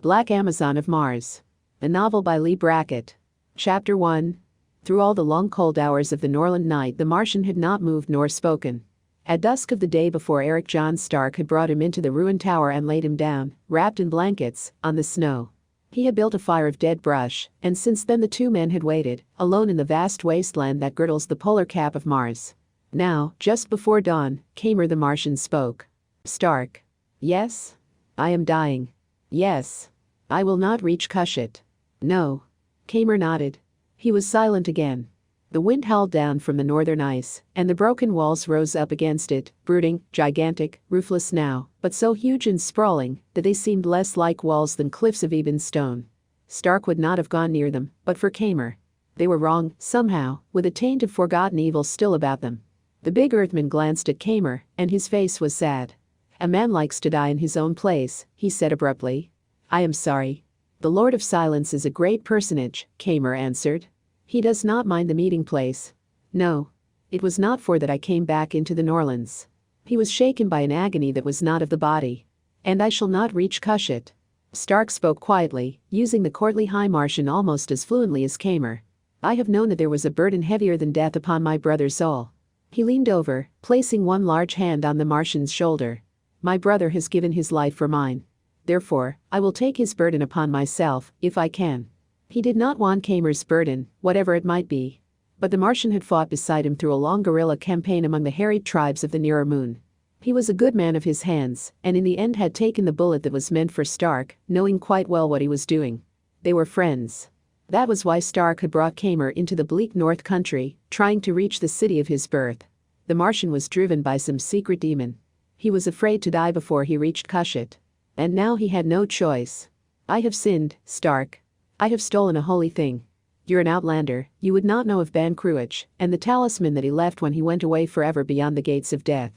Black Amazon of Mars. A novel by Leigh Brackett. Chapter 1. Through all the long cold hours of the Norland night, the Martian had not moved nor spoken. At dusk of the day before, Eric John Stark had brought him into the ruined tower and laid him down, wrapped in blankets, on the snow. He had built a fire of dead brush, and since then the two men had waited, alone in the vast wasteland that girdles the polar cap of Mars. Now, just before dawn, Kamer the Martian spoke. Stark. Yes? I am dying. Yes. I will not reach Cushet. No. Kamer nodded. He was silent again. The wind howled down from the northern ice, and the broken walls rose up against it, brooding, gigantic, roofless now, but so huge and sprawling that they seemed less like walls than cliffs of even stone. Stark would not have gone near them, but for Kamer. They were wrong, somehow, with a taint of forgotten evil still about them. The big Earthman glanced at Kamer, and his face was sad. A man likes to die in his own place, he said abruptly. I am sorry. The Lord of Silence is a great personage, Kamer answered. He does not mind the meeting place. No. It was not for that I came back into the Norlands. He was shaken by an agony that was not of the body. And I shall not reach Cushet. Stark spoke quietly, using the courtly High Martian almost as fluently as Kamer. I have known that there was a burden heavier than death upon my brother's soul. He leaned over, placing one large hand on the Martian's shoulder. My brother has given his life for mine. Therefore, I will take his burden upon myself, if I can. He did not want Kamer's burden, whatever it might be. But the Martian had fought beside him through a long guerrilla campaign among the harried tribes of the nearer moon. He was a good man of his hands, and in the end had taken the bullet that was meant for Stark, knowing quite well what he was doing. They were friends. That was why Stark had brought Kamer into the bleak North Country, trying to reach the city of his birth. The Martian was driven by some secret demon. He was afraid to die before he reached Cushet. And now he had no choice. I have sinned, Stark. I have stolen a holy thing. You're an outlander, you would not know of Ban Cruach, and the talisman that he left when he went away forever beyond the gates of death.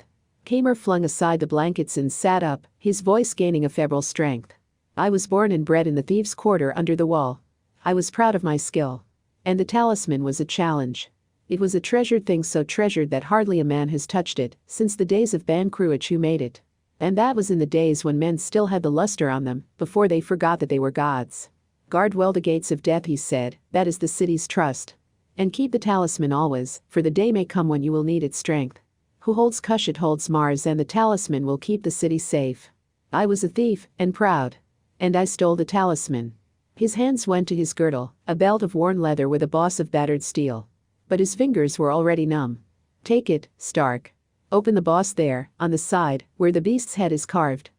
Kamer flung aside the blankets and sat up, his voice gaining a febrile strength. I was born and bred in the thieves' quarter under the wall. I was proud of my skill. And the talisman was a challenge. It was a treasured thing, so treasured that hardly a man has touched it, since the days of Ban Cruach who made it. And that was in the days when men still had the luster on them, before they forgot that they were gods. Guard well the gates of death, he said, that is the city's trust. And keep the talisman always, for the day may come when you will need its strength. Who holds Cushet holds Mars, and the talisman will keep the city safe. I was a thief, and proud. And I stole the talisman. His hands went to his girdle, a belt of worn leather with a boss of battered steel. But his fingers were already numb. Take it, Stark. Open the boss there, on the side, where the beast's head is carved.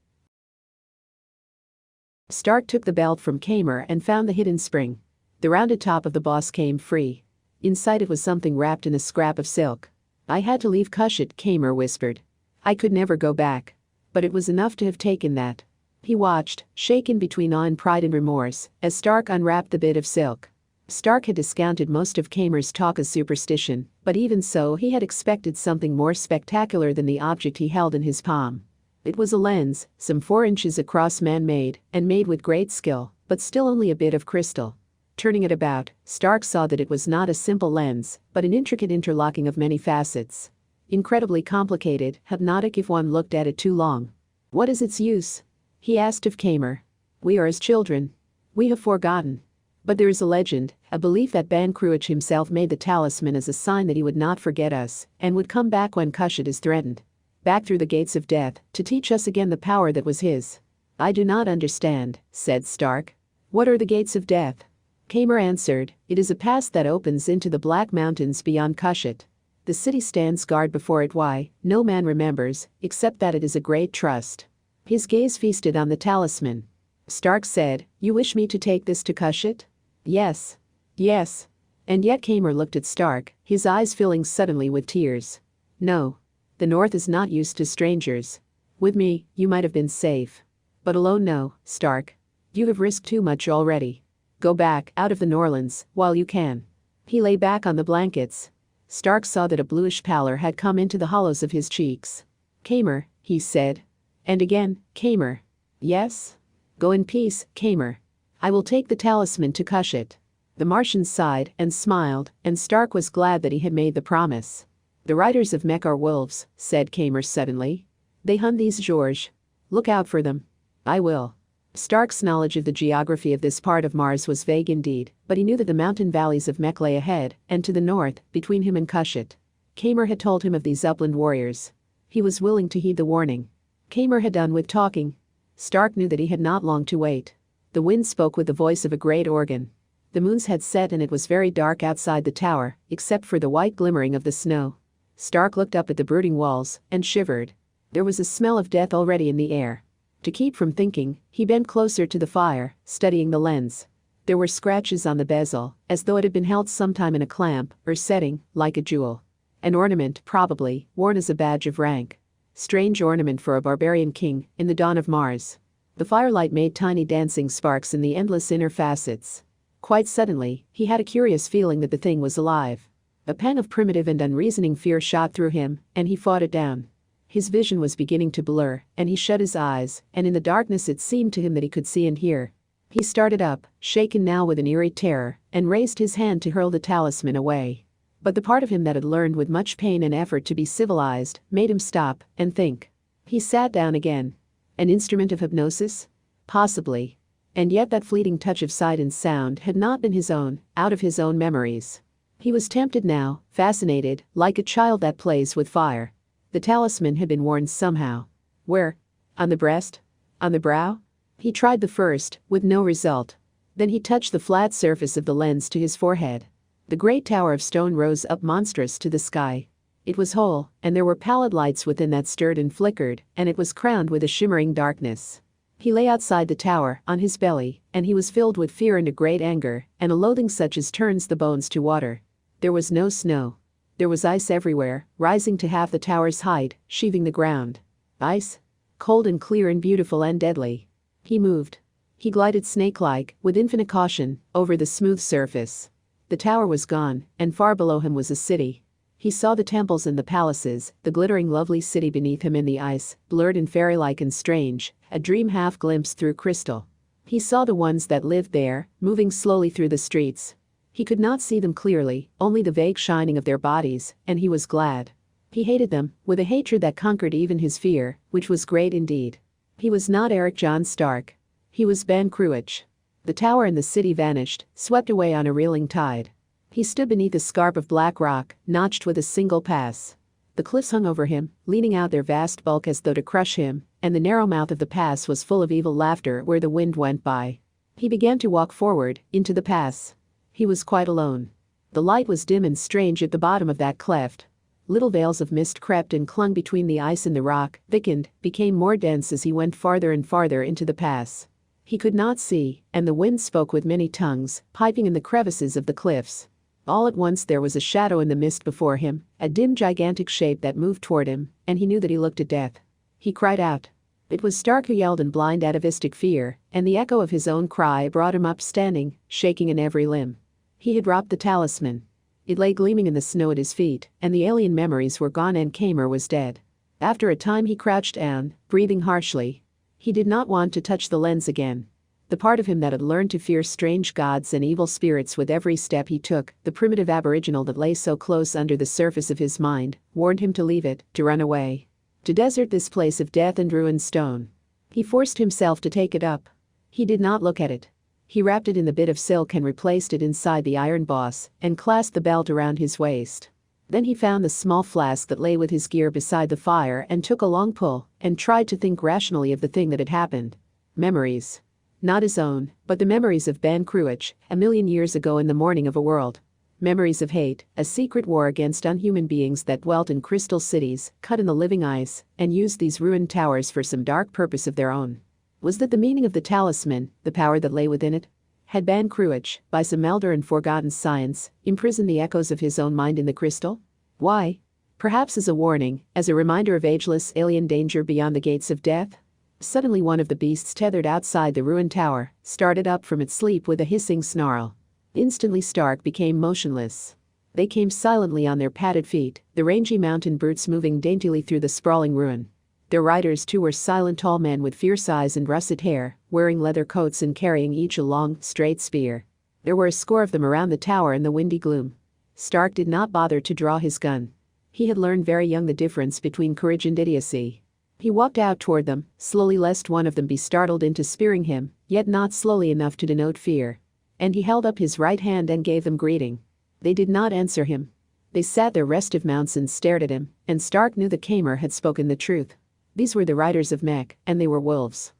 Stark took the belt from Kamer and found the hidden spring. The rounded top of the boss came free. Inside it was something wrapped in a scrap of silk. I had to leave Cushet, Kamer whispered. I could never go back. But it was enough to have taken that. He watched, shaken between awe and pride and remorse, as Stark unwrapped the bit of silk. Stark had discounted most of Kamer's talk as superstition, but even so he had expected something more spectacular than the object he held in his palm. It was a lens, some 4 inches across, man-made, and made with great skill, but still only a bit of crystal. Turning it about, Stark saw that it was not a simple lens, but an intricate interlocking of many facets. Incredibly complicated, hypnotic if one looked at it too long. What is its use? He asked of Kamer. We are his children. We have forgotten. But there is a legend, a belief that Ban Cruach himself made the talisman as a sign that he would not forget us, and would come back when Cushet is threatened. Back through the gates of death, to teach us again the power that was his. I do not understand, said Stark. What are the gates of death? Kamer answered, it is a pass that opens into the Black Mountains beyond Cushet. The city stands guard before it. Why, no man remembers, except that it is a great trust. His gaze feasted on the talisman. Stark said, you wish me to take this to Cushet? Yes. Yes. And yet Kamer looked at Stark, his eyes filling suddenly with tears. No. The North is not used to strangers. With me, you might have been safe. But alone, no, Stark. You have risked too much already. Go back, out of the Norlands, while you can. He lay back on the blankets. Stark saw that a bluish pallor had come into the hollows of his cheeks. Kamer, he said. And again, Kamer. Yes? Go in peace, Kamer. I will take the talisman to Cushet. The Martian sighed and smiled, and Stark was glad that he had made the promise. The riders of Mech are wolves, said Kamer suddenly. They hunt these Georges. Look out for them. I will. Stark's knowledge of the geography of this part of Mars was vague indeed, but he knew that the mountain valleys of Mech lay ahead, and to the north, between him and Cushit. Kamer had told him of these upland warriors. He was willing to heed the warning. Kamer had done with talking. Stark knew that he had not long to wait. The wind spoke with the voice of a great organ. The moons had set and it was very dark outside the tower, except for the white glimmering of the snow. Stark looked up at the brooding walls, and shivered. There was a smell of death already in the air. To keep from thinking, he bent closer to the fire, studying the lens. There were scratches on the bezel, as though it had been held sometime in a clamp, or setting, like a jewel. An ornament, probably, worn as a badge of rank. Strange ornament for a barbarian king, in the dawn of Mars. The firelight made tiny dancing sparks in the endless inner facets. Quite suddenly, he had a curious feeling that the thing was alive. A pang of primitive and unreasoning fear shot through him, and he fought it down. His vision was beginning to blur, and he shut his eyes, and in the darkness it seemed to him that he could see and hear. He started up, shaken now with an eerie terror, and raised his hand to hurl the talisman away. But the part of him that had learned with much pain and effort to be civilized made him stop and think. He sat down again. An instrument of hypnosis? Possibly. And yet that fleeting touch of sight and sound had not been his own, out of his own memories. He was tempted now, fascinated, like a child that plays with fire. The talisman had been worn somehow. Where? On the breast? On the brow? He tried the first, with no result. Then he touched the flat surface of the lens to his forehead. The great tower of stone rose up monstrous to the sky. It was whole, and there were pallid lights within that stirred and flickered, and it was crowned with a shimmering darkness. He lay outside the tower, on his belly, and he was filled with fear and a great anger, and a loathing such as turns the bones to water. There was no snow. There was ice everywhere, rising to half the tower's height, sheathing the ground. Ice? Cold and clear and beautiful and deadly. He moved. He glided snake-like, with infinite caution, over the smooth surface. The tower was gone, and far below him was a city. He saw the temples and the palaces, the glittering lovely city beneath him in the ice, blurred and fairy-like and strange, a dream half glimpsed through crystal. He saw the ones that lived there, moving slowly through the streets. He could not see them clearly, only the vague shining of their bodies, and he was glad. He hated them, with a hatred that conquered even his fear, which was great indeed. He was not Eric John Stark. He was Ben Cruach. The tower and the city vanished, swept away on a reeling tide. He stood beneath a scarp of black rock, notched with a single pass. The cliffs hung over him, leaning out their vast bulk as though to crush him, and the narrow mouth of the pass was full of evil laughter where the wind went by. He began to walk forward, into the pass. He was quite alone. The light was dim and strange at the bottom of that cleft. Little veils of mist crept and clung between the ice and the rock, thickened, became more dense as he went farther and farther into the pass. He could not see, and the wind spoke with many tongues, piping in the crevices of the cliffs. All at once there was a shadow in the mist before him, a dim gigantic shape that moved toward him, and he knew that he looked at death. He cried out. It was Stark who yelled in blind atavistic fear, and the echo of his own cry brought him up standing, shaking in every limb. He had dropped the talisman. It lay gleaming in the snow at his feet, and the alien memories were gone and Kamer was dead. After a time he crouched down, breathing harshly. He did not want to touch the lens again. The part of him that had learned to fear strange gods and evil spirits with every step he took, the primitive aboriginal that lay so close under the surface of his mind, warned him to leave it, to run away. To desert this place of death and ruined stone. He forced himself to take it up. He did not look at it. He wrapped it in the bit of silk and replaced it inside the iron boss, and clasped the belt around his waist. Then he found the small flask that lay with his gear beside the fire and took a long pull, and tried to think rationally of the thing that had happened. Memories. Not his own, but the memories of Ben Cruach, 1,000,000 years ago in the morning of a world. Memories of hate, a secret war against unhuman beings that dwelt in crystal cities, cut in the living ice, and used these ruined towers for some dark purpose of their own. Was that the meaning of the talisman, the power that lay within it? Had Ben Cruach, by some elder and forgotten science, imprisoned the echoes of his own mind in the crystal? Why? Perhaps as a warning, as a reminder of ageless alien danger beyond the gates of death? Suddenly one of the beasts tethered outside the ruined tower started up from its sleep with a hissing snarl. Instantly Stark became motionless. They came silently on their padded feet, the rangy mountain brutes moving daintily through the sprawling ruin. Their riders too were silent tall men with fierce eyes and russet hair, wearing leather coats and carrying each a long, straight spear. There were a score of them around the tower in the windy gloom. Stark did not bother to draw his gun. He had learned very young the difference between courage and idiocy. He walked out toward them, slowly lest one of them be startled into spearing him, yet not slowly enough to denote fear. And he held up his right hand and gave them greeting. They did not answer him. They sat their restive mounts and stared at him, and Stark knew the Kamer had spoken the truth. These were the riders of Mech, and they were wolves.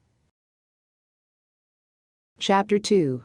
Chapter 2.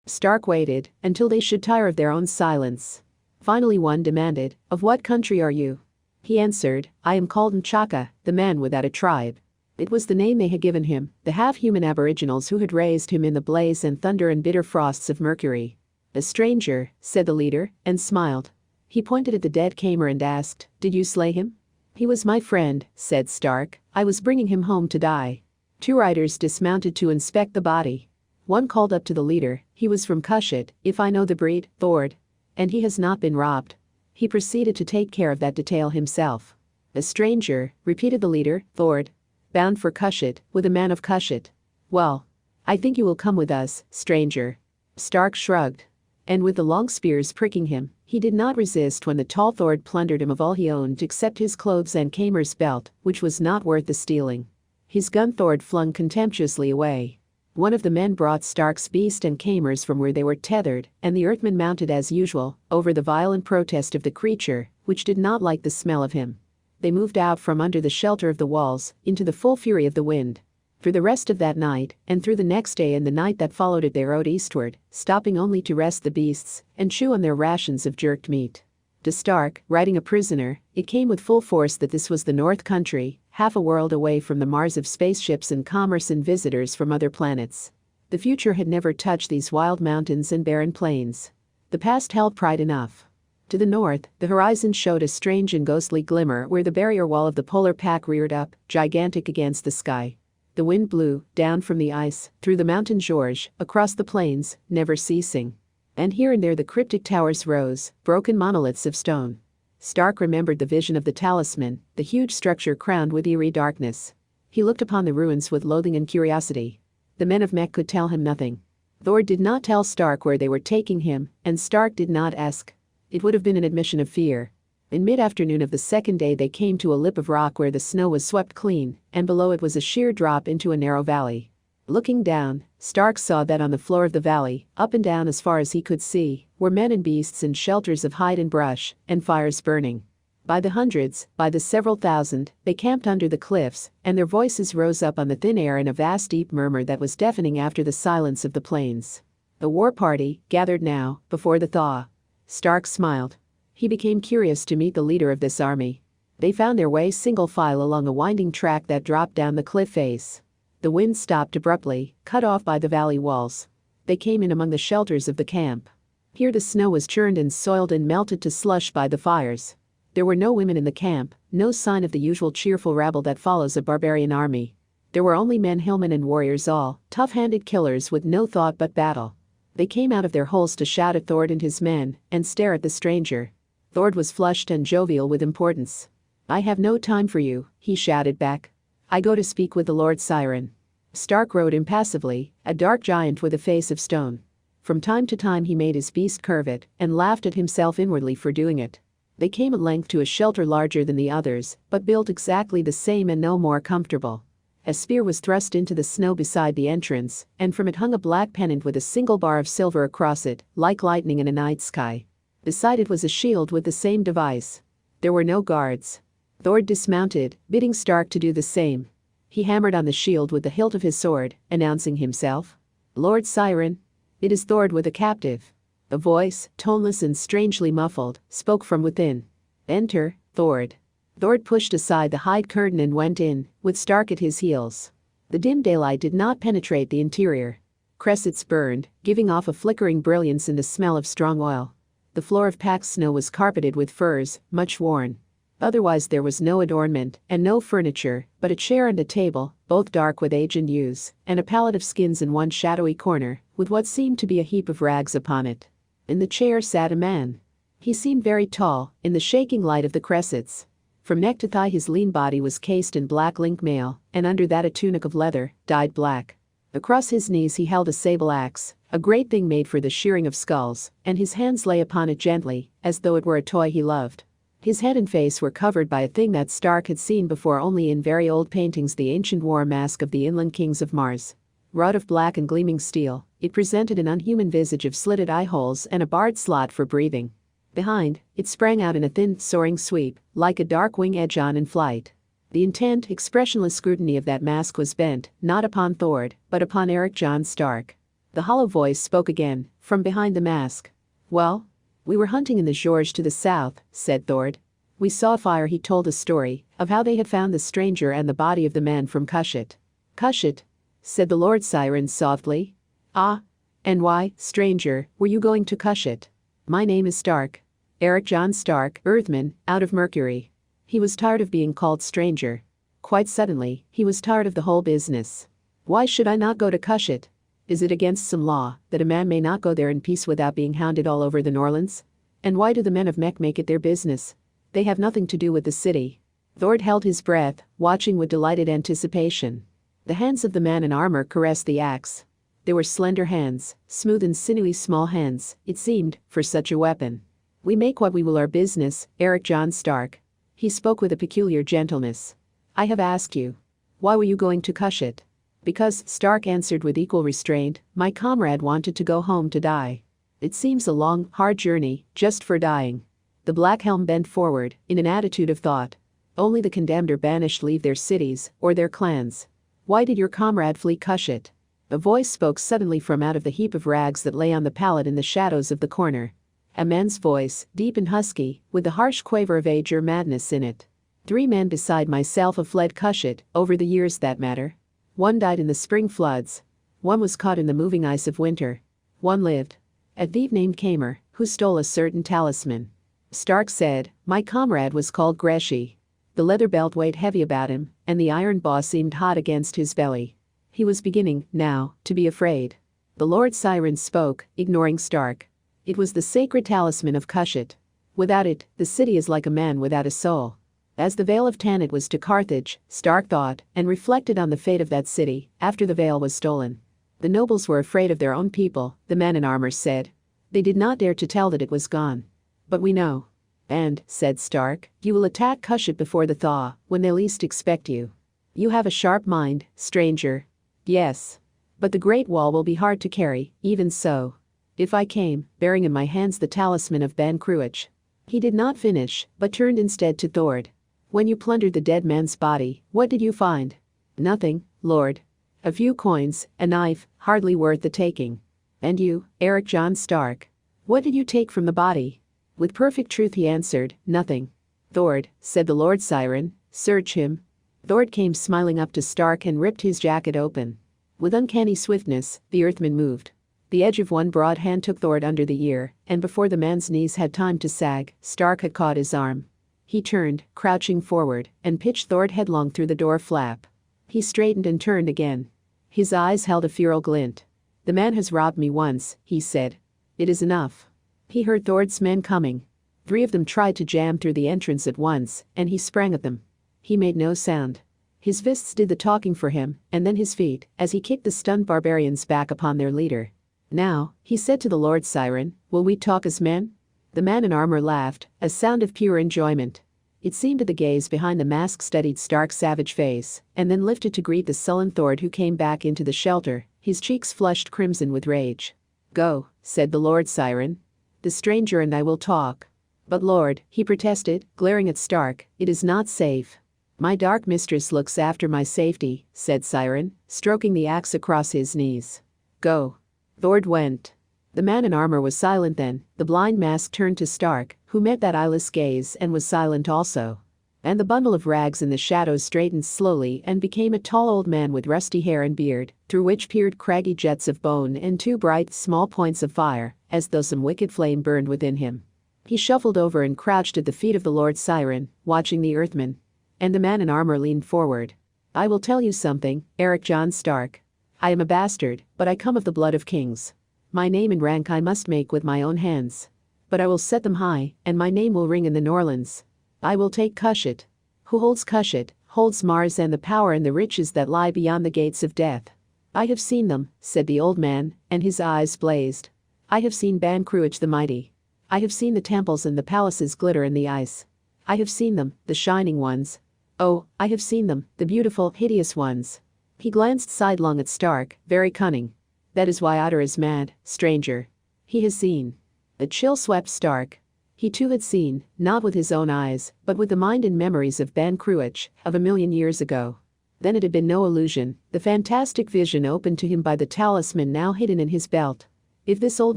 Stark waited until they should tire of their own silence. Finally one demanded, "Of what country are you?" He answered, "I am called N'Chaka, the man without a tribe." It was the name they had given him, the half-human aboriginals who had raised him in the blaze and thunder and bitter frosts of Mercury. "A stranger," said the leader, and smiled. He pointed at the dead Kamer and asked, "Did you slay him?" "He was my friend," said Stark. "I was bringing him home to die." Two riders dismounted to inspect the body. One called up to the leader, "He was from Cushat, if I know the breed, Thord. And he has not been robbed." He proceeded to take care of that detail himself. "A stranger," repeated the leader, "Thord. Bound for Cushat, with a man of Cushat. Well, I think you will come with us, stranger." Stark shrugged. And with the long spears pricking him, he did not resist when the tall Thord plundered him of all he owned except his clothes and Kamer's belt, which was not worth the stealing. His gun Thord flung contemptuously away. One of the men brought Stark's beast and Kamer's from where they were tethered, and the Earthman mounted as usual, over the violent protest of the creature, which did not like the smell of him. They moved out from under the shelter of the walls, into the full fury of the wind. For the rest of that night, and through the next day and the night that followed it, they rode eastward, stopping only to rest the beasts, and chew on their rations of jerked meat. To Stark, riding a prisoner, it came with full force that this was the North Country, half a world away from the Mars of spaceships and commerce and visitors from other planets. The future had never touched these wild mountains and barren plains. The past held pride enough. To the north, the horizon showed a strange and ghostly glimmer where the barrier wall of the polar pack reared up, gigantic against the sky. The wind blew, down from the ice, through the mountain gorge, across the plains, never ceasing. And here and there the cryptic towers rose, broken monoliths of stone. Stark remembered the vision of the talisman, the huge structure crowned with eerie darkness. He looked upon the ruins with loathing and curiosity. The men of Mech could tell him nothing. Thord did not tell Stark where they were taking him, and Stark did not ask. It would have been an admission of fear. In mid-afternoon of the second day they came to a lip of rock where the snow was swept clean, and below it was a sheer drop into a narrow valley. Looking down, Stark saw that on the floor of the valley, up and down as far as he could see, were men and beasts in shelters of hide and brush, and fires burning. By the hundreds, by the several thousand, they camped under the cliffs, and their voices rose up on the thin air in a vast deep murmur that was deafening after the silence of the plains. The war party, gathered now, before the thaw. Stark smiled. He became curious to meet the leader of this army. They found their way single file along a winding track that dropped down the cliff face. The wind stopped abruptly, cut off by the valley walls. They came in among the shelters of the camp. Here the snow was churned and soiled and melted to slush by the fires. There were no women in the camp, no sign of the usual cheerful rabble that follows a barbarian army. There were only men, hillmen and warriors, all tough-handed killers with no thought but battle. They came out of their holes to shout at Thord and his men, and stare at the stranger. Thord was flushed and jovial with importance. "I have no time for you," he shouted back. "I go to speak with the Lord Siren." Stark rode impassively, a dark giant with a face of stone. From time to time he made his beast curvet, and laughed at himself inwardly for doing it. They came at length to a shelter larger than the others, but built exactly the same and no more comfortable. A spear was thrust into the snow beside the entrance, and from it hung a black pennant with a single bar of silver across it, like lightning in a night sky. Beside it was a shield with the same device. There were no guards. Thord dismounted, bidding Stark to do the same. He hammered on the shield with the hilt of his sword, announcing himself. "Lord Siren." "It is Thord with a captive." A voice, toneless and strangely muffled, spoke from within. "Enter, Thord." Thord pushed aside the hide curtain and went in, with Stark at his heels. The dim daylight did not penetrate the interior. Cressets burned, giving off a flickering brilliance and the smell of strong oil. The floor of packed snow was carpeted with furs, much worn. Otherwise there was no adornment, and no furniture, but a chair and a table, both dark with age and use, and a pallet of skins in one shadowy corner, with what seemed to be a heap of rags upon it. In the chair sat a man. He seemed very tall, in the shaking light of the cressets. From neck to thigh his lean body was cased in black link mail, and under that a tunic of leather, dyed black. Across his knees he held a sable axe, a great thing made for the shearing of skulls, and his hands lay upon it gently, as though it were a toy he loved. His head and face were covered by a thing that Stark had seen before only in very old paintings, the ancient war mask of the inland kings of Mars. Wrought of black and gleaming steel, it presented an unhuman visage of slitted eye holes and a barred slot for breathing. Behind, it sprang out in a thin, soaring sweep, like a dark wing edge on in flight. The intent, expressionless scrutiny of that mask was bent, not upon Thord, but upon Eric John Stark. The hollow voice spoke again, from behind the mask. "Well? We were hunting in the George to the south," said Thord. "We saw fire." He told a story of how they had found the stranger and the body of the man from Cushat. "Cushat?" said the Lord Siren softly. "Ah? And why, stranger, were you going to Cushat?" "My name is Stark. Eric John Stark, Earthman, out of Mercury." He was tired of being called stranger. Quite suddenly, he was tired of the whole business. "Why should I not go to Cushat? Is it against some law that a man may not go there in peace without being hounded all over the Norlands? And why do the men of Mech make it their business? They have nothing to do with the city." Thord held his breath, watching with delighted anticipation. The hands of the man in armor caressed the axe. They were slender hands, smooth and sinewy, small hands, it seemed, for such a weapon. "We make what we will our business, Eric John Stark." He spoke with a peculiar gentleness. "I have asked you. Why were you going to Cushat?" "Because," Stark answered with equal restraint, "my comrade wanted to go home to die." "It seems a long, hard journey, just for dying." The black helm bent forward, in an attitude of thought. "Only the condemned or banished leave their cities, or their clans. Why did your comrade flee Cushat?" A voice spoke suddenly from out of the heap of rags that lay on the pallet in the shadows of the corner. A man's voice, deep and husky, with the harsh quaver of age or madness in it. "3 men beside myself have fled Cushat, over the years that matter. One died in the spring floods. One was caught in the moving ice of winter. One lived. A thief named Kamer, who stole a certain talisman." Stark said, "My comrade was called Greshi." The leather belt weighed heavy about him, and the iron boss seemed hot against his belly. He was beginning, now, to be afraid. The Lord Siren spoke, ignoring Stark. "It was the sacred talisman of Cushat. Without it, the city is like a man without a soul." As the Vale of Tanit was to Carthage, Stark thought, and reflected on the fate of that city, after the Vale was stolen. The nobles were afraid of their own people, the man in armor said. They did not dare to tell that it was gone. "But we know." "And," said Stark, "you will attack Cushat before the thaw, when they least expect you. You have a sharp mind, stranger." "Yes. But the Great Wall will be hard to carry, even so. If I came, bearing in my hands the talisman of Ban Cruach." He did not finish, but turned instead to Thord. "When you plundered the dead man's body, what did you find?" "Nothing, Lord. A few coins, a knife, hardly worth the taking." "And you, Eric John Stark? What did you take from the body?" With perfect truth he answered, "Nothing." "Thord," said the Lord Siren, "search him." Thord came smiling up to Stark and ripped his jacket open. With uncanny swiftness, the Earthman moved. The edge of one broad hand took Thord under the ear, and before the man's knees had time to sag, Stark had caught his arm. He turned, crouching forward, and pitched Thord headlong through the door flap. He straightened and turned again. His eyes held a feral glint. "The man has robbed me once," he said. "It is enough." He heard Thord's men coming. 3 of them tried to jam through the entrance at once, and he sprang at them. He made no sound. His fists did the talking for him, and then his feet, as he kicked the stunned barbarians back upon their leader. "Now," he said to the Lord Siren, "will we talk as men?" The man in armor laughed, a sound of pure enjoyment. It seemed that the gaze behind the mask studied Stark's savage face, and then lifted to greet the sullen Thord who came back into the shelter, his cheeks flushed crimson with rage. "Go," said the Lord Siren. "The stranger and I will talk." "But Lord," he protested, glaring at Stark, "it is not safe." "My dark mistress looks after my safety," said Siren, stroking the axe across his knees. "Go." Thord went. The man in armor was silent then. The blind mask turned to Stark, who met that eyeless gaze and was silent also. And the bundle of rags in the shadows straightened slowly and became a tall old man with rusty hair and beard, through which peered craggy jets of bone and 2 bright, small points of fire, as though some wicked flame burned within him. He shuffled over and crouched at the feet of the Lord Siren, watching the Earthman. And the man in armor leaned forward. "I will tell you something, Eric John Stark. I am a bastard, but I come of the blood of kings. My name and rank I must make with my own hands. But I will set them high, and my name will ring in the Norlands. I will take Cushat. Who holds Cushat, holds Mars and the power and the riches that lie beyond the gates of death." "I have seen them," said the old man, and his eyes blazed. "I have seen Ban Cruach the mighty. I have seen the temples and the palaces glitter in the ice. I have seen them, the shining ones. Oh, I have seen them, the beautiful, hideous ones. He glanced sidelong at Stark, very cunning. That is why Otter is mad, stranger. He has seen. A chill swept Stark. He too had seen, not with his own eyes, but with the mind and memories of Ban Cruach, of 1,000,000 years ago. Then it had been no illusion, the fantastic vision opened to him by the talisman now hidden in his belt. If this old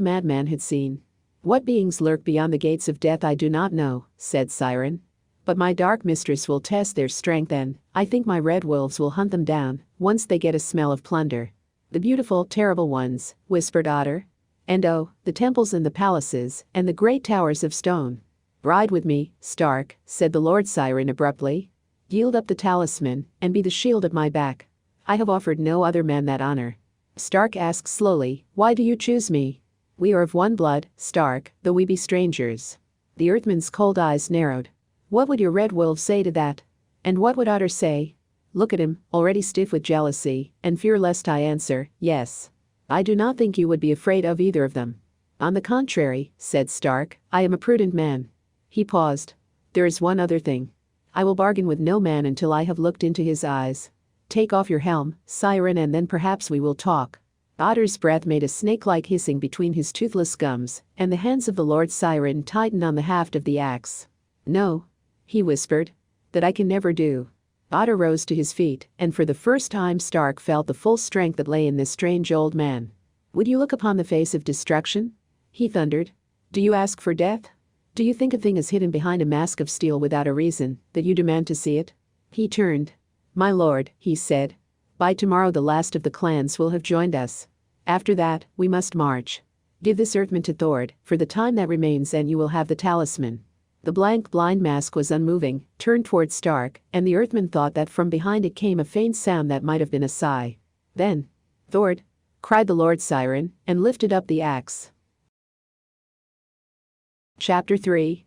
madman had seen. What beings lurk beyond the gates of death I do not know, said Siren. But my dark mistress will test their strength and, I think my red wolves will hunt them down, once they get a smell of plunder. The beautiful, terrible ones, whispered Otter. And oh, the temples and the palaces, and the great towers of stone. Ride with me, Stark, said the Lord Siren abruptly. Yield up the talisman, and be the shield at my back. I have offered no other man that honor. Stark asked slowly, why do you choose me? We are of one blood, Stark, though we be strangers. The Earthman's cold eyes narrowed. What would your red wolf say to that? And what would Otter say? Look at him, already stiff with jealousy, and fear lest I answer, yes. I do not think you would be afraid of either of them. On the contrary, said Stark, I am a prudent man. He paused. There is one other thing. I will bargain with no man until I have looked into his eyes. Take off your helm, Siren, and then perhaps we will talk. Otter's breath made a snake-like hissing between his toothless gums, and the hands of the Lord Siren tightened on the haft of the axe. No, he whispered. That I can never do. Otter rose to his feet, and for the first time Stark felt the full strength that lay in this strange old man. Would you look upon the face of destruction? He thundered. Do you ask for death? Do you think a thing is hidden behind a mask of steel without a reason, that you demand to see it? He turned. My lord, he said. By tomorrow the last of the clans will have joined us. After that, we must march. Give this Earthman to Thord, for the time that remains, and you will have the talisman. The blank, blind mask was unmoving, turned toward Stark, and the Earthman thought that from behind it came a faint sound that might have been a sigh. Then, Thord, cried the Lord Siren, and lifted up the axe. Chapter 3.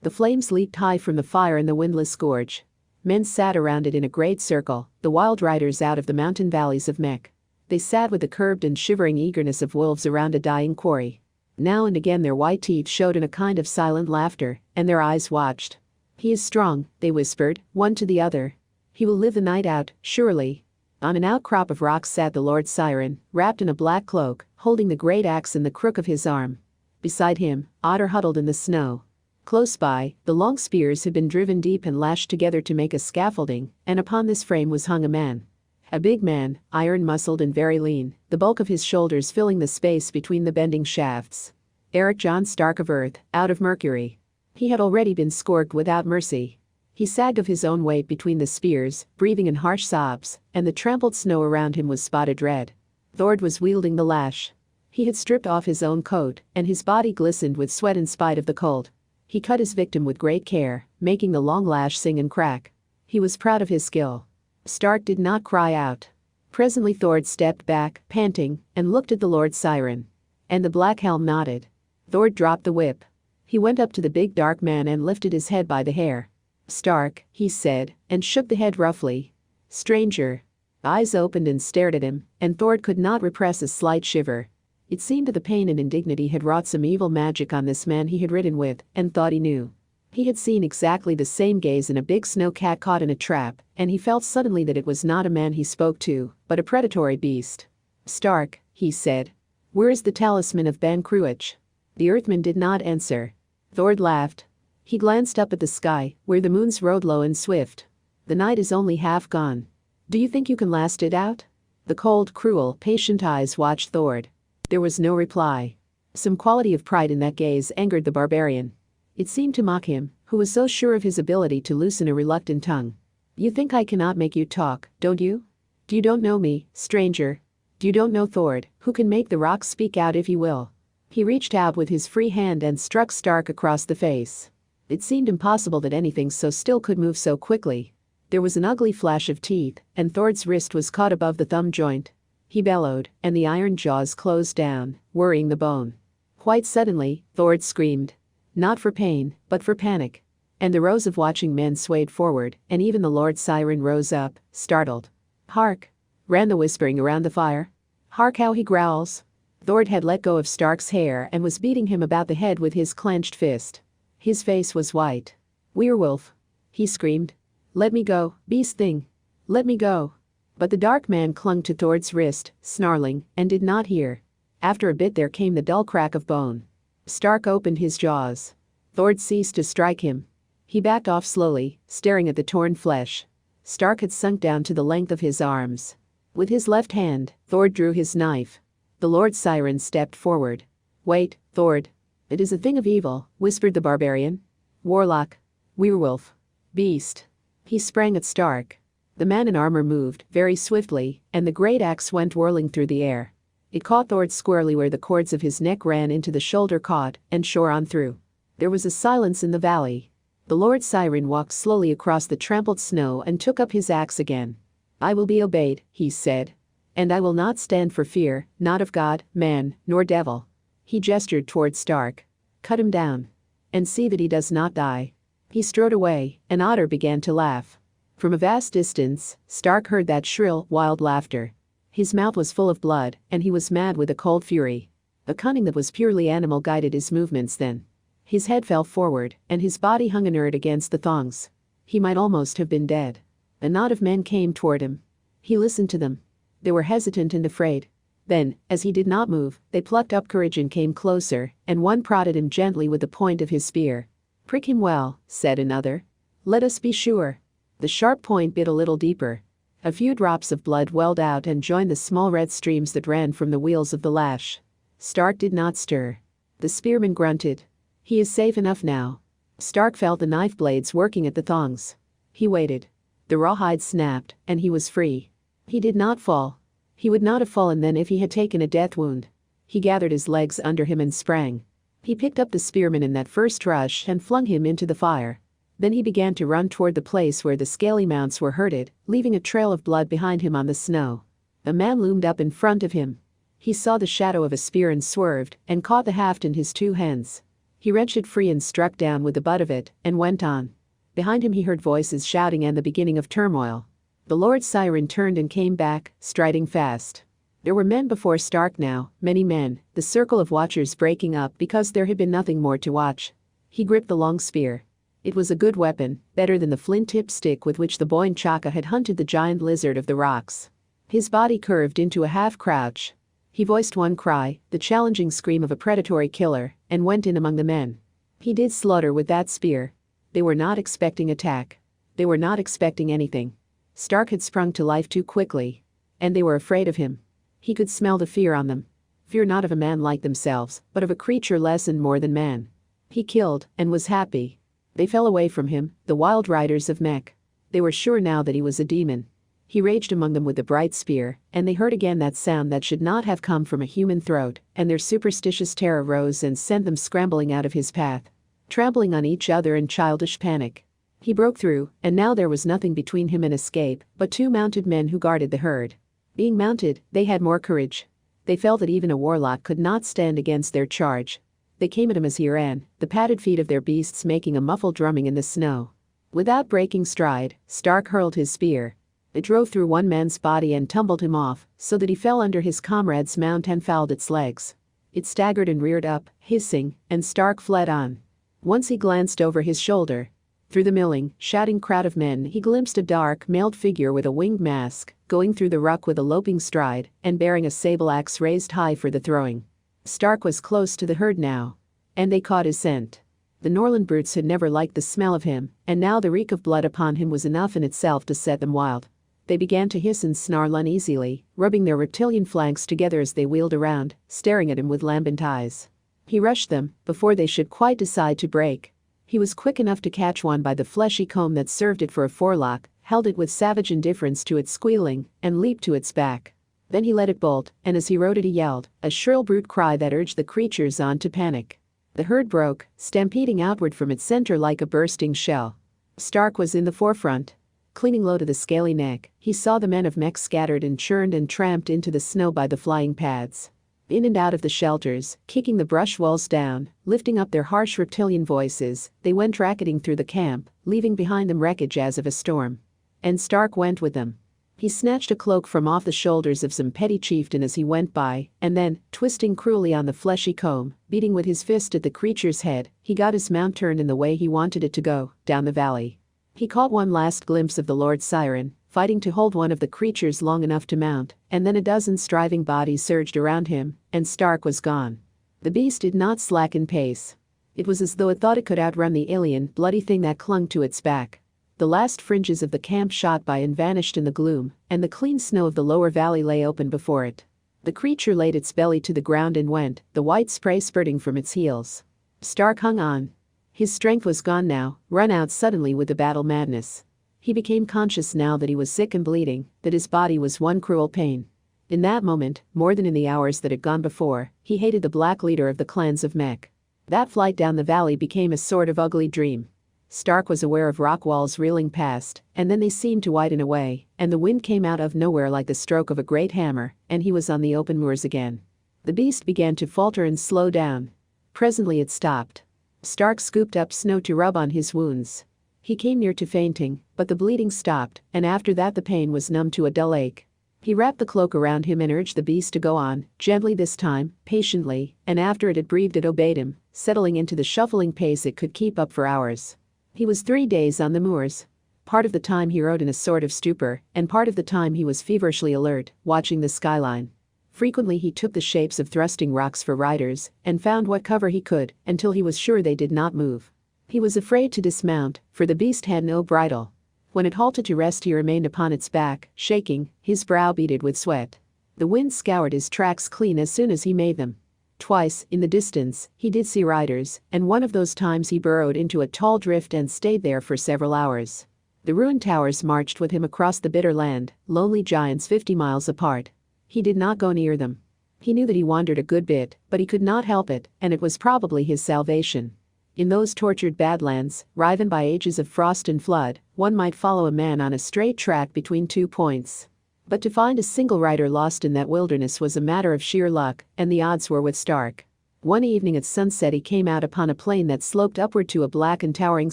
The flames leaped high from the fire in the windless gorge. Men sat around it in a great circle, the wild riders out of the mountain valleys of Mek. They sat with the curbed and shivering eagerness of wolves around a dying quarry. Now and again their white teeth showed in a kind of silent laughter, and their eyes watched. He is strong, they whispered, one to the other. He will live the night out, surely. On an outcrop of rocks sat the Lord Siren, wrapped in a black cloak, holding the great axe in the crook of his arm. Beside him, Otter huddled in the snow. Close by, the long spears had been driven deep and lashed together to make a scaffolding, and upon this frame was hung a man. A big man, iron-muscled and very lean, the bulk of his shoulders filling the space between the bending shafts. Eric John Stark of Earth, out of Mercury. He had already been scourged without mercy. He sagged of his own weight between the spears, breathing in harsh sobs, and the trampled snow around him was spotted red. Thord was wielding the lash. He had stripped off his own coat, and his body glistened with sweat in spite of the cold. He cut his victim with great care, making the long lash sing and crack. He was proud of his skill. Stark did not cry out. Presently Thord stepped back, panting, and looked at the Lord Siren. And the black helm nodded. Thord dropped the whip. He went up to the big dark man and lifted his head by the hair. Stark, he said, and shook the head roughly. Stranger. Eyes opened and stared at him, and Thord could not repress a slight shiver. It seemed that the pain and indignity had wrought some evil magic on this man he had ridden with, and thought he knew. He had seen exactly the same gaze in a big snow cat caught in a trap, and he felt suddenly that it was not a man he spoke to, but a predatory beast. Stark, he said. Where is the talisman of Ban Cruach? The Earthman did not answer. Thord laughed. He glanced up at the sky, where the moons rode low and swift. The night is only half gone. Do you think you can last it out? The cold, cruel, patient eyes watched Thord. There was no reply. Some quality of pride in that gaze angered the barbarian. It seemed to mock him, who was so sure of his ability to loosen a reluctant tongue. You think I cannot make you talk, don't you? You don't know me, stranger. You don't know Thord, who can make the rocks speak out if he will. He reached out with his free hand and struck Stark across the face. It seemed impossible that anything so still could move so quickly. There was an ugly flash of teeth, and Thord's wrist was caught above the thumb joint. He bellowed, and the iron jaws closed down, worrying the bone. Quite suddenly, Thord screamed. Not for pain, but for panic. And the rows of watching men swayed forward, and even the Lord Siren rose up, startled. Hark! Ran the whispering around the fire. Hark how he growls! Thord had let go of Stark's hair and was beating him about the head with his clenched fist. His face was white. "Werewolf!" he screamed. "Let me go, beast thing! Let me go!" But the dark man clung to Thord's wrist, snarling, and did not hear. After a bit there came the dull crack of bone. Stark opened his jaws. Thord ceased to strike him. He backed off slowly, staring at the torn flesh. Stark had sunk down to the length of his arms. With his left hand, Thord drew his knife. The Lord Siren stepped forward. "Wait, Thord. It is a thing of evil," whispered the barbarian. "Warlock. Werewolf. Beast." He sprang at Stark. The man in armor moved, very swiftly, and the great axe went whirling through the air. It caught Thord squarely where the cords of his neck ran into the shoulder caught, and shore on through. There was a silence in the valley. The Lord Siren walked slowly across the trampled snow and took up his axe again. "I will be obeyed," he said. "And I will not stand for fear, not of God, man, nor devil." He gestured toward Stark. "Cut him down. And see that he does not die." He strode away, and Otter began to laugh. From a vast distance, Stark heard that shrill, wild laughter. His mouth was full of blood, and he was mad with a cold fury. A cunning that was purely animal guided his movements then. His head fell forward, and his body hung inert against the thongs. He might almost have been dead. A knot of men came toward him. He listened to them. They were hesitant and afraid. Then, as he did not move, they plucked up courage and came closer, and one prodded him gently with the point of his spear. "Prick him well," said another. "Let us be sure." The sharp point bit a little deeper. A few drops of blood welled out and joined the small red streams that ran from the wheels of the lash. Stark did not stir. The spearman grunted. "He is safe enough now." Stark felt the knife blades working at the thongs. He waited. The rawhide snapped, and he was free. He did not fall. He would not have fallen then if he had taken a death wound. He gathered his legs under him and sprang. He picked up the spearman in that first rush and flung him into the fire. Then he began to run toward the place where the scaly mounts were herded, leaving a trail of blood behind him on the snow. A man loomed up in front of him. He saw the shadow of a spear and swerved, and caught the haft in his two hands. He wrenched it free and struck down with the butt of it, and went on. Behind him he heard voices shouting and the beginning of turmoil. The Lord Siren turned and came back, striding fast. There were men before Stark now, many men, the circle of watchers breaking up because there had been nothing more to watch. He gripped the long spear. It was a good weapon, better than the flint-tipped stick with which the boy in Chaka had hunted the giant lizard of the rocks. His body curved into a half-crouch. He voiced one cry, the challenging scream of a predatory killer, and went in among the men. He did slaughter with that spear. They were not expecting attack. They were not expecting anything. Stark had sprung to life too quickly. And they were afraid of him. He could smell the fear on them. Fear not of a man like themselves, but of a creature less and more than man. He killed, and was happy. They fell away from him, the wild riders of Mech. They were sure now that he was a demon. He raged among them with the bright spear, and they heard again that sound that should not have come from a human throat, and their superstitious terror rose and sent them scrambling out of his path, trampling on each other in childish panic. He broke through, and now there was nothing between him and escape, but two mounted men who guarded the herd. Being mounted, they had more courage. They felt that even a warlock could not stand against their charge. They came at him as he ran, the padded feet of their beasts making a muffled drumming in the snow. Without breaking stride, Stark hurled his spear. It drove through one man's body and tumbled him off, so that he fell under his comrade's mount and fouled its legs. It staggered and reared up, hissing, and Stark fled on. Once he glanced over his shoulder. Through the milling, shouting crowd of men he glimpsed a dark, mailed figure with a winged mask, going through the ruck with a loping stride, and bearing a sable axe raised high for the throwing. Stark was close to the herd now. And they caught his scent. The Norland brutes had never liked the smell of him, and now the reek of blood upon him was enough in itself to set them wild. They began to hiss and snarl uneasily, rubbing their reptilian flanks together as they wheeled around, staring at him with lambent eyes. He rushed them, before they should quite decide to break. He was quick enough to catch one by the fleshy comb that served it for a forelock, held it with savage indifference to its squealing, and leaped to its back. Then he let it bolt, and as he rode it he yelled, a shrill brute cry that urged the creatures on to panic. The herd broke, stampeding outward from its center like a bursting shell. Stark was in the forefront. Clinging low to the scaly neck, he saw the men of Mech scattered and churned and tramped into the snow by the flying pads. In and out of the shelters, kicking the brush walls down, lifting up their harsh reptilian voices, they went racketing through the camp, leaving behind them wreckage as of a storm. And Stark went with them. He snatched a cloak from off the shoulders of some petty chieftain as he went by, and then, twisting cruelly on the fleshy comb, beating with his fist at the creature's head, he got his mount turned in the way he wanted it to go, down the valley. He caught one last glimpse of the Lord Siren, fighting to hold one of the creatures long enough to mount, and then a dozen striving bodies surged around him, and Stark was gone. The beast did not slacken pace. It was as though it thought it could outrun the alien, bloody thing that clung to its back. The last fringes of the camp shot by and vanished in the gloom, and the clean snow of the lower valley lay open before it. The creature laid its belly to the ground and went, the white spray spurting from its heels. Stark hung on. His strength was gone now, run out suddenly with the battle madness. He became conscious now that he was sick and bleeding, that his body was one cruel pain. In that moment, more than in the hours that had gone before, he hated the black leader of the clans of Mech. That flight down the valley became a sort of ugly dream. Stark was aware of rock walls reeling past, and then they seemed to widen away, and the wind came out of nowhere like the stroke of a great hammer, and he was on the open moors again. The beast began to falter and slow down. Presently it stopped. Stark scooped up snow to rub on his wounds. He came near to fainting, but the bleeding stopped, and after that the pain was numbed to a dull ache. He wrapped the cloak around him and urged the beast to go on, gently this time, patiently, and after it had breathed it obeyed him, settling into the shuffling pace it could keep up for hours. He was 3 days on the moors. Part of the time he rode in a sort of stupor, and part of the time he was feverishly alert, watching the skyline. Frequently he took the shapes of thrusting rocks for riders, and found what cover he could, until he was sure they did not move. He was afraid to dismount, for the beast had no bridle. When it halted to rest he remained upon its back, shaking, his brow beaded with sweat. The wind scoured his tracks clean as soon as he made them. Twice, in the distance, he did see riders, and one of those times he burrowed into a tall drift and stayed there for several hours. The ruined towers marched with him across the bitter land, lonely giants 50 miles apart. He did not go near them. He knew that he wandered a good bit, but he could not help it, and it was probably his salvation. In those tortured badlands, riven by ages of frost and flood, one might follow a man on a straight track between 2 points. But to find a single rider lost in that wilderness was a matter of sheer luck, and the odds were with Stark. One evening at sunset he came out upon a plain that sloped upward to a black and towering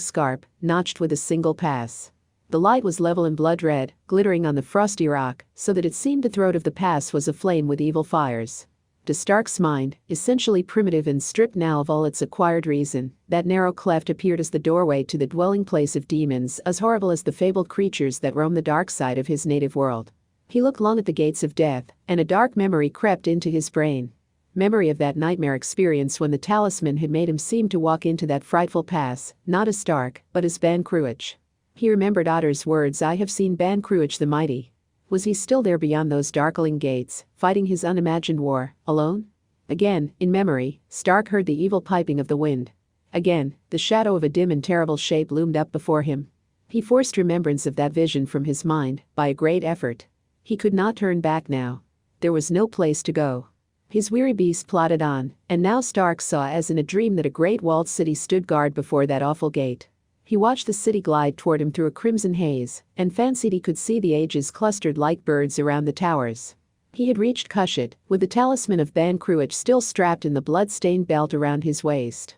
scarp, notched with a single pass. The light was level and blood-red, glittering on the frosty rock, so that it seemed the throat of the pass was aflame with evil fires. To Stark's mind, essentially primitive and stripped now of all its acquired reason, that narrow cleft appeared as the doorway to the dwelling place of demons as horrible as the fabled creatures that roam the dark side of his native world. He looked long at the gates of death, and a dark memory crept into his brain. Memory of that nightmare experience when the talisman had made him seem to walk into that frightful pass, not as Stark, but as Ban Cruach. He remembered Otter's words, "I have seen Ban Cruach the mighty." Was he still there beyond those darkling gates, fighting his unimagined war, alone? Again, in memory, Stark heard the evil piping of the wind. Again, the shadow of a dim and terrible shape loomed up before him. He forced remembrance of that vision from his mind, by a great effort. He could not turn back now. There was no place to go. His weary beast plodded on, and now Stark saw as in a dream that a great walled city stood guard before that awful gate. He watched the city glide toward him through a crimson haze, and fancied he could see the ages clustered like birds around the towers. He had reached Cushat, with the talisman of Ban Cruach still strapped in the blood-stained belt around his waist.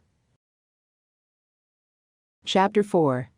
Chapter 4.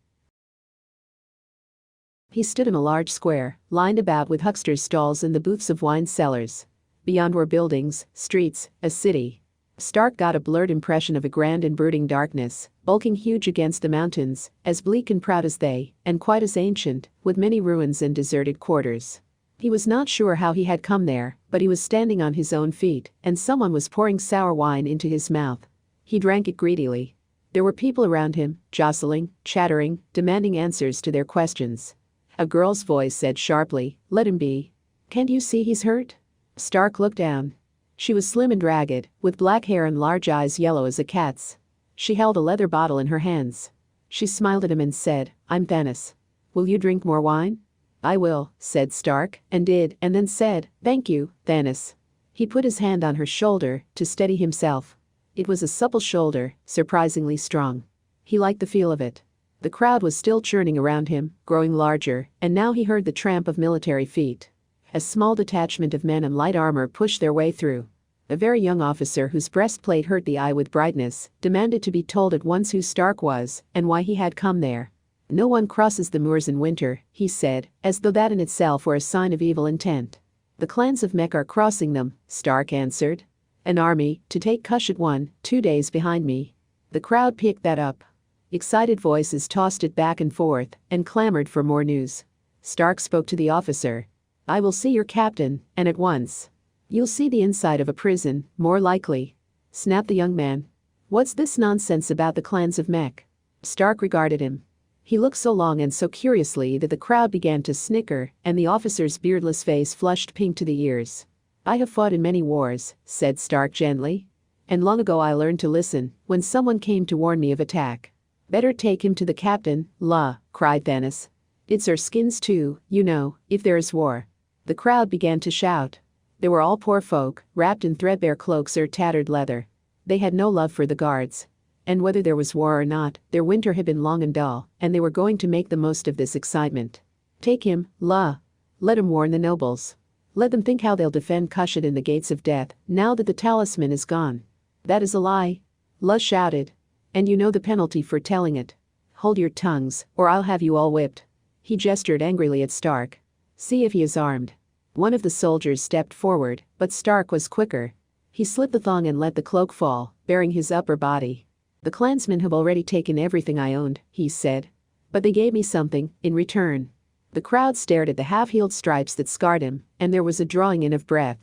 He stood in a large square, lined about with hucksters' stalls and the booths of wine cellars. Beyond were buildings, streets, a city. Stark got a blurred impression of a grand and brooding darkness, bulking huge against the mountains, as bleak and proud as they, and quite as ancient, with many ruins and deserted quarters. He was not sure how he had come there, but he was standing on his own feet, and someone was pouring sour wine into his mouth. He drank it greedily. There were people around him, jostling, chattering, demanding answers to their questions. A girl's voice said sharply, "Let him be. Can't you see he's hurt?" Stark looked down. She was slim and ragged, with black hair and large eyes yellow as a cat's. She held a leather bottle in her hands. She smiled at him and said, "I'm Thanos. Will you drink more wine?" "I will," said Stark, and did, and then said, "Thank you, Thanos." He put his hand on her shoulder, to steady himself. It was a supple shoulder, surprisingly strong. He liked the feel of it. The crowd was still churning around him, growing larger, and now he heard the tramp of military feet. A small detachment of men in light armor pushed their way through. A very young officer whose breastplate hurt the eye with brightness, demanded to be told at once who Stark was, and why he had come there. No one crosses the moors in winter, he said, as though that in itself were a sign of evil intent. The clans of Mek are crossing them, Stark answered. An army, to take Cushat 2 days behind me. The crowd picked that up. Excited voices tossed it back and forth and clamored for more news. Stark spoke to the officer. I will see your captain, and at once. You'll see the inside of a prison, more likely. Snapped the young man. What's this nonsense about the clans of Mek? Stark regarded him. He looked so long and so curiously that the crowd began to snicker, and the officer's beardless face flushed pink to the ears. I have fought in many wars, said Stark gently. And long ago I learned to listen, when someone came to warn me of attack. Better take him to the captain, La, cried Thanos. It's our skins too, you know, if there is war. The crowd began to shout. They were all poor folk, wrapped in threadbare cloaks or tattered leather. They had no love for the guards. And whether there was war or not, their winter had been long and dull, and they were going to make the most of this excitement. Take him, La. Let him warn the nobles. Let them think how they'll defend Cushat in the gates of death, now that the talisman is gone. That is a lie. La shouted. And you know the penalty for telling it. Hold your tongues, or I'll have you all whipped. He gestured angrily at Stark. See if he is armed. One of the soldiers stepped forward, but Stark was quicker. He slipped the thong and let the cloak fall, baring his upper body. The clansmen have already taken everything I owned, he said. But they gave me something, in return. The crowd stared at the half-healed stripes that scarred him, and there was a drawing in of breath.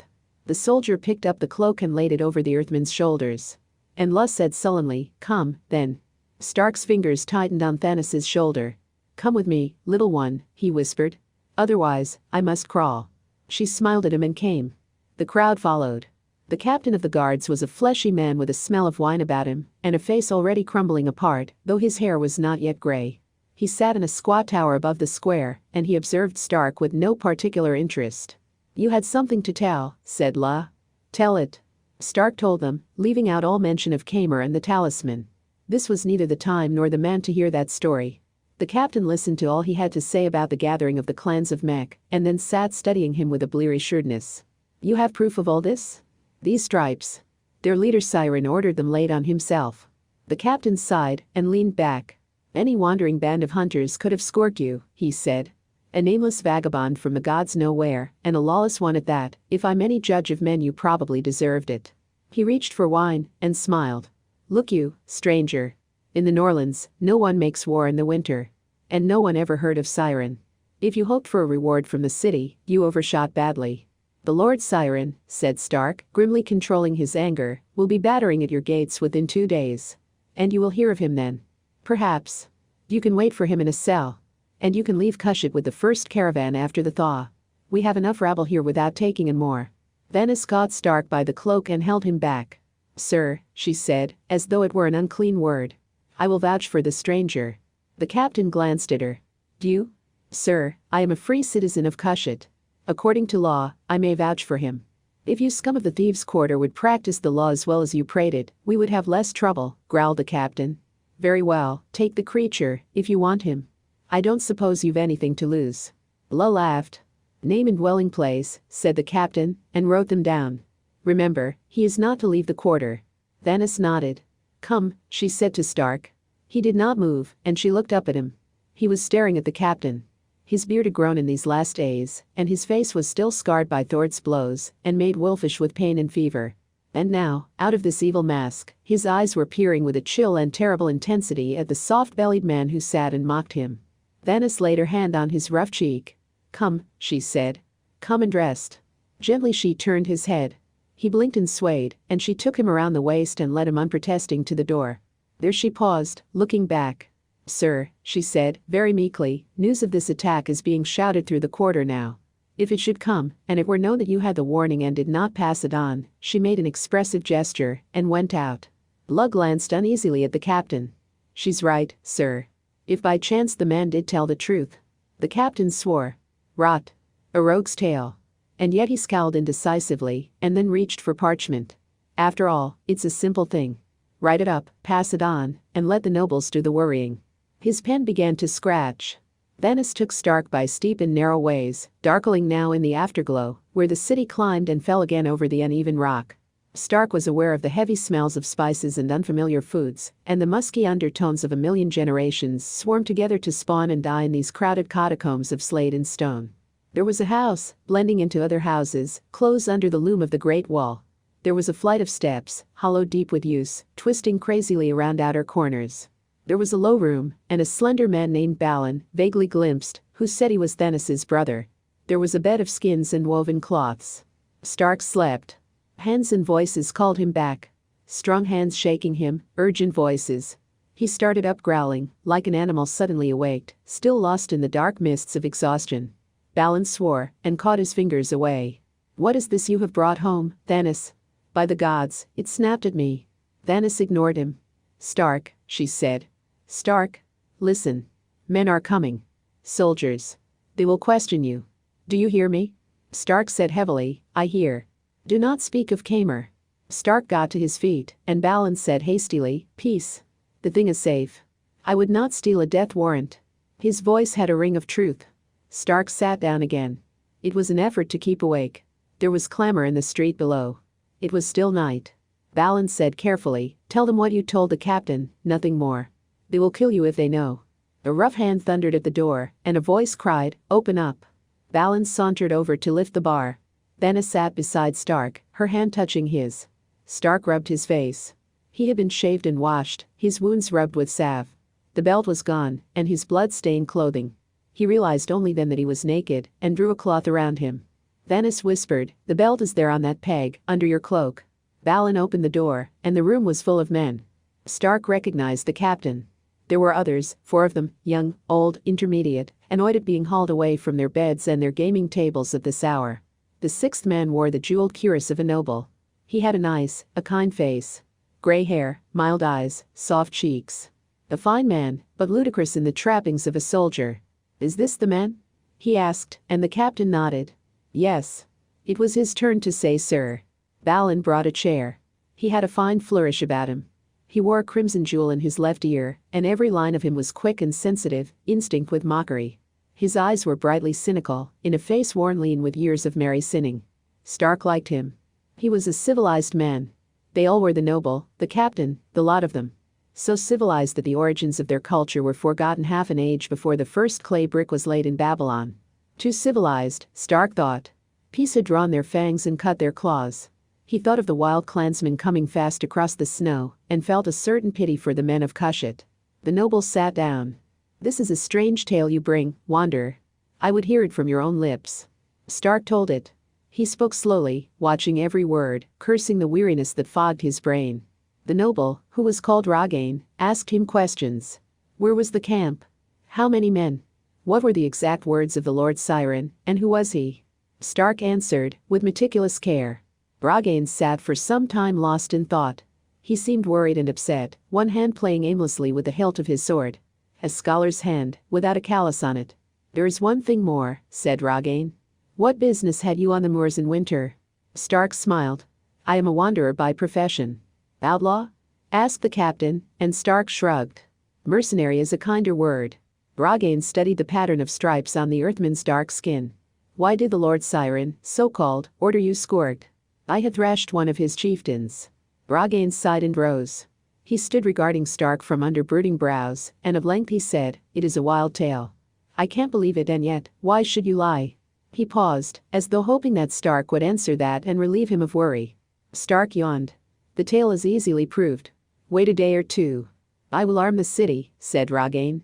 The soldier picked up the cloak and laid it over the Earthman's shoulders. And Lus said sullenly, come, then. Stark's fingers tightened on Thanos' shoulder. Come with me, little one, he whispered. Otherwise, I must crawl. She smiled at him and came. The crowd followed. The captain of the guards was a fleshy man with a smell of wine about him, and a face already crumbling apart, though his hair was not yet gray. He sat in a squat tower above the square, and he observed Stark with no particular interest. You had something to tell, said La. Tell it. Stark told them, leaving out all mention of Kamer and the talisman. This was neither the time nor the man to hear that story. The captain listened to all he had to say about the gathering of the clans of Mek, and then sat studying him with a bleary shrewdness. You have proof of all this? These stripes. Their leader Siren ordered them laid on himself. The captain sighed and leaned back. Any wandering band of hunters could have scorked you, he said. A nameless vagabond from the gods nowhere, and a lawless one at that. If I'm any judge of men, you probably deserved it. He reached for wine and smiled. Look you, stranger. In the Norlands, no one makes war in the winter. And no one ever heard of Siren. If you hoped for a reward from the city, you overshot badly. The Lord Siren, said Stark, grimly controlling his anger, will be battering at your gates within 2 days. And you will hear of him then. Perhaps. You can wait for him in a cell. And you can leave Cushat with the first caravan after the thaw. We have enough rabble here without taking in more. Thanos caught Stark by the cloak and held him back. Sir, she said, as though it were an unclean word. I will vouch for the stranger. The captain glanced at her. Do you? Sir, I am a free citizen of Cushat. According to law, I may vouch for him. If you scum of the thieves' quarter would practice the law as well as you prayed it, we would have less trouble, growled the captain. Very well, take the creature, if you want him. I don't suppose you've anything to lose. La laughed. Name and dwelling place, said the captain, and wrote them down. Remember, he is not to leave the quarter. Thanos nodded. Come, she said to Stark. He did not move, and she looked up at him. He was staring at the captain. His beard had grown in these last days, and his face was still scarred by Thord's blows, and made wolfish with pain and fever. And now, out of this evil mask, his eyes were peering with a chill and terrible intensity at the soft-bellied man who sat and mocked him. Thanos laid her hand on his rough cheek. Come, she said. Come and rest. Gently she turned his head. He blinked and swayed, and she took him around the waist and led him unprotesting to the door. There she paused, looking back. Sir, she said, very meekly, news of this attack is being shouted through the quarter now. If it should come, and it were known that you had the warning and did not pass it on, she made an expressive gesture, and went out. Lug glanced uneasily at the captain. She's right, sir. If by chance the man did tell the truth. The captain swore. Rot. A rogue's tale. And yet he scowled indecisively, and then reached for parchment. After all, it's a simple thing. Write it up, pass it on, and let the nobles do the worrying. His pen began to scratch. Thanos took Stark by steep and narrow ways, darkling now in the afterglow, where the city climbed and fell again over the uneven rock. Stark was aware of the heavy smells of spices and unfamiliar foods, and the musky undertones of a million generations swarmed together to spawn and die in these crowded catacombs of slate and stone. There was a house, blending into other houses, closed under the loom of the Great Wall. There was a flight of steps, hollowed deep with use, twisting crazily around outer corners. There was a low room, and a slender man named Balin, vaguely glimpsed, who said he was Stannis's brother. There was a bed of skins and woven cloths. Stark slept. Hands and voices called him back. Strong hands shaking him, urgent voices. He started up growling, like an animal suddenly awaked, still lost in the dark mists of exhaustion. Balin swore, and caught his fingers away. "What is this you have brought home, Stannis?" "By the gods, it snapped at me." Stannis ignored him. "Stark," she said. "Stark, listen. Men are coming. Soldiers. They will question you. Do you hear me?" Stark said heavily, "I hear." "Do not speak of Kamer." Stark got to his feet, and Balin said hastily, "Peace. The thing is safe. I would not steal a death warrant." His voice had a ring of truth. Stark sat down again. It was an effort to keep awake. There was clamor in the street below. It was still night. Balin said carefully, "Tell them what you told the captain, nothing more. They will kill you if they know." A rough hand thundered at the door, and a voice cried, "Open up." Balin sauntered over to lift the bar. Stannis sat beside Stark, her hand touching his. Stark rubbed his face. He had been shaved and washed, his wounds rubbed with salve. The belt was gone, and his blood-stained clothing. He realized only then that he was naked, and drew a cloth around him. Stannis whispered, "The belt is there on that peg, under your cloak." Balin opened the door, and the room was full of men. Stark recognized the captain. There were others, 4 of them, young, old, intermediate, annoyed at being hauled away from their beds and their gaming tables at this hour. The 6th man wore the jeweled cuirass of a noble. He had a nice, a kind face. Gray hair, mild eyes, soft cheeks. A fine man, but ludicrous in the trappings of a soldier. "Is this the man?" he asked, and the captain nodded. "Yes." It was his turn to say sir. Balin brought a chair. He had a fine flourish about him. He wore a crimson jewel in his left ear, and every line of him was quick and sensitive, instinct with mockery. His eyes were brightly cynical, in a face worn lean with years of merry sinning. Stark liked him. He was a civilized man. They all were the noble, the captain, the lot of them. So civilized that the origins of their culture were forgotten half an age before the first clay brick was laid in Babylon. Too civilized, Stark thought. Peace had drawn their fangs and cut their claws. He thought of the wild clansmen coming fast across the snow, and felt a certain pity for the men of Cushat. The noble sat down. "This is a strange tale you bring, Wanderer. I would hear it from your own lips." Stark told it. He spoke slowly, watching every word, cursing the weariness that fogged his brain. The noble, who was called Rogaine, asked him questions. Where was the camp? How many men? What were the exact words of the Lord Siren, and who was he? Stark answered, with meticulous care. Rogaine sat for some time lost in thought. He seemed worried and upset, one hand playing aimlessly with the hilt of his sword. A scholar's hand, without a callus on it. "There is one thing more," said Rogaine. "What business had you on the moors in winter?" Stark smiled. "I am a wanderer by profession." "Outlaw?" asked the captain, and Stark shrugged. "Mercenary is a kinder word." Rogaine studied the pattern of stripes on the earthman's dark skin. "Why did the Lord Siren, so-called, order you scourged?" "I had thrashed one of his chieftains." Rogaine sighed and rose. He stood regarding Stark from under brooding brows, and at length he said, "It is a wild tale. I can't believe it, and yet, why should you lie?" He paused, as though hoping that Stark would answer that and relieve him of worry. Stark yawned. "The tale is easily proved. Wait a day or 2. "I will arm the city," said Rogaine.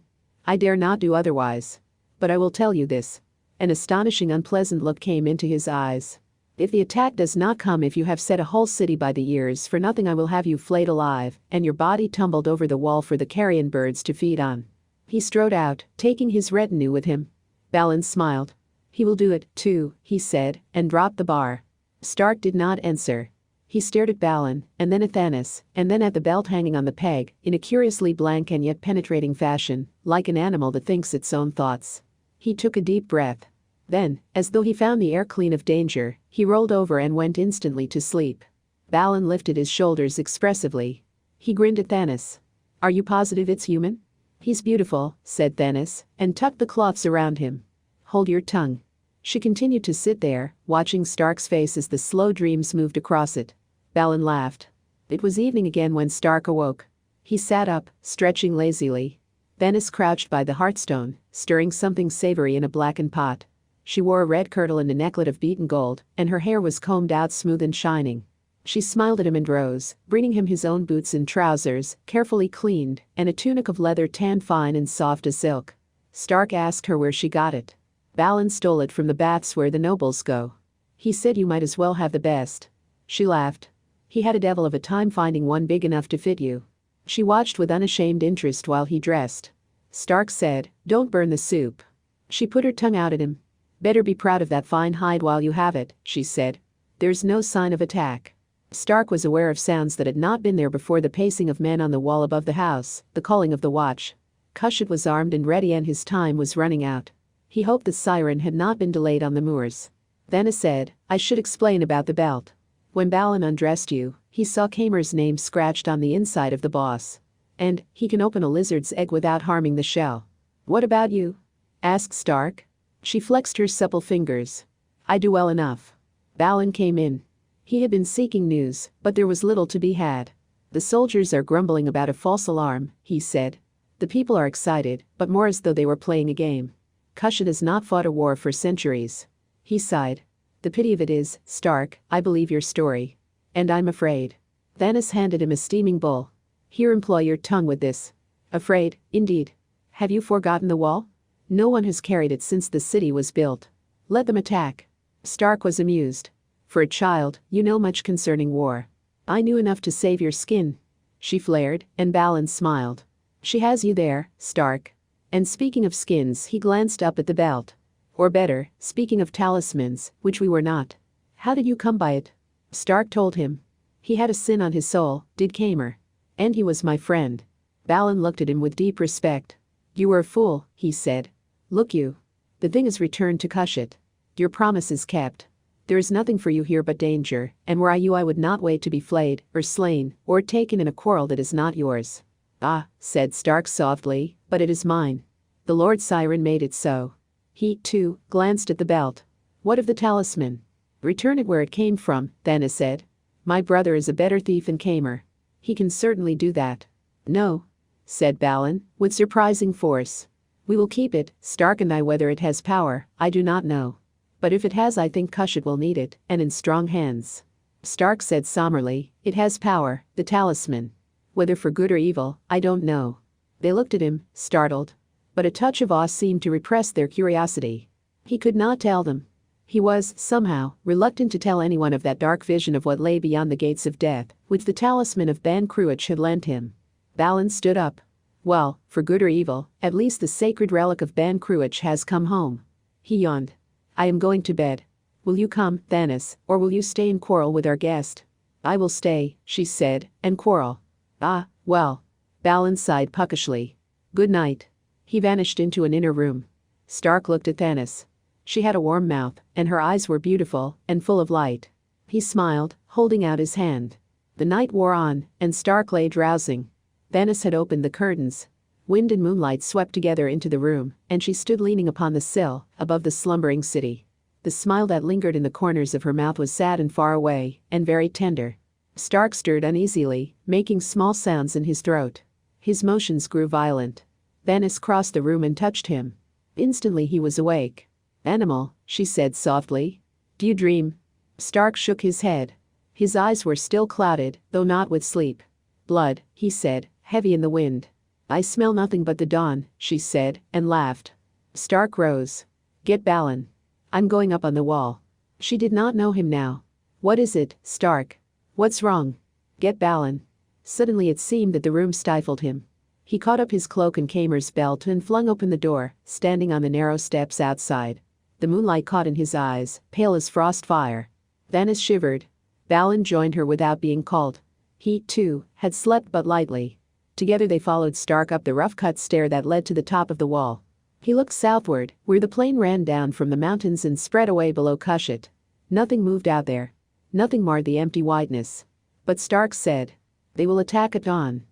"I dare not do otherwise. But I will tell you this." An astonishing unpleasant look came into his eyes. "If the attack does not come, if you have set a whole city by the ears for nothing, I will have you flayed alive, and your body tumbled over the wall for the carrion birds to feed on." He strode out, taking his retinue with him. Balin smiled. "He will do it, too," he said, and dropped the bar. Stark did not answer. He stared at Balin, and then at Stannis, and then at the belt hanging on the peg, in a curiously blank and yet penetrating fashion, like an animal that thinks its own thoughts. He took a deep breath. Then, as though he found the air clean of danger, he rolled over and went instantly to sleep. Balin lifted his shoulders expressively. He grinned at Stannis. "Are you positive it's human?" "He's beautiful," said Stannis, and tucked the cloths around him. "Hold your tongue." She continued to sit there, watching Stark's face as the slow dreams moved across it. Balin laughed. It was evening again when Stark awoke. He sat up, stretching lazily. Venice crouched by the hearthstone, stirring something savory in a blackened pot. She wore a red kirtle and a necklet of beaten gold, and her hair was combed out smooth and shining. She smiled at him and rose, bringing him his own boots and trousers, carefully cleaned, and a tunic of leather tanned fine and soft as silk. Stark asked her where she got it. Balin stole it from the baths where the nobles go. He said you might as well have the best. She laughed. He had a devil of a time finding one big enough to fit you. She watched with unashamed interest while he dressed. Stark said, "Don't burn the soup." She put her tongue out at him. "Better be proud of that fine hide while you have it," she said. "There's no sign of attack." Stark was aware of sounds that had not been there before: the pacing of men on the wall above the house, the calling of the watch. Cushat was armed and ready and his time was running out. He hoped the siren had not been delayed on the moors. Venice said, "I should explain about the belt. When Balin undressed you, he saw Kamer's name scratched on the inside of the boss. And he can open a lizard's egg without harming the shell." "What about you?" asked Stark. She flexed her supple fingers. "I do well enough." Balin came in. He had been seeking news, but there was little to be had. "The soldiers are grumbling about a false alarm," he said. "The people are excited, but more as though they were playing a game. Cushat has not fought a war for centuries." He sighed. "The pity of it is, Stark, I believe your story. And I'm afraid." Venice handed him a steaming bowl. "Here, employ your tongue with this." "Afraid, indeed. Have you forgotten the wall? No one has carried it since the city was built. Let them attack." Stark was amused. "For a child, you know much concerning war." "I knew enough to save your skin." She flared, and Balin smiled. "She has you there, Stark." And speaking of skins, he glanced up at the belt. "Or better, speaking of talismans, which we were not. How did you come by it?" Stark told him. "He had a sin on his soul, did Kamer. And he was my friend." Balin looked at him with deep respect. "You were a fool," he said. "Look you. The thing is returned to Cushat. Your promise is kept. There is nothing for you here but danger, and were I you I would not wait to be flayed, or slain, or taken in a quarrel that is not yours." "Ah," said Stark softly, "but it is mine. The Lord Siren made it so." He, too, glanced at the belt. "What of the talisman?" "Return it where it came from," Venice said. "My brother is a better thief than Kamer. He can certainly do that." "No," said Balin, with surprising force. "We will keep it, Stark and I. Whether it has power, I do not know. But if it has, I think Cushat will need it, and in strong hands." Stark said somberly, "It has power, the talisman. Whether for good or evil, I don't know." They looked at him, startled. But a touch of awe seemed to repress their curiosity. He could not tell them. He was, somehow, reluctant to tell anyone of that dark vision of what lay beyond the gates of death, which the talisman of Ban Cruach had lent him. Balin stood up. "Well, for good or evil, at least the sacred relic of Ban Cruach has come home." He yawned. "I am going to bed. Will you come, Venice, or will you stay and quarrel with our guest?" "I will stay," she said, "and quarrel." "Ah, well." Balin sighed puckishly. "Good night." He vanished into an inner room. Stark looked at Venice. She had a warm mouth, and her eyes were beautiful and full of light. He smiled, holding out his hand. The night wore on, and Stark lay drowsing. Venice had opened the curtains. Wind and moonlight swept together into the room, and she stood leaning upon the sill, above the slumbering city. The smile that lingered in the corners of her mouth was sad and far away, and very tender. Stark stirred uneasily, making small sounds in his throat. His motions grew violent. Venice crossed the room and touched him. Instantly he was awake. "Animal," she said softly. "Do you dream?" Stark shook his head. His eyes were still clouded, though not with sleep. "Blood," he said, "heavy in the wind." "I smell nothing but the dawn," she said, and laughed. Stark rose. "Get Balin. I'm going up on the wall." She did not know him now. "What is it, Stark? What's wrong?" "Get Balin." Suddenly it seemed that the room stifled him. He caught up his cloak and Kamer's belt and flung open the door, standing on the narrow steps outside. The moonlight caught in his eyes, pale as frost fire. Venice shivered. Balin joined her without being called. He, too, had slept but lightly. Together they followed Stark up the rough-cut stair that led to the top of the wall. He looked southward, where the plain ran down from the mountains and spread away below Cushat. Nothing moved out there. Nothing marred the empty wideness. But Stark said, "They will attack at dawn."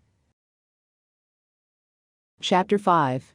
Chapter 5.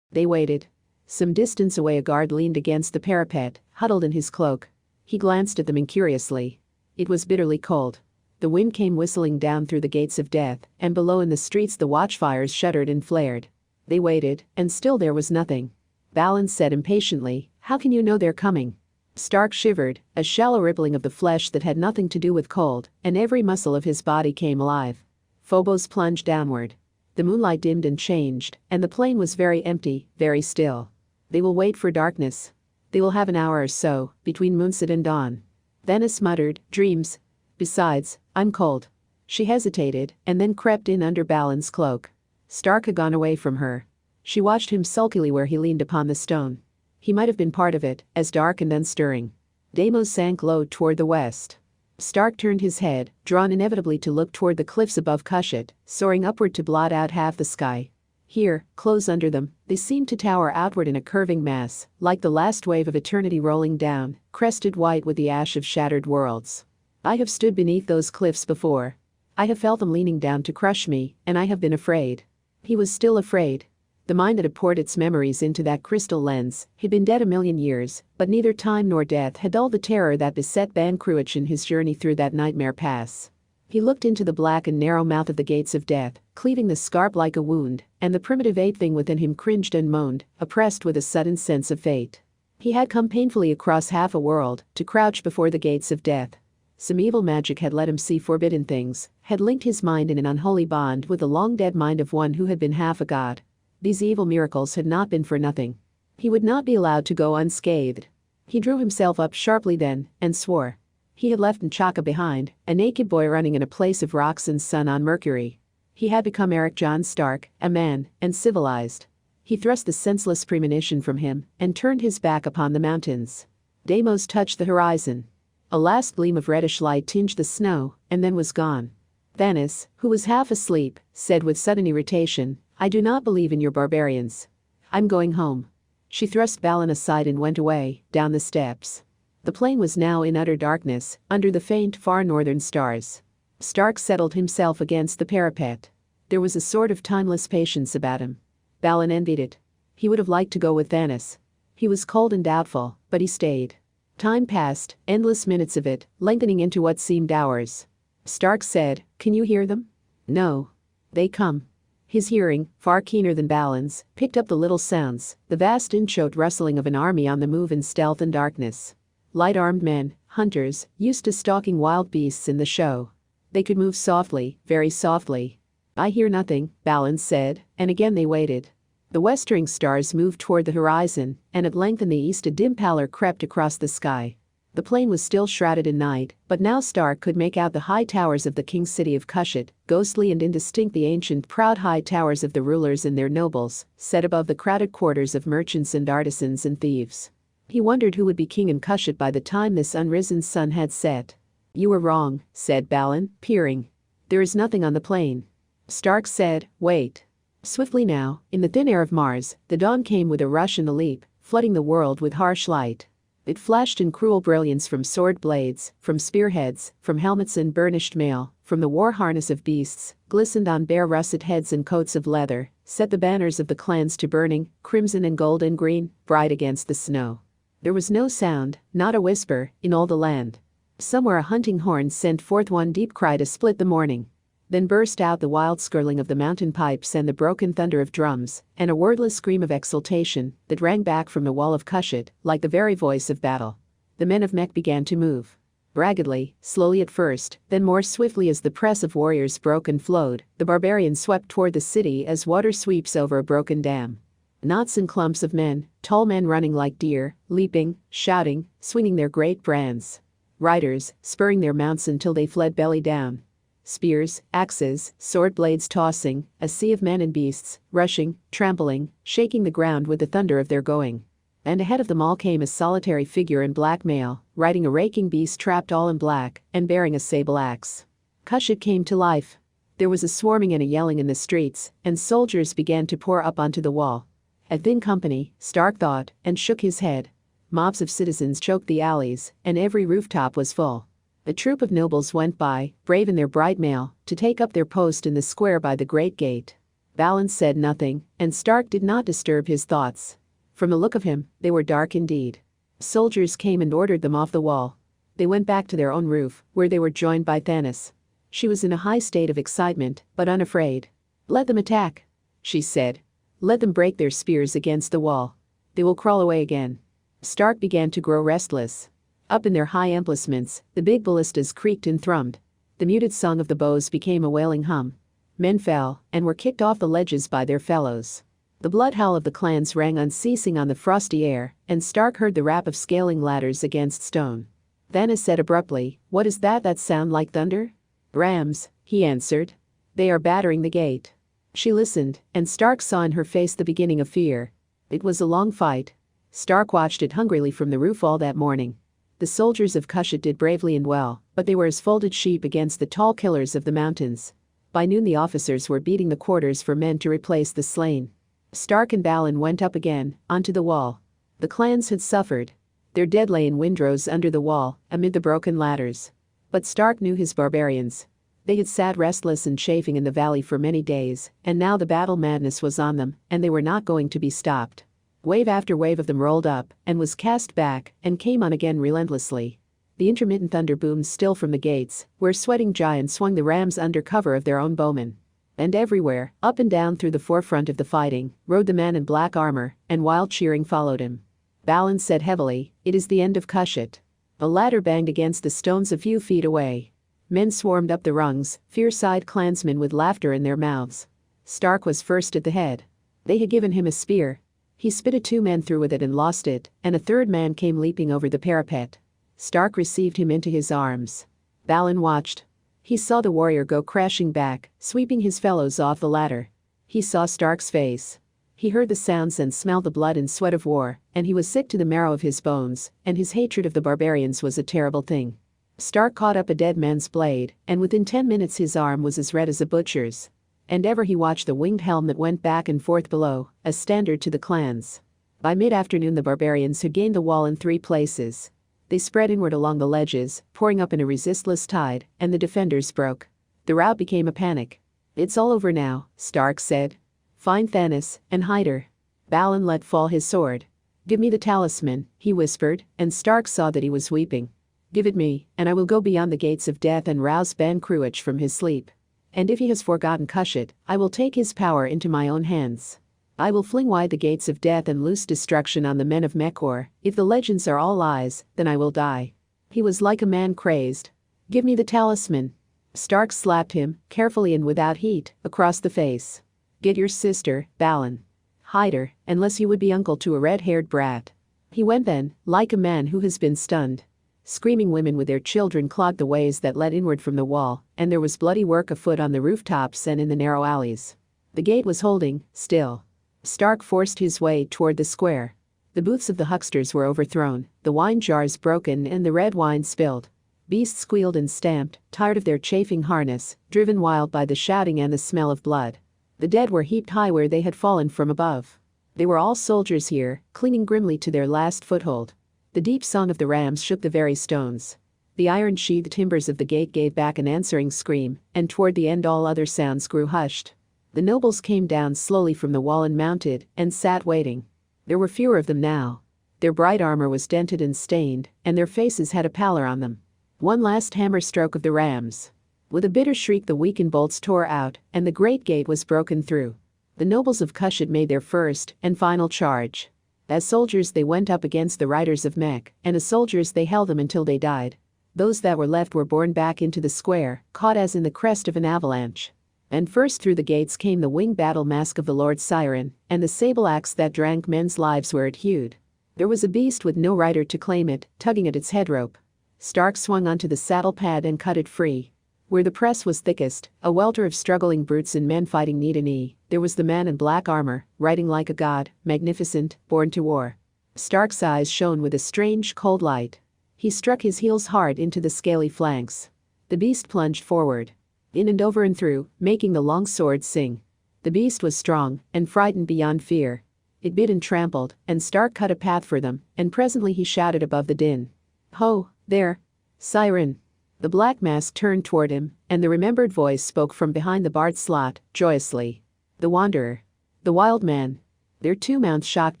They waited. Some distance away a guard leaned against the parapet, huddled in his cloak. He glanced at them incuriously. It was bitterly cold. The wind came whistling down through the gates of death, and below in the streets the watchfires shuddered and flared. They waited, and still there was nothing. Balin said impatiently, "How can you know they're coming?" Stark shivered, a shallow rippling of the flesh that had nothing to do with cold, and every muscle of his body came alive. Phobos plunged downward. The moonlight dimmed and changed, and the plain was very empty, very still. They will wait for darkness. They will have an hour or so, between moonset and dawn. Venice muttered, "Dreams. Besides, I'm cold." She hesitated, and then crept in under Balin's cloak. Stark had gone away from her. She watched him sulkily where he leaned upon the stone. He might have been part of it, as dark and unstirring. Deimos sank low toward the west. Stark turned his head, drawn inevitably to look toward the cliffs above Cushat, soaring upward to blot out half the sky. Here, close under them, they seemed to tower outward in a curving mass, like the last wave of eternity rolling down, crested white with the ash of shattered worlds. I have stood beneath those cliffs before. I have felt them leaning down to crush me, and I have been afraid. He was still afraid. The mind that had poured its memories into that crystal lens had been dead a million years, but neither time nor death had dulled the terror that beset Ban Cruach in his journey through that nightmare pass. He looked into the black and narrow mouth of the gates of death, cleaving the scarp like a wound, and the primitive ape thing within him cringed and moaned, oppressed with a sudden sense of fate. He had come painfully across half a world, to crouch before the gates of death. Some evil magic had let him see forbidden things, had linked his mind in an unholy bond with the long-dead mind of one who had been half a god. These evil miracles had not been for nothing. He would not be allowed to go unscathed. He drew himself up sharply then, and swore. He had left N'Chaka behind, a naked boy running in a place of rocks and sun on Mercury. He had become Eric John Stark, a man, and civilized. He thrust the senseless premonition from him, and turned his back upon the mountains. Deimos touched the horizon. A last gleam of reddish light tinged the snow, and then was gone. Venice, who was half asleep, said with sudden irritation, "I do not believe in your barbarians. I'm going home." She thrust Balin aside and went away, down the steps. The plain was now in utter darkness, under the faint far northern stars. Stark settled himself against the parapet. There was a sort of timeless patience about him. Balin envied it. He would have liked to go with Venice. He was cold and doubtful, but he stayed. Time passed, endless minutes of it, lengthening into what seemed hours. Stark said, "Can you hear them?" "No. They come." His hearing, far keener than Balin's, picked up the little sounds, the vast inchoate rustling of an army on the move in stealth and darkness. Light-armed men, hunters, used to stalking wild beasts in the show. They could move softly, very softly. "I hear nothing," Balin said, and again they waited. The westering stars moved toward the horizon, and at length in the east a dim pallor crept across the sky. The plain was still shrouded in night, but now Stark could make out the high towers of the king's city of Cushat, ghostly and indistinct the ancient proud high towers of the rulers and their nobles, set above the crowded quarters of merchants and artisans and thieves. He wondered who would be king in Cushat by the time this unrisen sun had set. "You were wrong," said Balin, peering. "There is nothing on the plain." Stark said, "Wait." Swiftly now, in the thin air of Mars, the dawn came with a rush and a leap, flooding the world with harsh light. It flashed in cruel brilliance from sword blades, from spearheads, from helmets and burnished mail, from the war harness of beasts, glistened on bare russet heads and coats of leather, set the banners of the clans to burning, crimson and gold and green, bright against the snow. There was no sound, not a whisper, in all the land. Somewhere a hunting horn sent forth one deep cry to split the morning. Then burst out the wild skirling of the mountain pipes and the broken thunder of drums, and a wordless scream of exultation that rang back from the wall of Cushat, like the very voice of battle. The men of Mech began to move. Raggedly, slowly at first, then more swiftly as the press of warriors broke and flowed, the barbarians swept toward the city as water sweeps over a broken dam. Knots and clumps of men, tall men running like deer, leaping, shouting, swinging their great brands. Riders, spurring their mounts until they fled belly down. Spears, axes, sword blades tossing, a sea of men and beasts, rushing, trampling, shaking the ground with the thunder of their going. And ahead of them all came a solitary figure in black mail, riding a raking beast trapped all in black, and bearing a sable axe. Cushat came to life. There was a swarming and a yelling in the streets, and soldiers began to pour up onto the wall. A thin company, Stark thought, and shook his head. Mobs of citizens choked the alleys, and every rooftop was full. A troop of nobles went by, brave in their bright mail, to take up their post in the square by the great gate. Balin said nothing, and Stark did not disturb his thoughts. From the look of him, they were dark indeed. Soldiers came and ordered them off the wall. They went back to their own roof, where they were joined by Thanis. She was in a high state of excitement, but unafraid. "Let them attack," she said. "Let them break their spears against the wall. They will crawl away again." Stark began to grow restless. Up in their high emplacements, the big ballistas creaked and thrummed. The muted song of the bows became a wailing hum. Men fell, and were kicked off the ledges by their fellows. The blood howl of the clans rang unceasing on the frosty air, and Stark heard the rap of scaling ladders against stone. Thanis said abruptly, "What is that sound like thunder?" "Rams," he answered. "They are battering the gate." She listened, and Stark saw in her face the beginning of fear. It was a long fight. Stark watched it hungrily from the roof all that morning. The soldiers of Cushat did bravely and well, but they were as folded sheep against the tall killers of the mountains. By noon the officers were beating the quarters for men to replace the slain. Stark and Balin went up again, onto the wall. The clans had suffered. Their dead lay in windrows under the wall, amid the broken ladders. But Stark knew his barbarians. They had sat restless and chafing in the valley for many days, and now the battle madness was on them, and they were not going to be stopped. Wave after wave of them rolled up, and was cast back, and came on again relentlessly. The intermittent thunder boomed still from the gates, where sweating giants swung the rams under cover of their own bowmen. And everywhere, up and down through the forefront of the fighting, rode the man in black armor, and wild cheering followed him. Balin said heavily, "It is the end of Cushat." A ladder banged against the stones a few feet away. Men swarmed up the rungs, fierce-eyed clansmen with laughter in their mouths. Stark was first at the head. They had given him a spear. He spitted 2 men through with it and lost it, and a third man came leaping over the parapet. Stark received him into his arms. Balin watched. He saw the warrior go crashing back, sweeping his fellows off the ladder. He saw Stark's face. He heard the sounds and smelled the blood and sweat of war, and he was sick to the marrow of his bones, and his hatred of the barbarians was a terrible thing. Stark caught up a dead man's blade, and within 10 minutes his arm was as red as a butcher's. And ever he watched the winged helm that went back and forth below, a standard to the clans. By mid-afternoon the barbarians had gained the wall in 3 places. They spread inward along the ledges, pouring up in a resistless tide, and the defenders broke. The rout became a panic. "It's all over now," Stark said. "Find Thanis, and hide her." Balin let fall his sword. "Give me the talisman," he whispered, and Stark saw that he was weeping. "Give it me, and I will go beyond the gates of death and rouse Ban Cruach from his sleep. And if he has forgotten Cushat, I will take his power into my own hands. I will fling wide the gates of death and loose destruction on the men of Mekor. If the legends are all lies, then I will die." He was like a man crazed. "Give me the talisman." Stark slapped him, carefully and without heat, across the face. "Get your sister, Balin. Hide her, unless you would be uncle to a red-haired brat." He went then, like a man who has been stunned. Screaming women with their children clogged the ways that led inward from the wall, and there was bloody work afoot on the rooftops and in the narrow alleys. The gate was holding, still. Stark forced his way toward the square. The booths of the hucksters were overthrown, the wine jars broken and the red wine spilled. Beasts squealed and stamped, tired of their chafing harness, driven wild by the shouting and the smell of blood. The dead were heaped high where they had fallen from above. They were all soldiers here, clinging grimly to their last foothold. The deep song of the rams shook the very stones. The iron-sheathed timbers of the gate gave back an answering scream, and toward the end all other sounds grew hushed. The nobles came down slowly from the wall and mounted, and sat waiting. There were fewer of them now. Their bright armor was dented and stained, and their faces had a pallor on them. One last hammer stroke of the rams. With a bitter shriek the weakened bolts tore out, and the great gate was broken through. The nobles of Cushat made their first and final charge. As soldiers they went up against the riders of Mek, and as soldiers they held them until they died. Those that were left were borne back into the square, caught as in the crest of an avalanche. And first through the gates came the winged battle mask of the Lord Siren, and the sable axe that drank men's lives where it hewed. There was a beast with no rider to claim it, tugging at its head rope. Stark swung onto the saddle pad and cut it free. Where the press was thickest, a welter of struggling brutes and men fighting knee to knee, there was the man in black armor, riding like a god, magnificent, born to war. Stark's eyes shone with a strange, cold light. He struck his heels hard into the scaly flanks. The beast plunged forward. In and over and through, making the long sword sing. The beast was strong, and frightened beyond fear. It bit and trampled, and Stark cut a path for them, and presently he shouted above the din. "Ho, there! Siren!" The black mask turned toward him, and the remembered voice spoke from behind the barred slot, joyously. The Wanderer. The Wild Man. Their 2 mounts shocked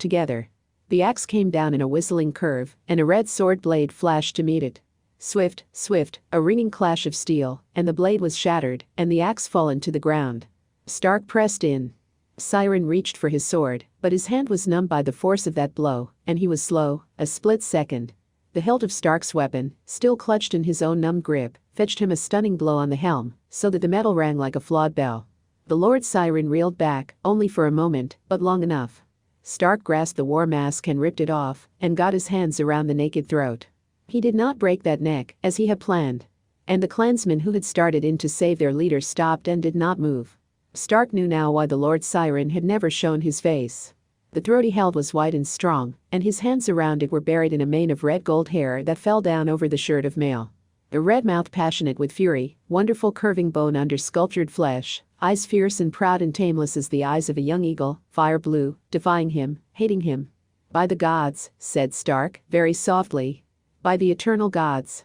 together. The axe came down in a whistling curve, and a red sword blade flashed to meet it. Swift, swift, a ringing clash of steel, and the blade was shattered, and the axe fallen to the ground. Stark pressed in. Siren reached for his sword, but his hand was numbed by the force of that blow, and he was slow, a split second. The hilt of Stark's weapon, still clutched in his own numbed grip, fetched him a stunning blow on the helm, so that the metal rang like a flawed bell. The Lord Siren reeled back, only for a moment, but long enough. Stark grasped the war mask and ripped it off, and got his hands around the naked throat. He did not break that neck, as he had planned. And the clansmen who had started in to save their leader stopped and did not move. Stark knew now why the Lord Siren had never shown his face. The throat he held was white and strong, and his hands around it were buried in a mane of red gold hair that fell down over the shirt of mail. The red mouth passionate with fury, wonderful curving bone under sculptured flesh, eyes fierce and proud and tameless as the eyes of a young eagle, fire blue, defying him, hating him. "By the gods," said Stark, very softly. "By the eternal gods."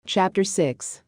Chapter 6.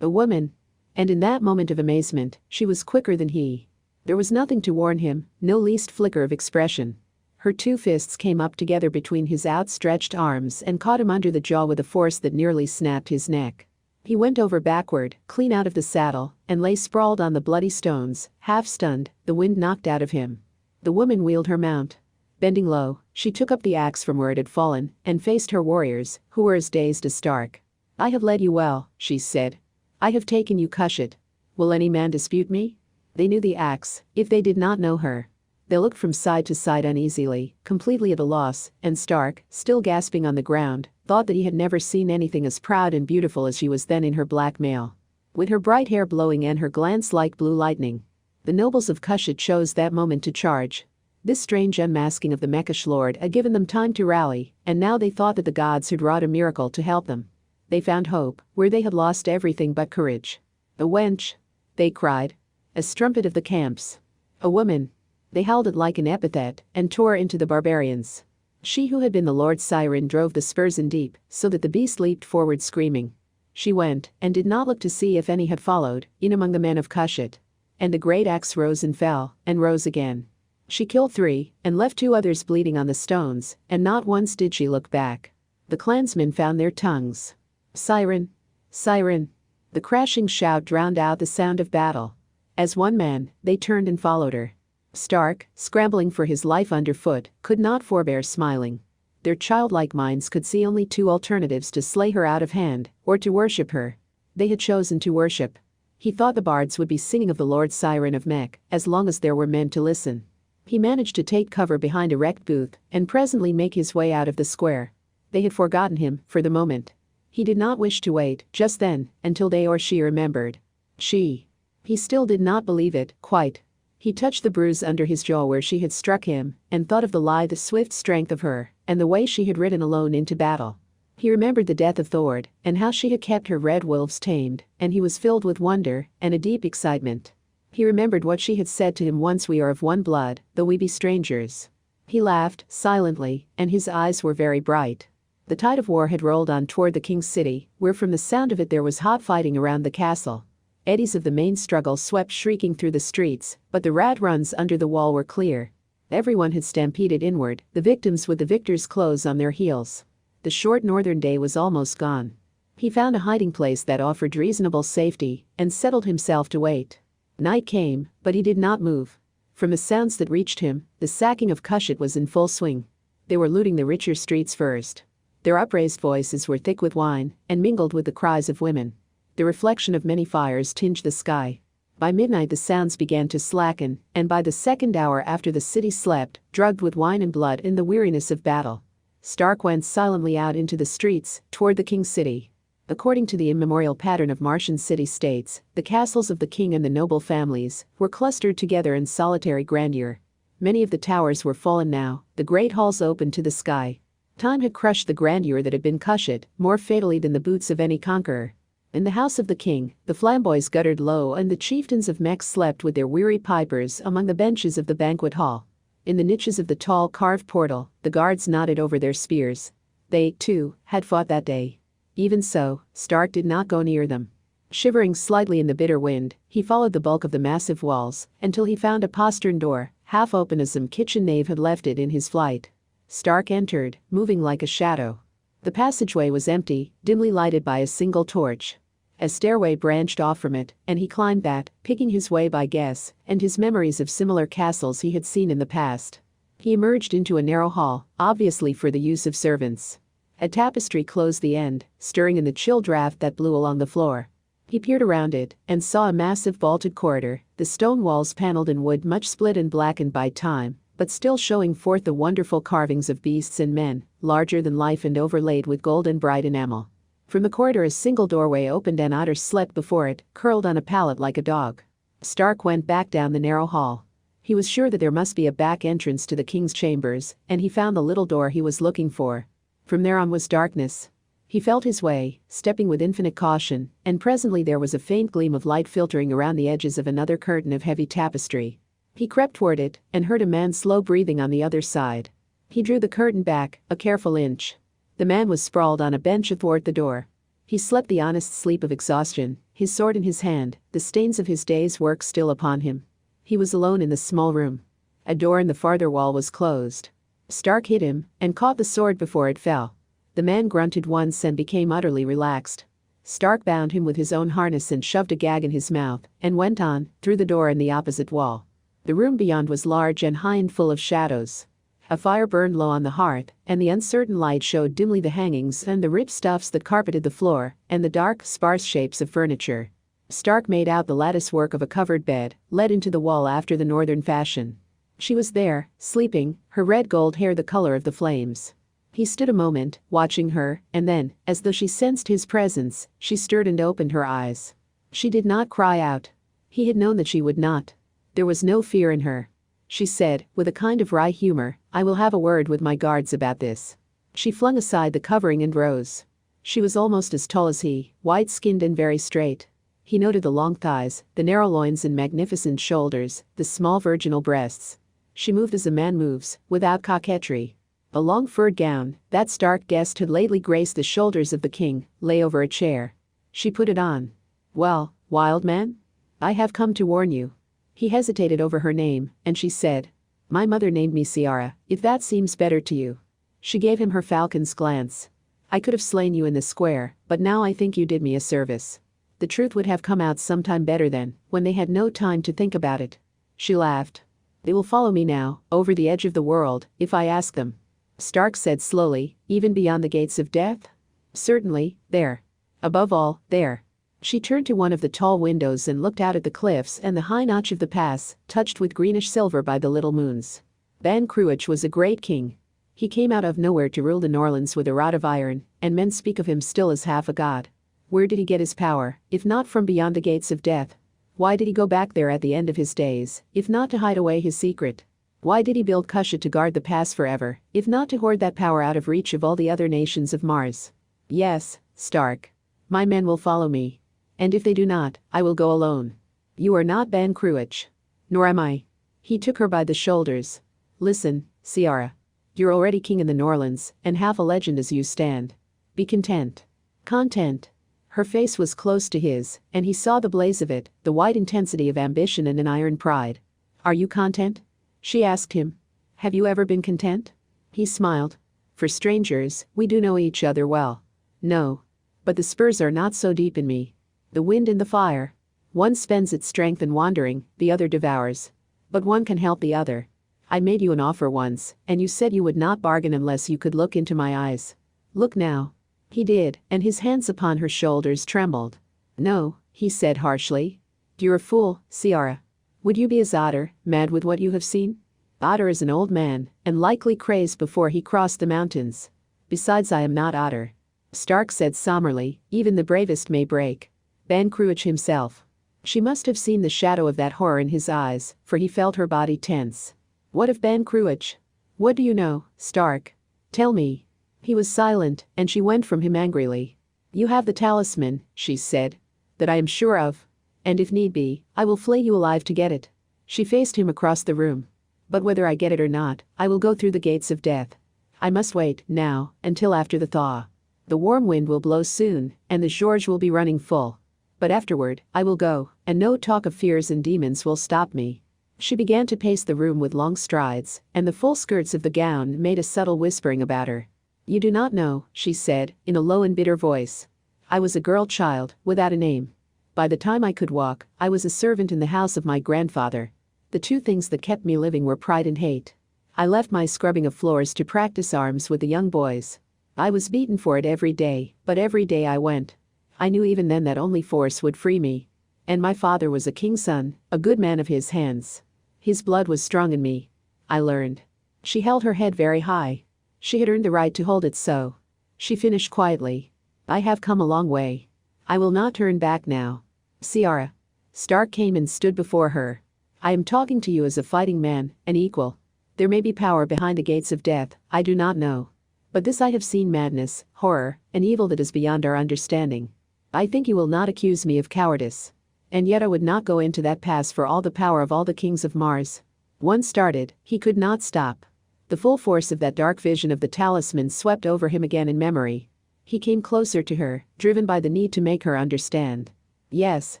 A woman. And in that moment of amazement, she was quicker than he. There was nothing to warn him, no least flicker of expression. Her two fists came up together between his outstretched arms and caught him under the jaw with a force that nearly snapped his neck. He went over backward, clean out of the saddle, and lay sprawled on the bloody stones, half stunned, the wind knocked out of him. The woman wheeled her mount. Bending low, she took up the axe from where it had fallen, and faced her warriors, who were as dazed as Stark. "I have led you well," she said. "I have taken you Cushit. Will any man dispute me?" They knew the axe, if they did not know her. They looked from side to side uneasily, completely at a loss, and Stark, still gasping on the ground, thought that he had never seen anything as proud and beautiful as she was then in her black mail. With her bright hair blowing and her glance like blue lightning. The nobles of Cushit chose that moment to charge. This strange unmasking of the Meckish lord had given them time to rally, and now they thought that the gods had wrought a miracle to help them. They found hope, where they had lost everything but courage. "A wench!" they cried. A strumpet of the camps. "A woman!" They held it like an epithet, and tore into the barbarians. She who had been the Lord Siren drove the spurs in deep, so that the beast leaped forward screaming. She went, and did not look to see if any had followed, in among the men of Cushit. And the great axe rose and fell, and rose again. She killed 3, and left 2 others bleeding on the stones, and not once did she look back. The clansmen found their tongues. "Siren! Siren!" The crashing shout drowned out the sound of battle. As one man, they turned and followed her. Stark, scrambling for his life underfoot, could not forbear smiling. Their childlike minds could see only 2 alternatives: to slay her out of hand, or to worship her. They had chosen to worship. He thought the bards would be singing of the Lord Siren of Mech, as long as there were men to listen. He managed to take cover behind a wrecked booth, and presently make his way out of the square. They had forgotten him, for the moment. He did not wish to wait, just then, until they or she remembered. She. He still did not believe it, quite. He touched the bruise under his jaw where she had struck him, and thought of the lithe, swift strength of her, and the way she had ridden alone into battle. He remembered the death of Thord, and how she had kept her red wolves tamed, and he was filled with wonder, and a deep excitement. He remembered what she had said to him once: "We are of one blood, though we be strangers." He laughed, silently, and his eyes were very bright. The tide of war had rolled on toward the king's city, where from the sound of it there was hot fighting around the castle. Eddies of the main struggle swept shrieking through the streets, but the rat runs under the wall were clear. Everyone had stampeded inward, the victims with the victors' clothes on their heels. The short northern day was almost gone. He found a hiding place that offered reasonable safety, and settled himself to wait. Night came, but he did not move. From the sounds that reached him, the sacking of Cushit was in full swing. They were looting the richer streets first. Their upraised voices were thick with wine, and mingled with the cries of women. The reflection of many fires tinged the sky. By midnight the sounds began to slacken, and by the 2nd hour after the city slept, drugged with wine and blood in the weariness of battle. Stark went silently out into the streets, toward the king's city. According to the immemorial pattern of Martian city-states, the castles of the king and the noble families were clustered together in solitary grandeur. Many of the towers were fallen now, the great halls open to the sky. Time had crushed the grandeur that had been Cushit, more fatally than the boots of any conqueror. In the house of the king, the flamboys guttered low, and the chieftains of Mech slept with their weary pipers among the benches of the banquet hall. In the niches of the tall carved portal, the guards nodded over their spears. They, too, had fought that day. Even so, Stark did not go near them. Shivering slightly in the bitter wind, he followed the bulk of the massive walls, until he found a postern door, half open as some kitchen knave had left it in his flight. Stark entered, moving like a shadow. The passageway was empty, dimly lighted by a single torch. A stairway branched off from it, and he climbed that, picking his way by guess and his memories of similar castles he had seen in the past. He emerged into a narrow hall, obviously for the use of servants. A tapestry closed the end, stirring in the chill draft that blew along the floor. He peered around it and saw a massive vaulted corridor, the stone walls paneled in wood much split and blackened by time, but still showing forth the wonderful carvings of beasts and men, larger than life and overlaid with gold and bright enamel. From the corridor a single doorway opened and Otter slept before it, curled on a pallet like a dog. Stark went back down the narrow hall. He was sure that there must be a back entrance to the king's chambers, and he found the little door he was looking for. From there on was darkness. He felt his way, stepping with infinite caution, and presently there was a faint gleam of light filtering around the edges of another curtain of heavy tapestry. He crept toward it, and heard a man's slow breathing on the other side. He drew the curtain back, a careful inch. The man was sprawled on a bench athwart the door. He slept the honest sleep of exhaustion, his sword in his hand, the stains of his day's work still upon him. He was alone in the small room. A door in the farther wall was closed. Stark hit him, and caught the sword before it fell. The man grunted once and became utterly relaxed. Stark bound him with his own harness and shoved a gag in his mouth, and went on, through the door in the opposite wall. The room beyond was large and high and full of shadows. A fire burned low on the hearth, and the uncertain light showed dimly the hangings and the rich stuffs that carpeted the floor, and the dark, sparse shapes of furniture. Stark made out the lattice work of a covered bed, let into the wall after the northern fashion. She was there, sleeping, her red gold hair the color of the flames. He stood a moment, watching her, and then, as though she sensed his presence, she stirred and opened her eyes. She did not cry out. He had known that she would not. There was no fear in her. She said, with a kind of wry humor, "I will have a word with my guards about this." She flung aside the covering and rose. She was almost as tall as he, white-skinned and very straight. He noted the long thighs, the narrow loins and magnificent shoulders, the small virginal breasts. She moved as a man moves, without coquetry. A long furred gown, that Stark guessed had lately graced the shoulders of the king, lay over a chair. She put it on. "Well, wild man? I have come to warn you." He hesitated over her name, and she said, "My mother named me Ciara, if that seems better to you." She gave him her falcon's glance. "I could have slain you in the square, but now I think you did me a service." The truth would have come out sometime better then, when they had no time to think about it. She laughed. "They will follow me now, over the edge of the world, if I ask them." Stark said slowly, "Even beyond the gates of death?" "Certainly, there. Above all, there." She turned to one of the tall windows and looked out at the cliffs and the high notch of the pass, touched with greenish silver by the little moons. Ban Cruach was a great king. He came out of nowhere to rule the Norlands with a rod of iron, and men speak of him still as half a god. Where did he get his power, if not from beyond the gates of death? Why did he go back there at the end of his days, if not to hide away his secret? Why did he build Kusha to guard the pass forever, if not to hoard that power out of reach of all the other nations of Mars? Yes, Stark. My men will follow me. And if they do not, I will go alone. You are not Ban Cruach. Nor am I. He took her by the shoulders. Listen, Ciara. You're already king in the Norlands, and half a legend as you stand. Be content. Content. Her face was close to his, and he saw the blaze of it, the white intensity of ambition and an iron pride. Are you content? She asked him. Have you ever been content? He smiled. For strangers, we do know each other well. No. But the spurs are not so deep in me. The wind and the fire. One spends its strength in wandering, the other devours. But one can help the other. I made you an offer once, and you said you would not bargain unless you could look into my eyes. Look now. He did, and his hands upon her shoulders trembled. No, he said harshly. You're a fool, Ciara. Would you be as Otter, mad with what you have seen? Otter is an old man, and likely crazed before he crossed the mountains. Besides, I am not Otter. Stark said somberly, even the bravest may break. Ban Cruach himself. She must have seen the shadow of that horror in his eyes, for he felt her body tense. What of Ban Cruach? What do you know, Stark? Tell me. He was silent, and she went from him angrily. You have the talisman, she said. That I am sure of. And if need be, I will flay you alive to get it. She faced him across the room. But whether I get it or not, I will go through the gates of death. I must wait, now, until after the thaw. The warm wind will blow soon, and the George will be running full. But afterward, I will go, and no talk of fears and demons will stop me. She began to pace the room with long strides, and the full skirts of the gown made a subtle whispering about her. "You do not know," she said, in a low and bitter voice. "I was a girl child, without a name. By the time I could walk, I was a servant in the house of my grandfather. The two things that kept me living were pride and hate. I left my scrubbing of floors to practice arms with the young boys. I was beaten for it every day, but every day I went. I knew even then that only force would free me. And my father was a king's son, a good man of his hands. His blood was strong in me. I learned." She held her head very high. She had earned the right to hold it so. She finished quietly. "I have come a long way. I will not turn back now. Ciara." Stark came and stood before her. "I am talking to you as a fighting man, an equal. There may be power behind the gates of death, I do not know. But this I have seen: madness, horror, an evil that is beyond our understanding. I think you will not accuse me of cowardice. And yet I would not go into that pass for all the power of all the kings of Mars." Once started, he could not stop. The full force of that dark vision of the talisman swept over him again in memory. He came closer to her, driven by the need to make her understand. "Yes,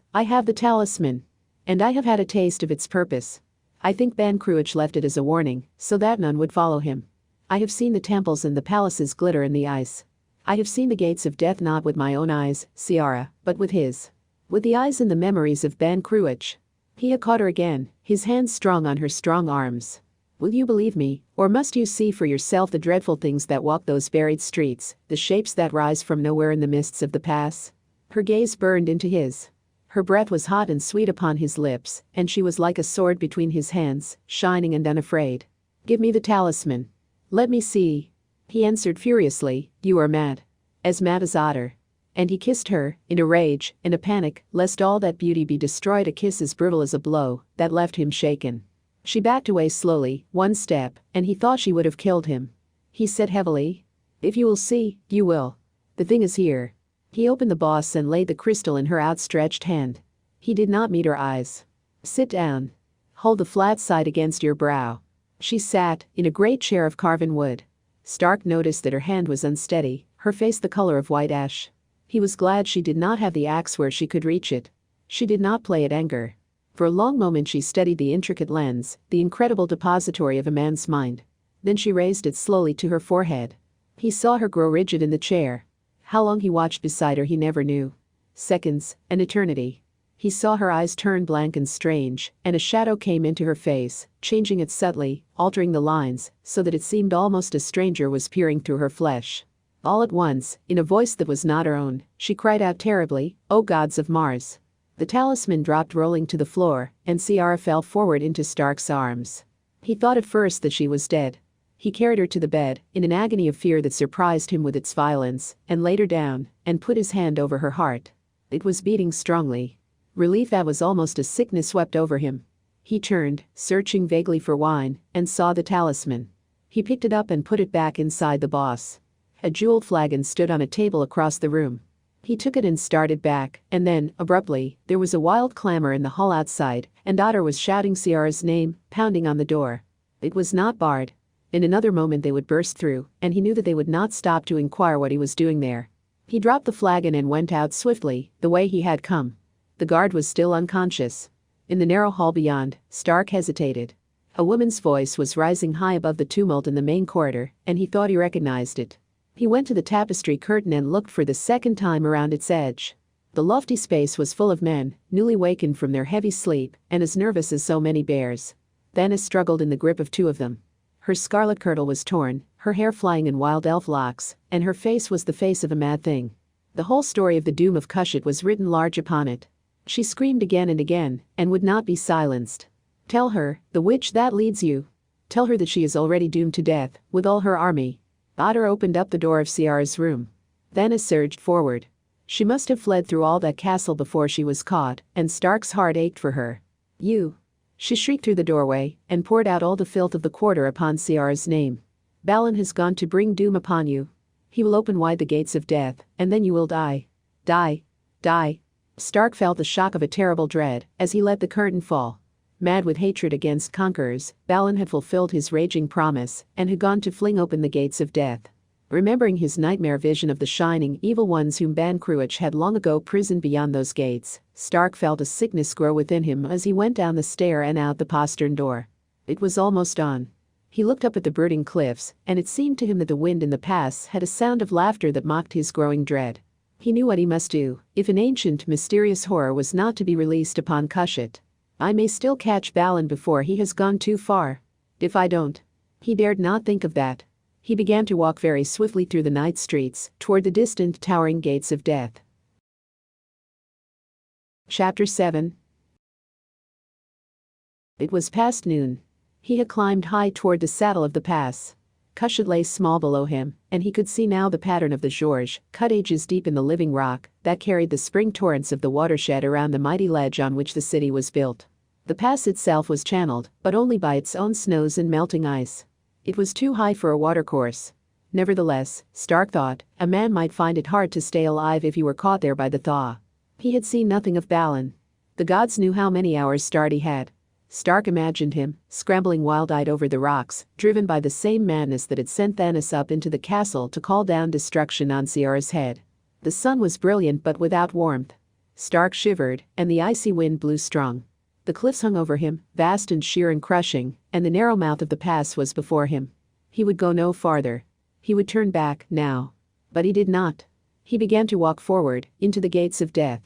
I have the talisman. And I have had a taste of its purpose. I think Ban Cruach left it as a warning, so that none would follow him. I have seen the temples and the palaces glitter in the ice. I have seen the gates of death not with my own eyes, Ciara, but with his. With the eyes and the memories of Ban Cruach." He had caught her again, his hands strong on her strong arms. "Will you believe me, or must you see for yourself the dreadful things that walk those buried streets, the shapes that rise from nowhere in the mists of the pass?" Her gaze burned into his. Her breath was hot and sweet upon his lips, and she was like a sword between his hands, shining and unafraid. "Give me the talisman. Let me see." He answered furiously, "You are mad. As mad as Otter." And he kissed her, in a rage, in a panic, lest all that beauty be destroyed, a kiss as brutal as a blow, that left him shaken. She backed away slowly, one step, and he thought she would have killed him. He said heavily, "If you will see, you will. The thing is here." He opened the boss and laid the crystal in her outstretched hand. He did not meet her eyes. "Sit down. Hold the flat side against your brow." She sat, in a great chair of carven wood. Stark noticed that her hand was unsteady, her face the color of white ash. He was glad she did not have the axe where she could reach it. She did not play at anger. For a long moment she studied the intricate lens, the incredible depository of a man's mind. Then she raised it slowly to her forehead. He saw her grow rigid in the chair. How long he watched beside her he never knew. Seconds, an eternity. He saw her eyes turn blank and strange, and a shadow came into her face, changing it subtly, altering the lines, so that it seemed almost a stranger was peering through her flesh. All at once, in a voice that was not her own, she cried out terribly, "O gods of Mars!" The talisman dropped rolling to the floor, and Ciara fell forward into Stark's arms. He thought at first that she was dead. He carried her to the bed, in an agony of fear that surprised him with its violence, and laid her down, and put his hand over her heart. It was beating strongly. Relief that was almost a sickness swept over him. He turned, searching vaguely for wine, and saw the talisman. He picked it up and put it back inside the boss. A jeweled flagon stood on a table across the room. He took it and started back, and then, abruptly, there was a wild clamor in the hall outside, and Otter was shouting Ciara's name, pounding on the door. It was not barred. In another moment they would burst through, and he knew that they would not stop to inquire what he was doing there. He dropped the flagon and went out swiftly, the way he had come. The guard was still unconscious. In the narrow hall beyond, Stark hesitated. A woman's voice was rising high above the tumult in the main corridor, and he thought he recognized it. He went to the tapestry curtain and looked for the second time around its edge. The lofty space was full of men, newly wakened from their heavy sleep, and as nervous as so many bears. Thanis struggled in the grip of two of them. Her scarlet kirtle was torn, her hair flying in wild elf locks, and her face was the face of a mad thing. The whole story of the doom of Cushat was written large upon it. She screamed again and again, and would not be silenced. "Tell her, the witch that leads you. Tell her that she is already doomed to death, with all her army." Otter opened up the door of Ciara's room. Thanis surged forward. She must have fled through all that castle before she was caught, and Stark's heart ached for her. "You!" She shrieked through the doorway, and poured out all the filth of the quarter upon Ciara's name. "Balin has gone to bring doom upon you. He will open wide the gates of death, and then you will die. Die. Die." Stark felt the shock of a terrible dread, as he let the curtain fall. Mad with hatred against conquerors, Balin had fulfilled his raging promise, and had gone to fling open the gates of death. Remembering his nightmare vision of the shining, evil ones whom Ban Cruach had long ago prisoned beyond those gates, Stark felt a sickness grow within him as he went down the stair and out the postern door. It was almost dawn. He looked up at the brooding cliffs, and it seemed to him that the wind in the pass had a sound of laughter that mocked his growing dread. He knew what he must do, if an ancient, mysterious horror was not to be released upon Cushat. I may still catch Balin before he has gone too far. If I don't. He dared not think of that. He began to walk very swiftly through the night streets, toward the distant, towering gates of death. Chapter 7. It was past noon. He had climbed high toward the saddle of the pass. Cushat lay small below him, and he could see now the pattern of the gorge, cut ages deep in the living rock, that carried the spring torrents of the watershed around the mighty ledge on which the city was built. The pass itself was channeled, but only by its own snows and melting ice. It was too high for a watercourse. Nevertheless, Stark thought, a man might find it hard to stay alive if he were caught there by the thaw. He had seen nothing of Balin. The gods knew how many hours' start he had. Stark imagined him, scrambling wild-eyed over the rocks, driven by the same madness that had sent Thanos up into the castle to call down destruction on Ciara's head. The sun was brilliant but without warmth. Stark shivered, and the icy wind blew strong. The cliffs hung over him, vast and sheer and crushing, and the narrow mouth of the pass was before him. He would go no farther. He would turn back, now. But he did not. He began to walk forward, into the gates of death.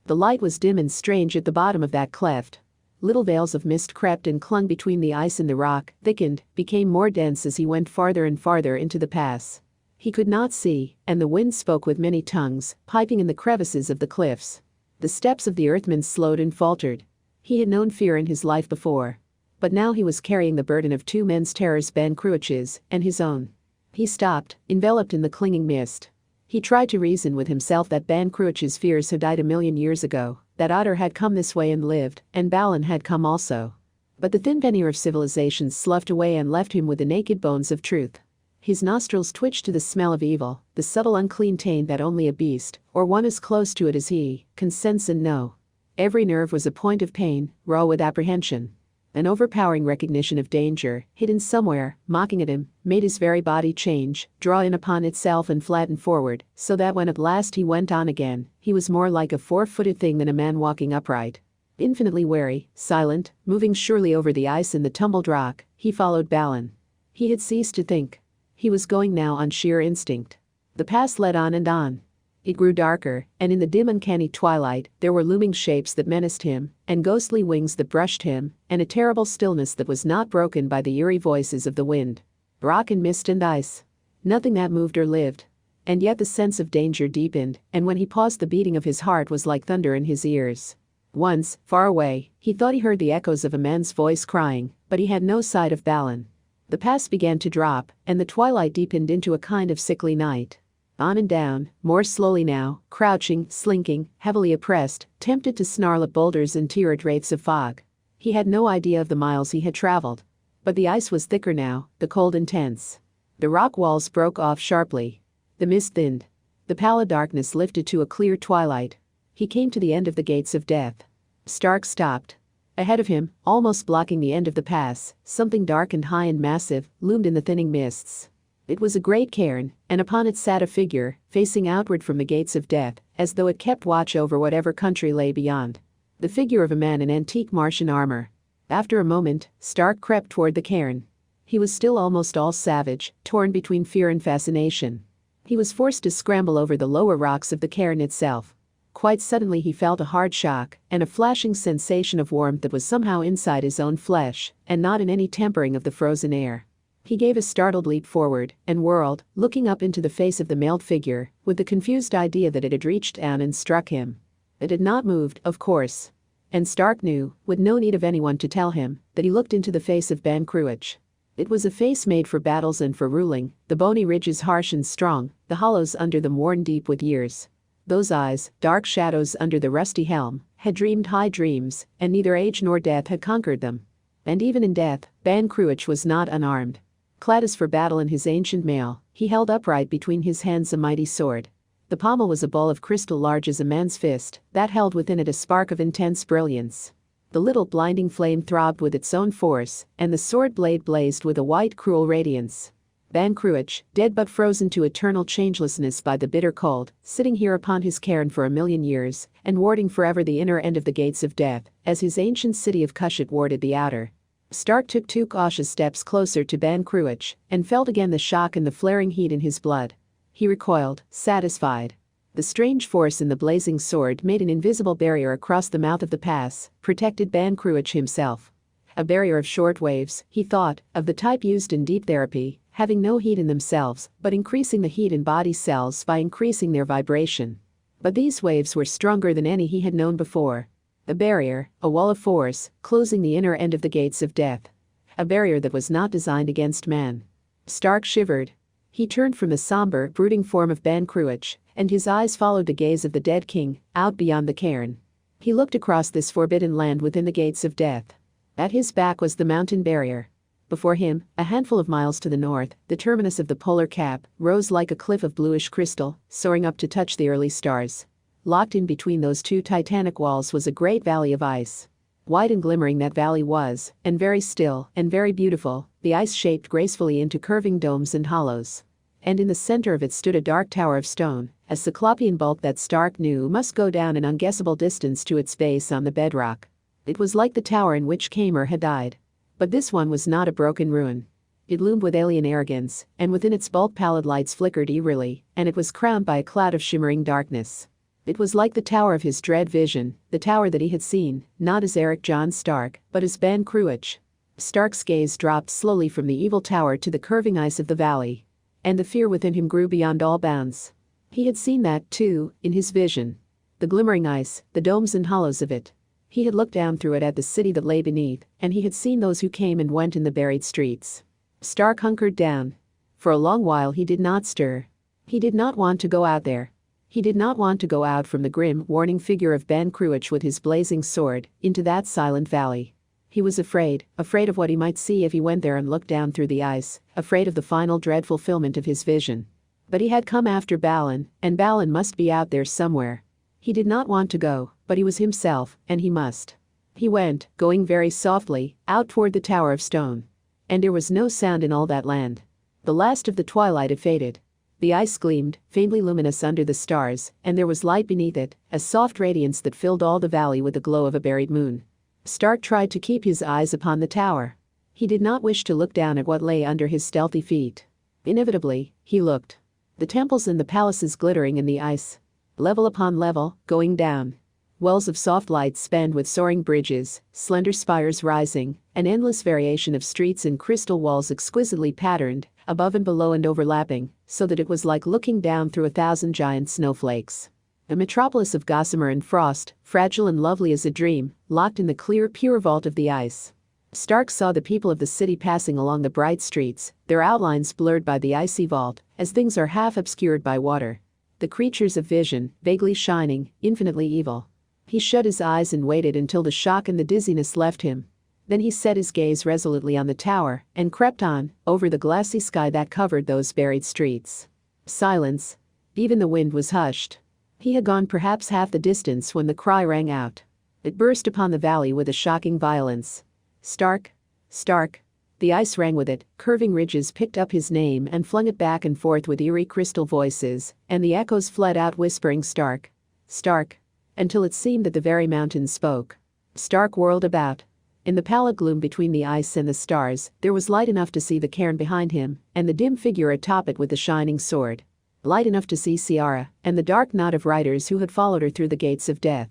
The light was dim and strange at the bottom of that cleft. Little veils of mist crept and clung between the ice and the rock, thickened, became more dense as he went farther and farther into the pass. He could not see, and the wind spoke with many tongues, piping in the crevices of the cliffs. The steps of the earthmen slowed and faltered. He had known fear in his life before. But now he was carrying the burden of two men's terrors, Ban Cruach's, and his own. He stopped, enveloped in the clinging mist. He tried to reason with himself that Ban Cruach's fears had died 1,000,000 years ago, that Otter had come this way and lived, and Balin had come also. But the thin veneer of civilization sloughed away and left him with the naked bones of truth. His nostrils twitched to the smell of evil, the subtle unclean taint that only a beast, or one as close to it as he, can sense and know. Every nerve was a point of pain, raw with apprehension. An overpowering recognition of danger, hidden somewhere, mocking at him, made his very body change, draw in upon itself and flatten forward, so that when at last he went on again, he was more like a 4-footed thing than a man walking upright. Infinitely wary, silent, moving surely over the ice and the tumbled rock, he followed Balin. He had ceased to think. He was going now on sheer instinct. The pass led on and on. It grew darker, and in the dim uncanny twilight, there were looming shapes that menaced him, and ghostly wings that brushed him, and a terrible stillness that was not broken by the eerie voices of the wind. Rock and mist and ice. Nothing that moved or lived. And yet the sense of danger deepened, and when he paused the beating of his heart was like thunder in his ears. Once, far away, he thought he heard the echoes of a man's voice crying, but he had no sight of Balin. The pass began to drop, and the twilight deepened into a kind of sickly night. On and down, more slowly now, crouching, slinking, heavily oppressed, tempted to snarl at boulders and tear at wraiths of fog. He had no idea of the miles he had traveled. But the ice was thicker now, the cold intense. The rock walls broke off sharply. The mist thinned. The pallid darkness lifted to a clear twilight. He came to the end of the gates of death. Stark stopped. Ahead of him, almost blocking the end of the pass, something dark and high and massive loomed in the thinning mists. It was a great cairn, and upon it sat a figure, facing outward from the gates of death, as though it kept watch over whatever country lay beyond. The figure of a man in antique Martian armor. After a moment, Stark crept toward the cairn. He was still almost all savage, torn between fear and fascination. He was forced to scramble over the lower rocks of the cairn itself. Quite suddenly he felt a hard shock, and a flashing sensation of warmth that was somehow inside his own flesh, and not in any tempering of the frozen air. He gave a startled leap forward, and whirled, looking up into the face of the mailed figure, with the confused idea that it had reached down and struck him. It had not moved, of course. And Stark knew, with no need of anyone to tell him, that he looked into the face of Ban Cruach. It was a face made for battles and for ruling, the bony ridges harsh and strong, the hollows under them worn deep with years. Those eyes, dark shadows under the rusty helm, had dreamed high dreams, and neither age nor death had conquered them. And even in death, Ban Cruach was not unarmed. Clad as for battle in his ancient mail, he held upright between his hands a mighty sword. The pommel was a ball of crystal large as a man's fist, that held within it a spark of intense brilliance. The little blinding flame throbbed with its own force, and the sword blade blazed with a white cruel radiance. Ban Cruach, dead but frozen to eternal changelessness by the bitter cold, sitting here upon his cairn for 1,000,000 years, and warding forever the inner end of the gates of death, as his ancient city of Cushat warded the outer. Stark took 2 cautious steps closer to Ban Cruach, and felt again the shock and the flaring heat in his blood. He recoiled, satisfied. The strange force in the blazing sword made an invisible barrier across the mouth of the pass, protected Ban Cruach himself. A barrier of short waves, he thought, of the type used in deep therapy, having no heat in themselves, but increasing the heat in body cells by increasing their vibration. But these waves were stronger than any he had known before. A barrier, a wall of force, closing the inner end of the gates of death. A barrier that was not designed against man. Stark shivered. He turned from the somber, brooding form of Ban Cruach, and his eyes followed the gaze of the dead king, out beyond the cairn. He looked across this forbidden land within the gates of death. At his back was the mountain barrier. Before him, a handful of miles to the north, the terminus of the polar cap rose like a cliff of bluish crystal, soaring up to touch the early stars. Locked in between those 2 titanic walls was a great valley of ice. White and glimmering that valley was, and very still, and very beautiful, the ice shaped gracefully into curving domes and hollows. And in the center of it stood a dark tower of stone, a cyclopean bulk that Stark knew must go down an unguessable distance to its base on the bedrock. It was like the tower in which Kamer had died. But this one was not a broken ruin. It loomed with alien arrogance, and within its bulk pallid lights flickered eerily, and it was crowned by a cloud of shimmering darkness. It was like the tower of his dread vision, the tower that he had seen, not as Eric John Stark, but as Ban Cruach. Stark's gaze dropped slowly from the evil tower to the curving ice of the valley. And the fear within him grew beyond all bounds. He had seen that, too, in his vision. The glimmering ice, the domes and hollows of it. He had looked down through it at the city that lay beneath, and he had seen those who came and went in the buried streets. Stark hunkered down. For a long while he did not stir. He did not want to go out there. He did not want to go out from the grim, warning figure of Ban Cruach with his blazing sword, into that silent valley. He was afraid of what he might see if he went there and looked down through the ice, afraid of the final dread fulfillment of his vision. But he had come after Balin, and Balin must be out there somewhere. He did not want to go, but he was himself, and he must. He went, going very softly, out toward the tower of stone. And there was no sound in all that land. The last of the twilight had faded. The ice gleamed, faintly luminous under the stars, and there was light beneath it, a soft radiance that filled all the valley with the glow of a buried moon. Stark tried to keep his eyes upon the tower. He did not wish to look down at what lay under his stealthy feet. Inevitably, he looked. The temples and the palaces glittering in the ice. Level upon level, going down. Wells of soft light spanned with soaring bridges, slender spires rising, an endless variation of streets and crystal walls exquisitely patterned, above and below and overlapping, so that it was like looking down through 1,000 giant snowflakes. A metropolis of gossamer and frost, fragile and lovely as a dream, locked in the clear, pure vault of the ice. Stark saw the people of the city passing along the bright streets, their outlines blurred by the icy vault, as things are half obscured by water. The creatures of vision, vaguely shining, infinitely evil. He shut his eyes and waited until the shock and the dizziness left him. Then he set his gaze resolutely on the tower, and crept on, over the glassy sky that covered those buried streets. Silence. Even the wind was hushed. He had gone perhaps half the distance when the cry rang out. It burst upon the valley with a shocking violence. Stark! Stark! The ice rang with it, curving ridges picked up his name and flung it back and forth with eerie crystal voices, and the echoes fled out whispering Stark! Stark! Until it seemed that the very mountains spoke. Stark whirled about. In the pallid gloom between the ice and the stars, there was light enough to see the cairn behind him, and the dim figure atop it with the shining sword. Light enough to see Ciara, and the dark knot of riders who had followed her through the gates of death.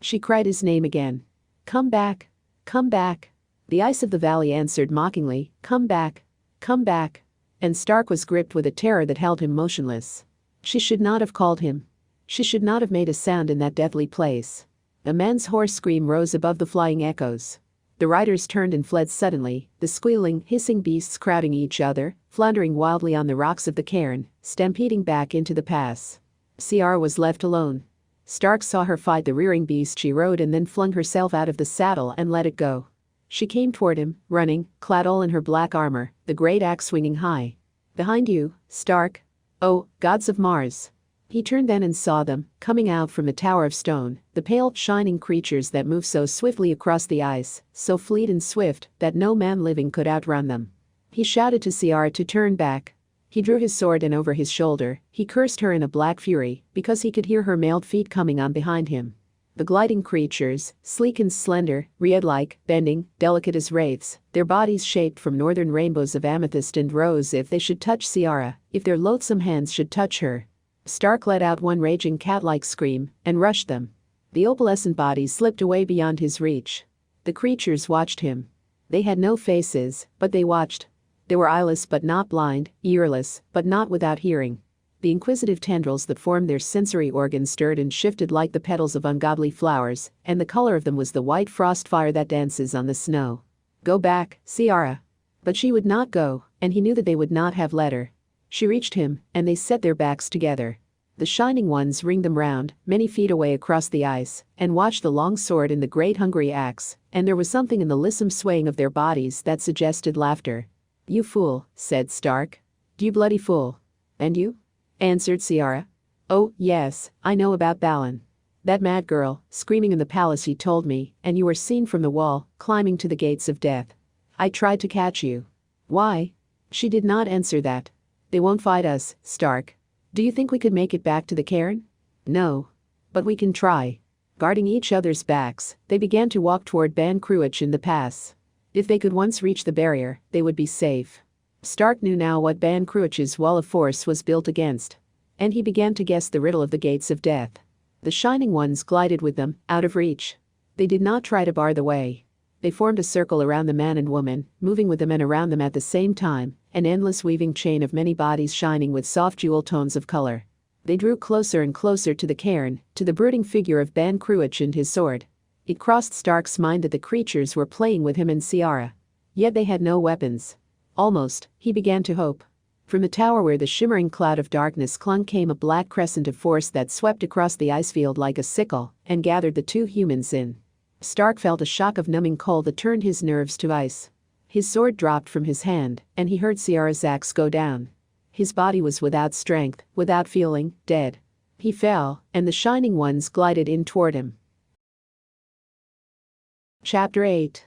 She cried his name again. Come back! Come back! The ice of the valley answered mockingly, come back! Come back! And Stark was gripped with a terror that held him motionless. She should not have called him. She should not have made a sound in that deathly place. A man's hoarse scream rose above the flying echoes. The riders turned and fled suddenly, the squealing, hissing beasts crowding each other, floundering wildly on the rocks of the cairn, stampeding back into the pass. Ciara was left alone. Stark saw her fight the rearing beast she rode and then flung herself out of the saddle and let it go. She came toward him, running, clad all in her black armor, the great axe swinging high. Behind you, Stark. Oh, gods of Mars. He turned then and saw them, coming out from the tower of stone, the pale, shining creatures that moved so swiftly across the ice, so fleet and swift that no man living could outrun them. He shouted to Ciara to turn back. He drew his sword and over his shoulder, he cursed her in a black fury, because he could hear her mailed feet coming on behind him. The gliding creatures, sleek and slender, reed-like, bending, delicate as wraiths, their bodies shaped from northern rainbows of amethyst and rose if they should touch Ciara, if their loathsome hands should touch her. Stark let out one raging cat-like scream, and rushed them. The opalescent bodies slipped away beyond his reach. The creatures watched him. They had no faces, but they watched. They were eyeless but not blind, earless, but not without hearing. The inquisitive tendrils that formed their sensory organs stirred and shifted like the petals of ungodly flowers, and the color of them was the white frost fire that dances on the snow. Go back, Ciara. But she would not go, and he knew that they would not have let her. She reached him, and they set their backs together. The Shining Ones ringed them round, many feet away across the ice, and watched the long sword and the great hungry axe, and there was something in the lissome swaying of their bodies that suggested laughter. You fool, said Stark. You bloody fool. And you? Answered Ciara. Oh, yes, I know about Balin. That mad girl, screaming in the palace he told me, and you were seen from the wall, climbing to the gates of death. I tried to catch you. Why? She did not answer that. They won't fight us, Stark. Do you think we could make it back to the cairn? No. But we can try. Guarding each other's backs, they began to walk toward Ban Cruach in the pass. If they could once reach the barrier, they would be safe. Stark knew now what Ban Cruach's wall of force was built against. And he began to guess the riddle of the gates of death. The Shining Ones glided with them, out of reach. They did not try to bar the way. They formed a circle around the man and woman, moving with them and around them at the same time, an endless weaving chain of many bodies shining with soft jewel tones of color. They drew closer and closer to the cairn, to the brooding figure of Ban Cruach and his sword. It crossed Stark's mind that the creatures were playing with him and Ciara. Yet they had no weapons. Almost, he began to hope. From the tower where the shimmering cloud of darkness clung came a black crescent of force that swept across the icefield like a sickle, and gathered the two humans in. Stark felt a shock of numbing cold that turned his nerves to ice. His sword dropped from his hand, and he heard Ciara's axe go down. His body was without strength, without feeling, dead. He fell, and the Shining Ones glided in toward him. Chapter 8.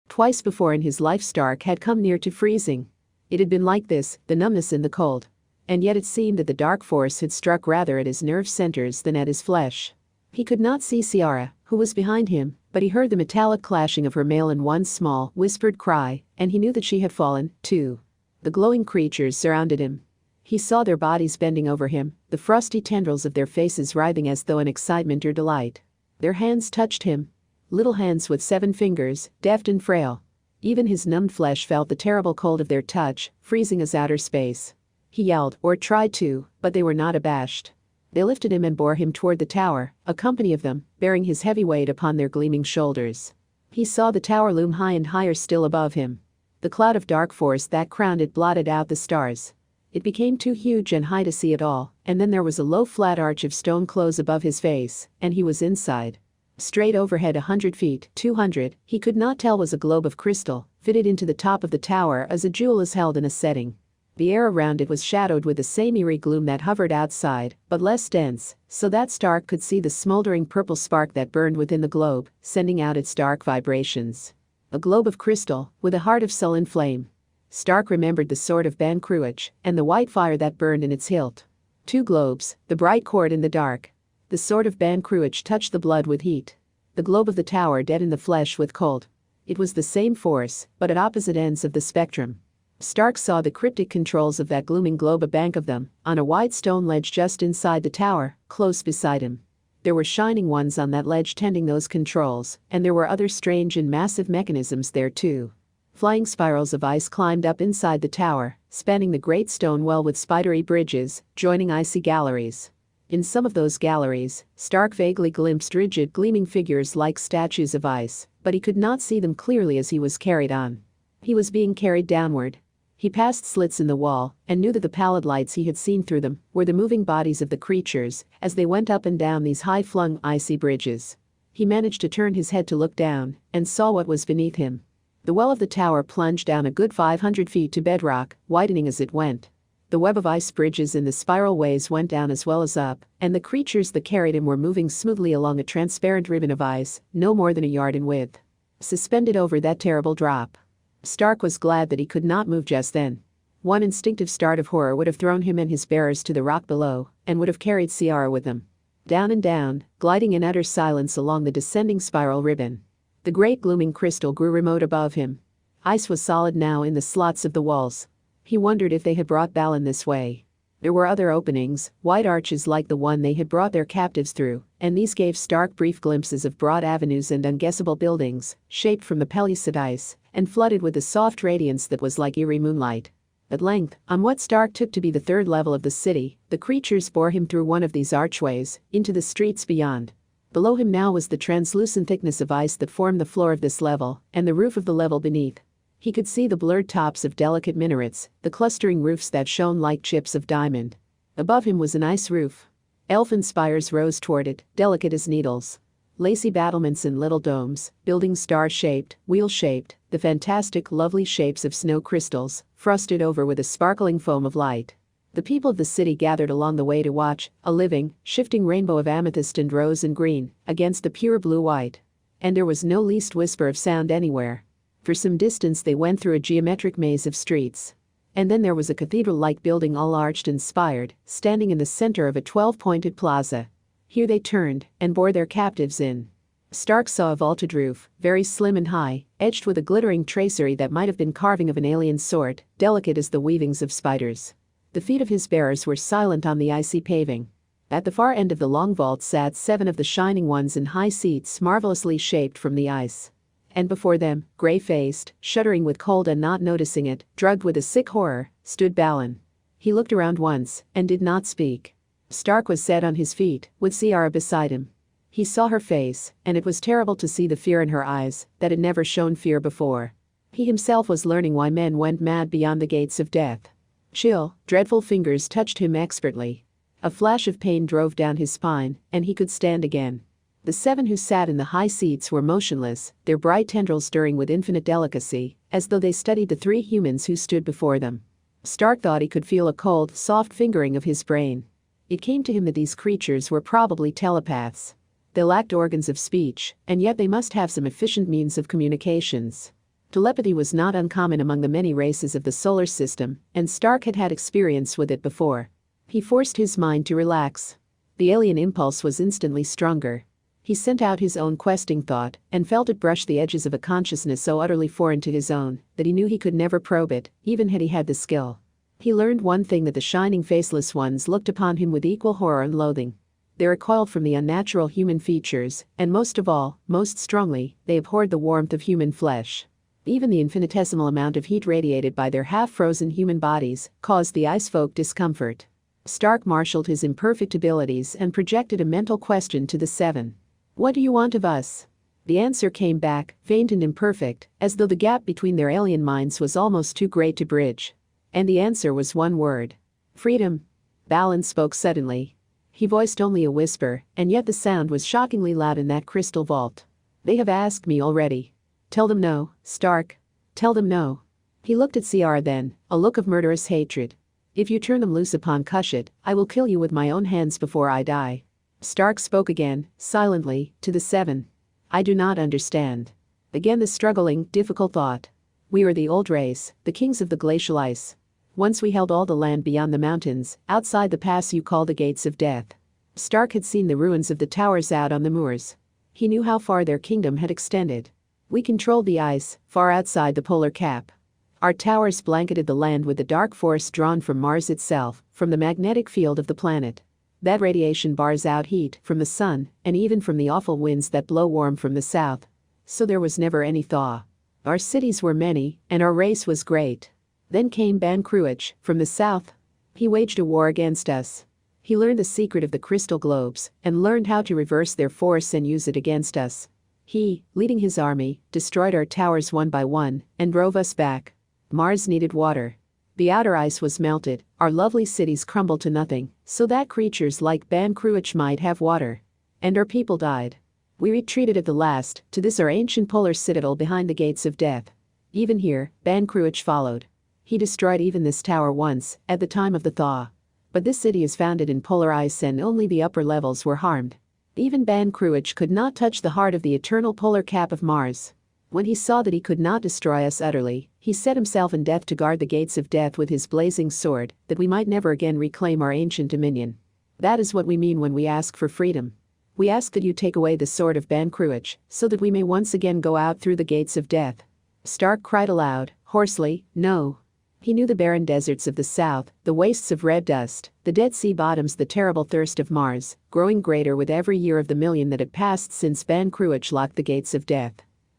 Twice before in his life Stark had come near to freezing. It had been like this, the numbness and the cold. And yet it seemed that the dark force had struck rather at his nerve centers than at his flesh. He could not see Ciara, who was behind him, but he heard the metallic clashing of her mail in one small, whispered cry, and he knew that she had fallen, too. The glowing creatures surrounded him. He saw their bodies bending over him, the frosty tendrils of their faces writhing as though in excitement or delight. Their hands touched him. Little hands with 7 fingers, deft and frail. Even his numbed flesh felt the terrible cold of their touch, freezing as outer space. He yelled, or tried to, but they were not abashed. They lifted him and bore him toward the tower, a company of them, bearing his heavy weight upon their gleaming shoulders. He saw the tower loom high and higher still above him. The cloud of dark force that crowned it blotted out the stars. It became too huge and high to see at all, and then there was a low flat arch of stone close above his face, and he was inside. Straight overhead 100 feet, 200, he could not tell was a globe of crystal, fitted into the top of the tower as a jewel is held in a setting. The air around it was shadowed with the same eerie gloom that hovered outside, but less dense, so that Stark could see the smoldering purple spark that burned within the globe, sending out its dark vibrations. A globe of crystal, with a heart of sullen flame. Stark remembered the sword of Ban Cruach, and the white fire that burned in its hilt. 2 globes, the bright cord in the dark. The sword of Ban Cruach touched the blood with heat. The globe of the tower deadened the flesh with cold. It was the same force, but at opposite ends of the spectrum. Stark saw the cryptic controls of that glooming globe, a bank of them, on a wide stone ledge just inside the tower, close beside him. There were Shining Ones on that ledge tending those controls, and there were other strange and massive mechanisms there too. Flying spirals of ice climbed up inside the tower, spanning the great stone well with spidery bridges, joining icy galleries. In some of those galleries, Stark vaguely glimpsed rigid gleaming figures like statues of ice, but he could not see them clearly as he was carried on. He was being carried downward. He passed slits in the wall, and knew that the pallid lights he had seen through them were the moving bodies of the creatures as they went up and down these high-flung icy bridges. He managed to turn his head to look down, and saw what was beneath him. The well of the tower plunged down a good 500 feet to bedrock, widening as it went. The web of ice bridges in the spiral ways went down as well as up, and the creatures that carried him were moving smoothly along a transparent ribbon of ice, no more than a yard in width. Suspended over that terrible drop. Stark was glad that he could not move just then. One instinctive start of horror would have thrown him and his bearers to the rock below, and would have carried Ciara with them. Down and down, gliding in utter silence along the descending spiral ribbon. The great glooming crystal grew remote above him. Ice was solid now in the slots of the walls. He wondered if they had brought Balin this way. There were other openings, wide arches like the one they had brought their captives through, and these gave Stark brief glimpses of broad avenues and unguessable buildings, shaped from the pellucid ice, and flooded with a soft radiance that was like eerie moonlight. At length, on what Stark took to be the third level of the city, the creatures bore him through one of these archways, into the streets beyond. Below him now was the translucent thickness of ice that formed the floor of this level, and the roof of the level beneath. He could see the blurred tops of delicate minarets, the clustering roofs that shone like chips of diamond. Above him was an ice roof. Elfin spires rose toward it, delicate as needles. Lacy battlements and little domes, buildings star-shaped, wheel-shaped, the fantastic, lovely shapes of snow crystals, frosted over with a sparkling foam of light. The people of the city gathered along the way to watch, a living, shifting rainbow of amethyst and rose and green, against the pure blue-white. And there was no least whisper of sound anywhere. For some distance they went through a geometric maze of streets. And then there was a cathedral-like building all arched and spired, standing in the center of a 12-pointed plaza. Here they turned, and bore their captives in. Stark saw a vaulted roof, very slim and high, edged with a glittering tracery that might have been carving of an alien sort, delicate as the weavings of spiders. The feet of his bearers were silent on the icy paving. At the far end of the long vault sat 7 of the Shining Ones in high seats marvelously shaped from the ice. And before them, gray-faced, shuddering with cold and not noticing it, drugged with a sick horror, stood Balin. He looked around once, and did not speak. Stark was set on his feet, with Ciara beside him. He saw her face, and it was terrible to see the fear in her eyes, that had never shown fear before. He himself was learning why men went mad beyond the gates of death. Chill, dreadful fingers touched him expertly. A flash of pain drove down his spine, and he could stand again. The 7 who sat in the high seats were motionless, their bright tendrils stirring with infinite delicacy, as though they studied the 3 humans who stood before them. Stark thought he could feel a cold, soft fingering of his brain. It came to him that these creatures were probably telepaths. They lacked organs of speech, and yet they must have some efficient means of communications. Telepathy was not uncommon among the many races of the solar system, and Stark had had experience with it before. He forced his mind to relax. The alien impulse was instantly stronger. He sent out his own questing thought, and felt it brush the edges of a consciousness so utterly foreign to his own, that he knew he could never probe it, even had he had the skill. He learned one thing, that the shining faceless ones looked upon him with equal horror and loathing. They recoiled from the unnatural human features, and most of all, most strongly, they abhorred the warmth of human flesh. Even the infinitesimal amount of heat radiated by their half-frozen human bodies caused the ice folk discomfort. Stark marshaled his imperfect abilities and projected a mental question to the 7. "What do you want of us?" The answer came back, faint and imperfect, as though the gap between their alien minds was almost too great to bridge. And the answer was one word. "Freedom." Balin spoke suddenly. He voiced only a whisper, and yet the sound was shockingly loud in that crystal vault. "They have asked me already." "Tell them no, Stark. Tell them no." He looked at Ciara then, a look of murderous hatred. "If you turn them loose upon Cushat, I will kill you with my own hands before I die." Stark spoke again, silently, to the 7. "I do not understand." Again the struggling, difficult thought. "We are the old race, the kings of the glacial ice. Once we held all the land beyond the mountains, outside the pass you call the gates of death." Stark had seen the ruins of the towers out on the moors. He knew how far their kingdom had extended. "We controlled the ice, far outside the polar cap. Our towers blanketed the land with the dark force drawn from Mars itself, from the magnetic field of the planet. That radiation bars out heat from the sun, and even from the awful winds that blow warm from the south. So there was never any thaw. Our cities were many, and our race was great. Then came Ban Cruach, from the south. He waged a war against us. He learned the secret of the crystal globes, and learned how to reverse their force and use it against us. He, leading his army, destroyed our towers one by one, and drove us back. Mars needed water. The outer ice was melted, our lovely cities crumbled to nothing, so that creatures like Ban Cruach might have water. And our people died. We retreated at the last, to this our ancient polar citadel behind the gates of death. Even here, Ban Cruach followed. He destroyed even this tower once, at the time of the thaw. But this city is founded in polar ice and only the upper levels were harmed. Even Ban Cruach could not touch the heart of the eternal polar cap of Mars. When he saw that he could not destroy us utterly, he set himself in death to guard the gates of death with his blazing sword, that we might never again reclaim our ancient dominion. That is what we mean when we ask for freedom. We ask that you take away the sword of Ban Cruach, so that we may once again go out through the gates of death. Stark cried aloud, hoarsely, no. He knew the barren deserts of the south, the wastes of red dust, the dead sea bottoms, the terrible thirst of Mars, growing greater with every year of the million that had passed since Ban Cruach locked the gates of death.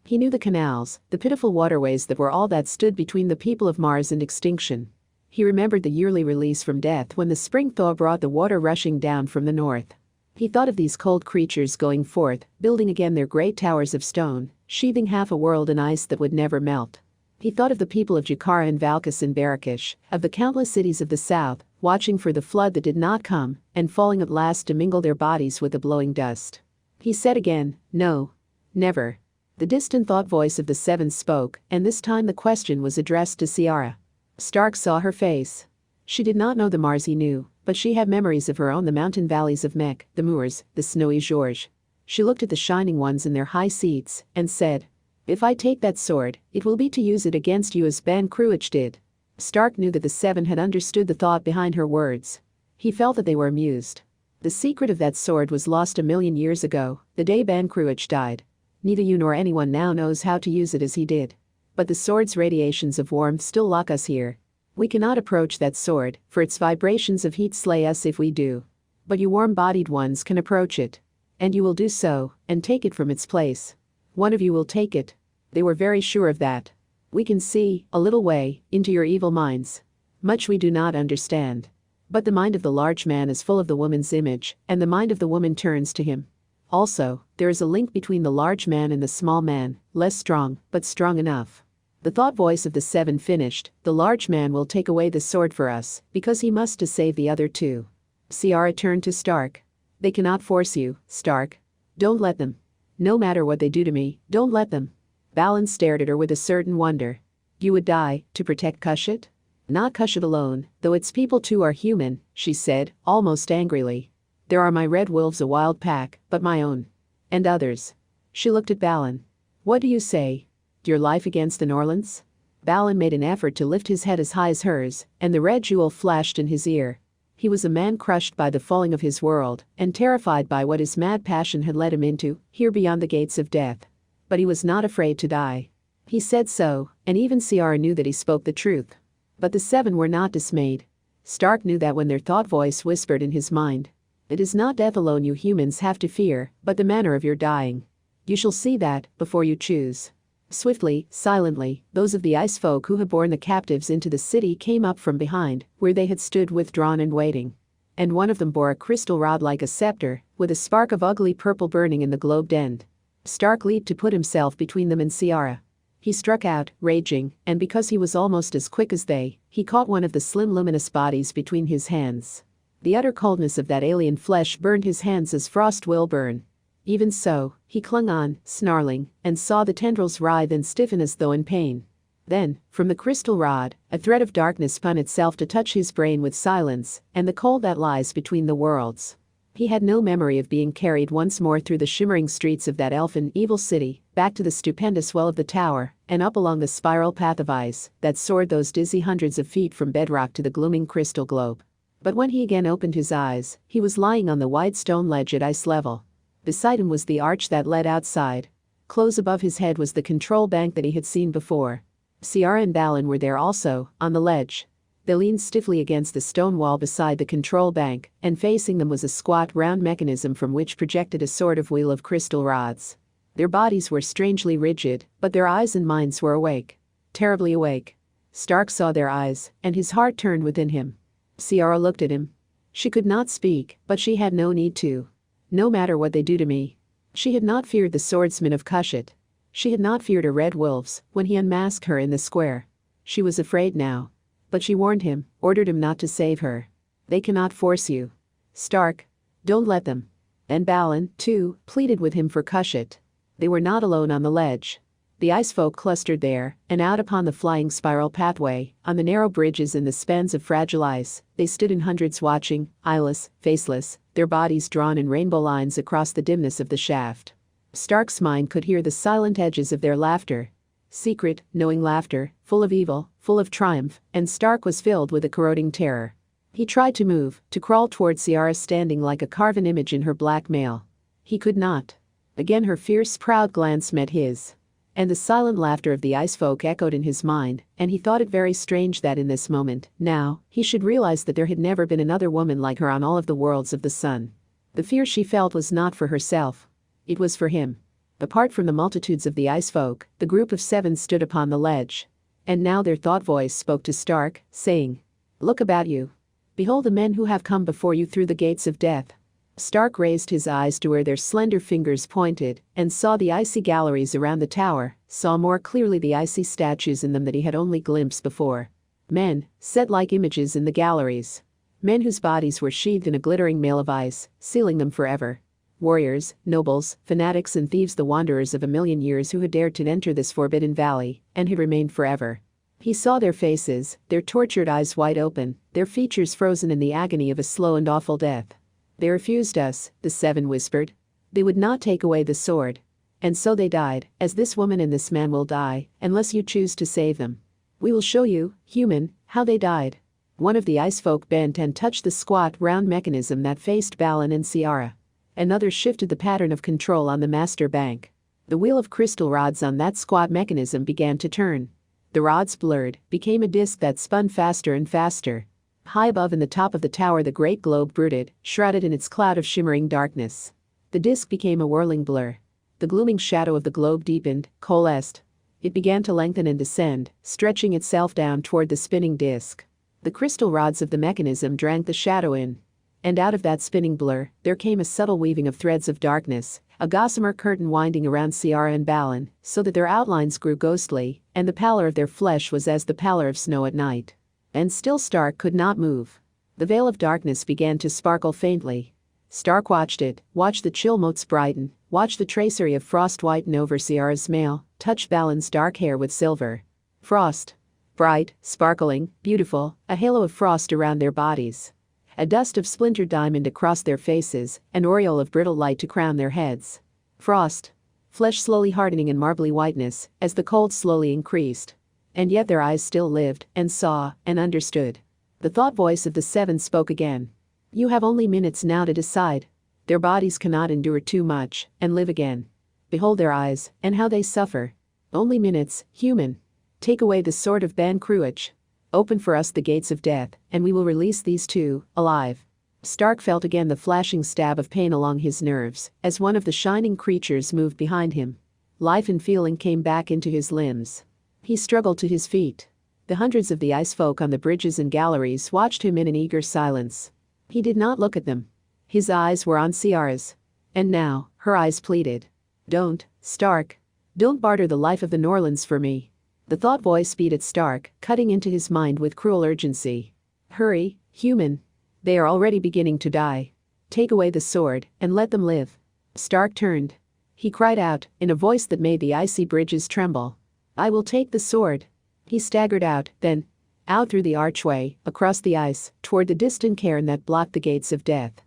He knew the canals, the pitiful waterways that were all that stood between the people of Mars and extinction. He remembered the yearly release from death when the spring thaw brought the water rushing down from the north. He thought of these cold creatures going forth, building again their great towers of stone, sheathing half a world in ice that would never melt. He thought of the people of Jakara and Valkis and Barakish, of the countless cities of the south, watching for the flood that did not come, and falling at last to mingle their bodies with the blowing dust. He said again, no. Never. The distant thought voice of the seven spoke, and this time the question was addressed to Ciara. Stark saw her face. She did not know the Mars he knew, but she had memories of her own, the mountain valleys of Mech, the moors, the snowy George. She looked at the shining ones in their high seats, and said, if I take that sword, it will be to use it against you as Ban Cruach did. Stark knew that the seven had understood the thought behind her words. He felt that they were amused. The secret of that sword was lost 1,000,000 years ago, the day Ban Cruach died. Neither you nor anyone now knows how to use it as he did. But the sword's radiations of warmth still lock us here. We cannot approach that sword, for its vibrations of heat slay us if we do. But you warm-bodied ones can approach it. And you will do so, and take it from its place. One of you will take it. They were very sure of that. We can see, a little way, into your evil minds. Much we do not understand. But the mind of the large man is full of the woman's image, and the mind of the woman turns to him. Also, there is a link between the large man and the small man, less strong, but strong enough. The thought voice of the seven finished, the large man will take away the sword for us, because he must to save the other two. Ciara turned to Stark. They cannot force you, Stark. Don't let them. No matter what they do to me, don't let them. Balin stared at her with a certain wonder. You would die, to protect Cushat? Not Cushat alone, though its people too are human, she said, almost angrily. There are my red wolves, a wild pack, but my own. And others. She looked at Balin. What do you say? Your life against the Norlands? Balin made an effort to lift his head as high as hers, and the red jewel flashed in his ear. He was a man crushed by the falling of his world, and terrified by what his mad passion had led him into, here beyond the gates of death. But he was not afraid to die. He said so, and even Ciara knew that he spoke the truth. But the seven were not dismayed. Stark knew that when their thought voice whispered in his mind, it is not death alone you humans have to fear, but the manner of your dying. You shall see that, before you choose. Swiftly, silently, those of the ice folk who had borne the captives into the city came up from behind, where they had stood withdrawn and waiting. And one of them bore a crystal rod like a scepter, with a spark of ugly purple burning in the globed end. Stark leaped to put himself between them and Ciara. He struck out, raging, and because he was almost as quick as they, he caught one of the slim luminous bodies between his hands. The utter coldness of that alien flesh burned his hands as frost will burn. Even so, he clung on, snarling, and saw the tendrils writhe and stiffen as though in pain. Then, from the crystal rod, a thread of darkness spun itself to touch his brain with silence, and the cold that lies between the worlds. He had no memory of being carried once more through the shimmering streets of that elfin, evil city, back to the stupendous well of the tower, and up along the spiral path of ice that soared those dizzy hundreds of feet from bedrock to the glooming crystal globe. But when he again opened his eyes, he was lying on the wide stone ledge at ice level. Beside him was the arch that led outside. Close above his head was the control bank that he had seen before. Ciara and Balin were there also, on the ledge. They leaned stiffly against the stone wall beside the control bank, and facing them was a squat round mechanism from which projected a sort of wheel of crystal rods. Their bodies were strangely rigid, but their eyes and minds were awake. Terribly awake. Stark saw their eyes, and his heart turned within him. Ciara looked at him. She could not speak, but she had no need to. No matter what they do to me. She had not feared the swordsman of Cushat. She had not feared her red wolves when he unmasked her in the square. She was afraid now. But she warned him, ordered him not to save her. They cannot force you. Stark. Don't let them. And Balin, too, pleaded with him for Cushat. They were not alone on the ledge. The ice folk clustered there, and out upon the flying spiral pathway, on the narrow bridges and the spans of fragile ice, they stood in hundreds watching, eyeless, faceless, their bodies drawn in rainbow lines across the dimness of the shaft. Stark's mind could hear the silent edges of their laughter. Secret, knowing laughter, full of evil, full of triumph, and Stark was filled with a corroding terror. He tried to move, to crawl toward Ciara standing like a carven image in her black mail. He could not. Again her fierce, proud glance met his. And the silent laughter of the ice folk echoed in his mind, and he thought it very strange that in this moment, now, he should realize that there had never been another woman like her on all of the worlds of the sun. The fear she felt was not for herself. It was for him. Apart from the multitudes of the ice folk, the group of 7 stood upon the ledge. And now their thought voice spoke to Stark, saying, "Look about you. Behold the men who have come before you through the gates of death." Stark raised his eyes to where their slender fingers pointed, and saw the icy galleries around the tower, saw more clearly the icy statues in them that he had only glimpsed before. Men, set like images in the galleries. Men whose bodies were sheathed in a glittering mail of ice, sealing them forever. Warriors, nobles, fanatics and thieves, the wanderers of a million years who had dared to enter this forbidden valley, and had remained forever. He saw their faces, their tortured eyes wide open, their features frozen in the agony of a slow and awful death. "They refused us," the 7 whispered. "They would not take away the sword. And so they died, as this woman and this man will die, unless you choose to save them. We will show you, human, how they died." One of the ice folk bent and touched the squat, round mechanism that faced Balin and Ciara. Another shifted the pattern of control on the master bank. The wheel of crystal rods on that squat mechanism began to turn. The rods blurred, became a disc that spun faster and faster. High above in the top of the tower the great globe brooded, shrouded in its cloud of shimmering darkness. The disc became a whirling blur. The glooming shadow of the globe deepened, coalesced. It began to lengthen and descend, stretching itself down toward the spinning disc. The crystal rods of the mechanism drank the shadow in. And out of that spinning blur, there came a subtle weaving of threads of darkness, a gossamer curtain winding around Ciara and Balin, so that their outlines grew ghostly, and the pallor of their flesh was as the pallor of snow at night. And still Stark could not move. The veil of darkness began to sparkle faintly. Stark watched it, watched the chill motes brighten, watched the tracery of frost whiten over Ciara's mail, touched Balin's dark hair with silver. Frost. Bright, sparkling, beautiful, a halo of frost around their bodies. A dust of splintered diamond across their faces, an aureole of brittle light to crown their heads. Frost. Flesh slowly hardening in marbly whiteness, as the cold slowly increased. And yet their eyes still lived, and saw, and understood. The thought voice of the 7 spoke again. "You have only minutes now to decide. Their bodies cannot endure too much, and live again. Behold their eyes, and how they suffer. Only minutes, human. Take away the sword of Ban Cruach. Open for us the gates of death, and we will release these 2, alive." Stark felt again the flashing stab of pain along his nerves, as one of the shining creatures moved behind him. Life and feeling came back into his limbs. He struggled to his feet. The hundreds of the ice folk on the bridges and galleries watched him in an eager silence. He did not look at them. His eyes were on Ciara's. And now, her eyes pleaded. "Don't, Stark. Don't barter the life of the Norlands for me." The thought voice beat at Stark, cutting into his mind with cruel urgency. "Hurry, human. They are already beginning to die. Take away the sword, and let them live." Stark turned. He cried out, in a voice that made the icy bridges tremble. "I will take the sword." He staggered out, then, out through the archway, across the ice, toward the distant cairn that blocked the gates of death.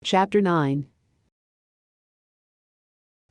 Chapter 9.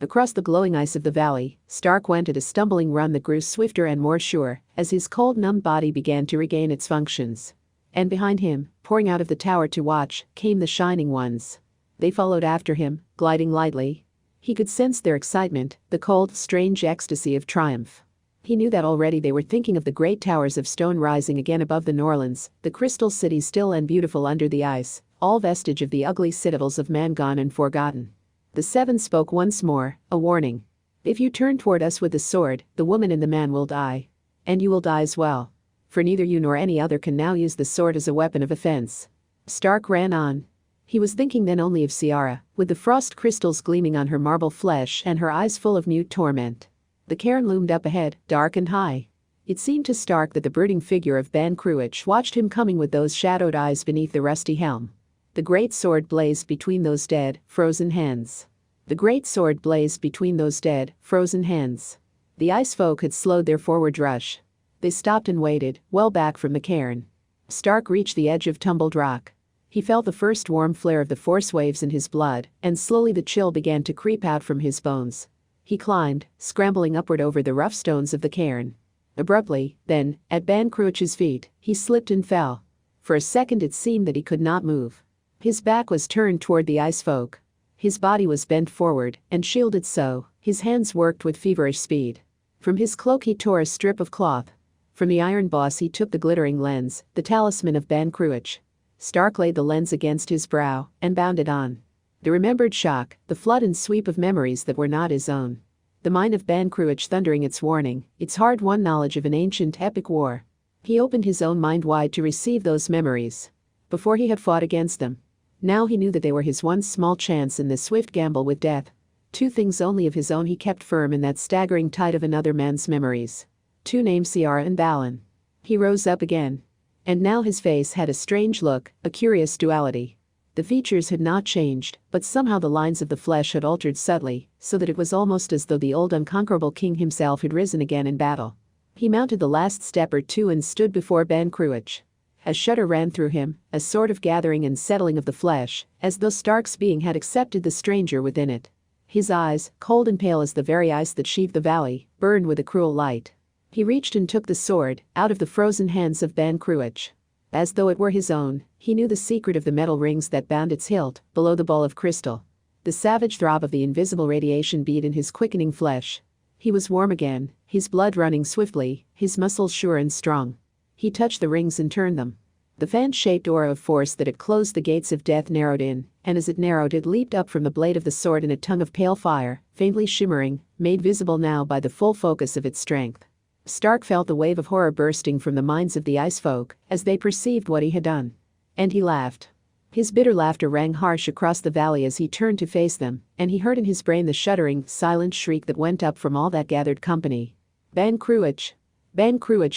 Across the glowing ice of the valley, Stark went at a stumbling run that grew swifter and more sure, as his cold, numbed body began to regain its functions. And behind him, pouring out of the tower to watch, came the Shining Ones. They followed after him, gliding lightly. He could sense their excitement, the cold, strange ecstasy of triumph. He knew that already they were thinking of the great towers of stone rising again above the Norlands, the crystal city still and beautiful under the ice, all vestige of the ugly citadels of man gone and forgotten. The 7 spoke once more, a warning. "If you turn toward us with the sword, the woman and the man will die. And you will die as well. For neither you nor any other can now use the sword as a weapon of offense." Stark ran on. He was thinking then only of Ciara, with the frost crystals gleaming on her marble flesh and her eyes full of mute torment. The cairn loomed up ahead, dark and high. It seemed to Stark that the brooding figure of Ban Cruach watched him coming with those shadowed eyes beneath the rusty helm. The great sword blazed between those dead, frozen hands. The great sword blazed between those dead, frozen hands. The ice folk had slowed their forward rush. They stopped and waited, well back from the cairn. Stark reached the edge of tumbled rock. He felt the first warm flare of the force waves in his blood, and slowly the chill began to creep out from his bones. He climbed, scrambling upward over the rough stones of the cairn. Abruptly, then, at Ban Cruach's feet, he slipped and fell. For a second it seemed that he could not move. His back was turned toward the ice folk. His body was bent forward, and shielded so, his hands worked with feverish speed. From his cloak he tore a strip of cloth. From the iron boss he took the glittering lens, the talisman of Ban Cruach. Stark laid the lens against his brow, and bound it on. The remembered shock, the flood and sweep of memories that were not his own. The mind of Ban Cruach thundering its warning, its hard-won knowledge of an ancient epic war. He opened his own mind wide to receive those memories. Before he had fought against them. Now he knew that they were his one small chance in this swift gamble with death. Two things only of his own he kept firm in that staggering tide of another man's memories. Two names, Ciara and Balin. He rose up again. And now his face had a strange look, a curious duality. The features had not changed, but somehow the lines of the flesh had altered subtly, so that it was almost as though the old unconquerable king himself had risen again in battle. He mounted the last step or two and stood before Ban Cruach. A shudder ran through him, a sort of gathering and settling of the flesh, as though Stark's being had accepted the stranger within it. His eyes, cold and pale as the very ice that sheathed the valley, burned with a cruel light. He reached and took the sword, out of the frozen hands of Ban Cruach. As though it were his own, he knew the secret of the metal rings that bound its hilt, below the ball of crystal. The savage throb of the invisible radiation beat in his quickening flesh. He was warm again, his blood running swiftly, his muscles sure and strong. He touched the rings and turned them. The fan-shaped aura of force that had closed the gates of death narrowed in, and as it narrowed it leaped up from the blade of the sword in a tongue of pale fire, faintly shimmering, made visible now by the full focus of its strength. Stark felt the wave of horror bursting from the minds of the ice folk as they perceived what he had done. And he laughed. His bitter laughter rang harsh across the valley as he turned to face them, and he heard in his brain the shuddering, silent shriek that went up from all that gathered company. Ban Cruach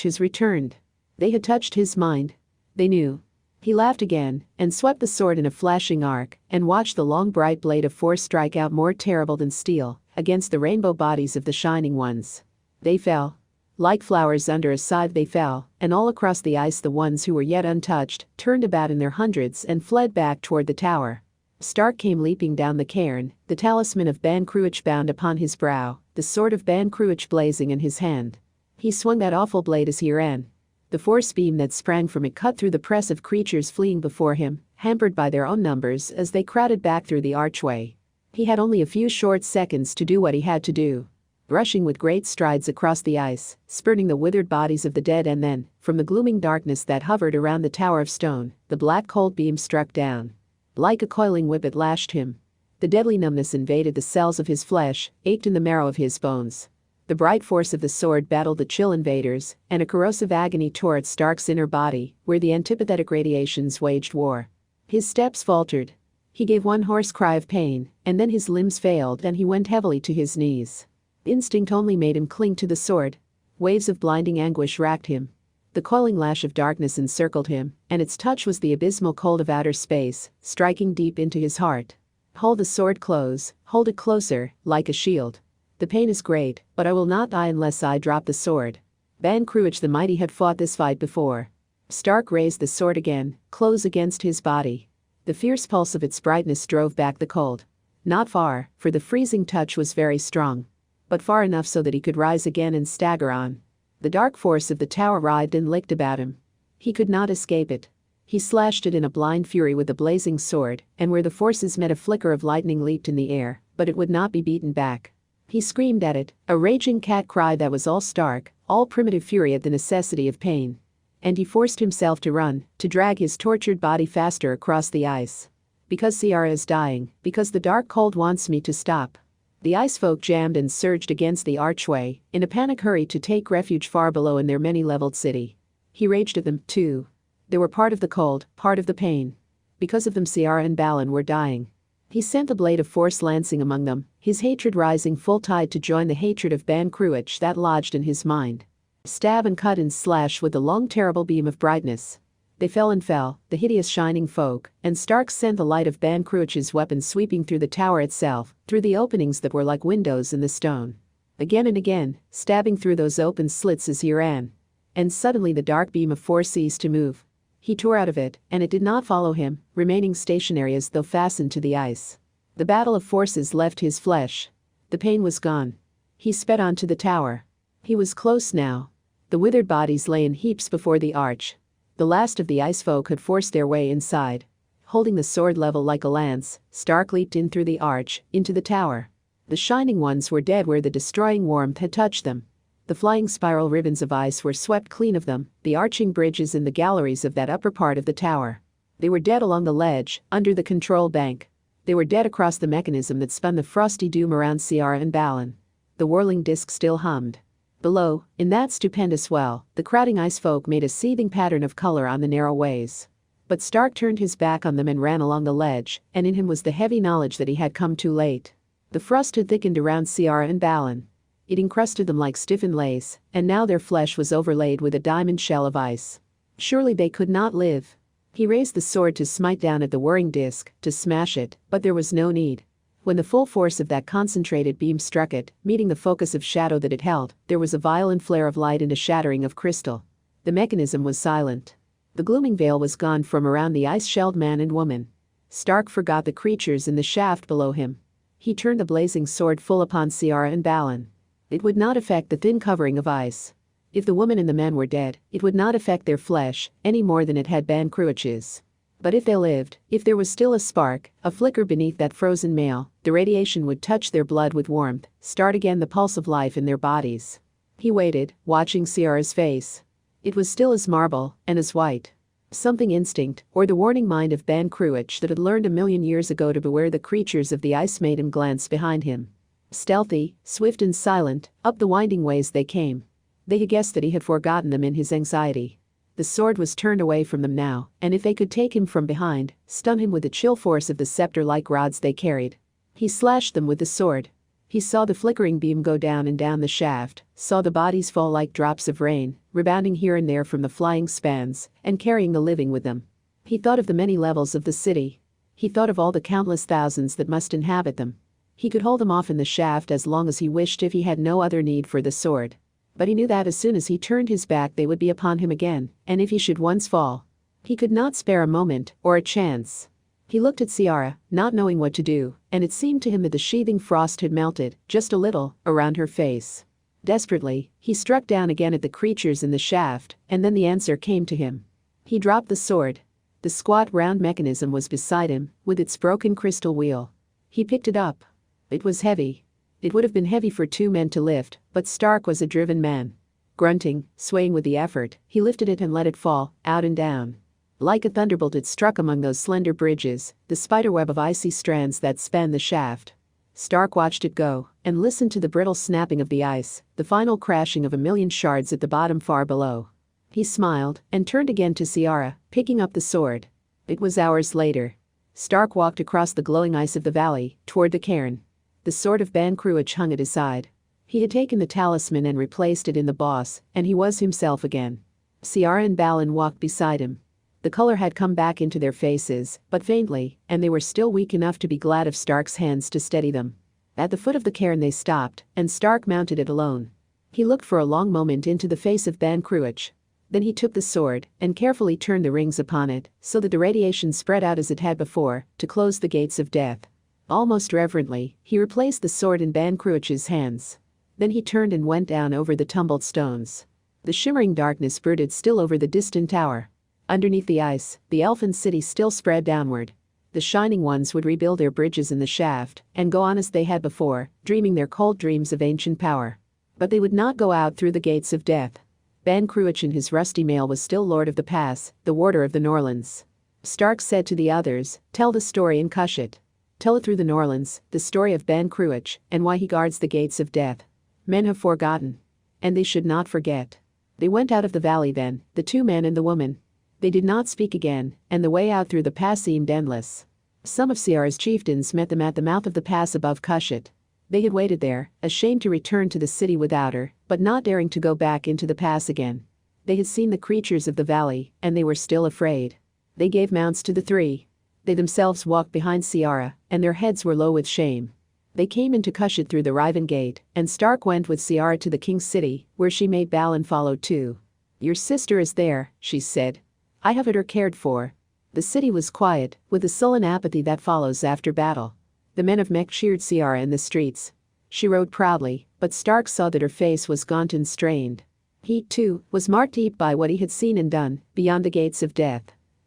has returned. They had touched his mind. They knew. He laughed again, and swept the sword in a flashing arc, and watched the long bright blade of force strike out more terrible than steel, against the rainbow bodies of the shining ones. They fell. Like flowers under a scythe they fell, and all across the ice the ones who were yet untouched turned about in their hundreds and fled back toward the tower. Stark came leaping down the cairn, the talisman of Ban Cruach bound upon his brow, the sword of Ban Cruach blazing in his hand. He swung that awful blade as he ran. The force beam that sprang from it cut through the press of creatures fleeing before him, hampered by their own numbers as they crowded back through the archway. He had only a few short seconds to do what he had to do. Rushing with great strides across the ice, spurting the withered bodies of the dead, and then, from the glooming darkness that hovered around the tower of stone, the black cold beam struck down. Like a coiling whip it lashed him. The deadly numbness invaded the cells of his flesh, ached in the marrow of his bones. The bright force of the sword battled the chill invaders, and a corrosive agony tore at Stark's inner body, where the antipathetic radiations waged war. His steps faltered. He gave one hoarse cry of pain, and then his limbs failed and he went heavily to his knees. Instinct only made him cling to the sword. Waves of blinding anguish racked him. The coiling lash of darkness encircled him, and its touch was the abysmal cold of outer space, striking deep into his heart. Hold the sword close, hold it closer, like a shield. The pain is great, but I will not die unless I drop the sword. Ban Cruach the Mighty had fought this fight before. Stark raised the sword again, close against his body. The fierce pulse of its brightness drove back the cold. Not far, for the freezing touch was very strong. But far enough so that he could rise again and stagger on. The dark force of the tower writhed and licked about him. He could not escape it. He slashed it in a blind fury with the blazing sword, and where the forces met a flicker of lightning leaped in the air, but it would not be beaten back. He screamed at it, a raging cat cry that was all Stark, all primitive fury at the necessity of pain. And he forced himself to run, to drag his tortured body faster across the ice. Because Ciara is dying, because the dark cold wants me to stop. The ice folk jammed and surged against the archway, in a panic hurry to take refuge far below in their many-leveled city. He raged at them, too. They were part of the cold, part of the pain. Because of them Ciara and Balin were dying. He sent the blade of force lancing among them, his hatred rising full tide to join the hatred of Ban Cruach that lodged in his mind. Stab and cut and slash with the long terrible beam of brightness. They fell and fell, the hideous shining folk, and Stark sent the light of Ban Cruach's weapon sweeping through the tower itself, through the openings that were like windows in the stone. Again and again, stabbing through those open slits as he ran. And suddenly the dark beam of force ceased to move. He tore out of it, and it did not follow him, remaining stationary as though fastened to the ice. The battle of forces left his flesh. The pain was gone. He sped on to the tower. He was close now. The withered bodies lay in heaps before the arch. The last of the ice folk had forced their way inside. Holding the sword level like a lance, Stark leaped in through the arch, into the tower. The shining ones were dead where the destroying warmth had touched them. The flying spiral ribbons of ice were swept clean of them, the arching bridges and the galleries of that upper part of the tower. They were dead along the ledge, under the control bank. They were dead across the mechanism that spun the frosty doom around Ciara and Balin. The whirling disk still hummed. Below, in that stupendous well, the crowding ice folk made a seething pattern of color on the narrow ways. But Stark turned his back on them and ran along the ledge, and in him was the heavy knowledge that he had come too late. The frost had thickened around Ciara and Balin. It encrusted them like stiffened lace, and now their flesh was overlaid with a diamond shell of ice. Surely they could not live. He raised the sword to smite down at the whirring disk, to smash it, but there was no need. When the full force of that concentrated beam struck it, meeting the focus of shadow that it held, there was a violent flare of light and a shattering of crystal. The mechanism was silent. The glooming veil was gone from around the ice-shelled man and woman. Stark forgot the creatures in the shaft below him. He turned the blazing sword full upon Ciara and Balin. It would not affect the thin covering of ice. If the woman and the men were dead, it would not affect their flesh, any more than it had Ban Cruach's. But if they lived, if there was still a spark, a flicker beneath that frozen mail, the radiation would touch their blood with warmth, start again the pulse of life in their bodies. He waited, watching Ciara's face. It was still as marble, and as white. Something instinct, or the warning mind of Ban Cruach that had learned a million years ago to beware the creatures of the ice made him glance behind him. Stealthy, swift and silent, up the winding ways they came. They had guessed that he had forgotten them in his anxiety. The sword was turned away from them now, and if they could take him from behind, stun him with the chill force of the scepter-like rods they carried. He slashed them with the sword. He saw the flickering beam go down and down the shaft, saw the bodies fall like drops of rain, rebounding here and there from the flying spans, and carrying the living with them. He thought of the many levels of the city. He thought of all the countless thousands that must inhabit them. He could hold them off in the shaft as long as he wished if he had no other need for the sword. But he knew that as soon as he turned his back they would be upon him again, and if he should once fall, he could not spare a moment, or a chance. He looked at Ciara, not knowing what to do, and it seemed to him that the sheathing frost had melted, just a little, around her face. Desperately, he struck down again at the creatures in the shaft, and then the answer came to him. He dropped the sword. The squat round mechanism was beside him, with its broken crystal wheel. He picked it up. It was heavy. It would have been heavy for two men to lift, but Stark was a driven man. Grunting, swaying with the effort, he lifted it and let it fall, out and down. Like a thunderbolt it struck among those slender bridges, the spiderweb of icy strands that spanned the shaft. Stark watched it go, and listened to the brittle snapping of the ice, the final crashing of a million shards at the bottom far below. He smiled, and turned again to Ciara, picking up the sword. It was hours later. Stark walked across the glowing ice of the valley, toward the cairn. The sword of Ban Cruach hung at his side. He had taken the talisman and replaced it in the boss, and he was himself again. Ciara and Balin walked beside him. The color had come back into their faces, but faintly, and they were still weak enough to be glad of Stark's hands to steady them. At the foot of the cairn they stopped, and Stark mounted it alone. He looked for a long moment into the face of Ban Cruach. Then he took the sword, and carefully turned the rings upon it, so that the radiation spread out as it had before, to close the gates of death. Almost reverently, he replaced the sword in Ban Cruach's hands. Then he turned and went down over the tumbled stones. The shimmering darkness brooded still over the distant tower. Underneath the ice, the elfin city still spread downward. The shining ones would rebuild their bridges in the shaft, and go on as they had before, dreaming their cold dreams of ancient power. But they would not go out through the gates of death. Ban Cruach in his rusty mail was still lord of the pass, the warder of the Norlands. Stark said to the others, "Tell the story in Cushat. Tell it through the Norlands, the story of Ban Cruach, and why he guards the gates of death. Men have forgotten. And they should not forget." They went out of the valley then, the two men and the woman. They did not speak again, and the way out through the pass seemed endless. Some of Ciara's chieftains met them at the mouth of the pass above Cushat. They had waited there, ashamed to return to the city without her, but not daring to go back into the pass again. They had seen the creatures of the valley, and they were still afraid. They gave mounts to the three. They themselves walked behind Ciara, and their heads were low with shame. They came into Cushat through the Riven Gate, and Stark went with Ciara to the king's city, where she made Balin follow too. "Your sister is there," she said. I have had her cared for. The city was quiet, with the sullen apathy that follows after battle. The men of Mech cheered Ciara in the streets. She rode proudly, but Stark saw that her face was gaunt and strained. He, too, was marked deep by what he had seen and done, beyond the gates of death.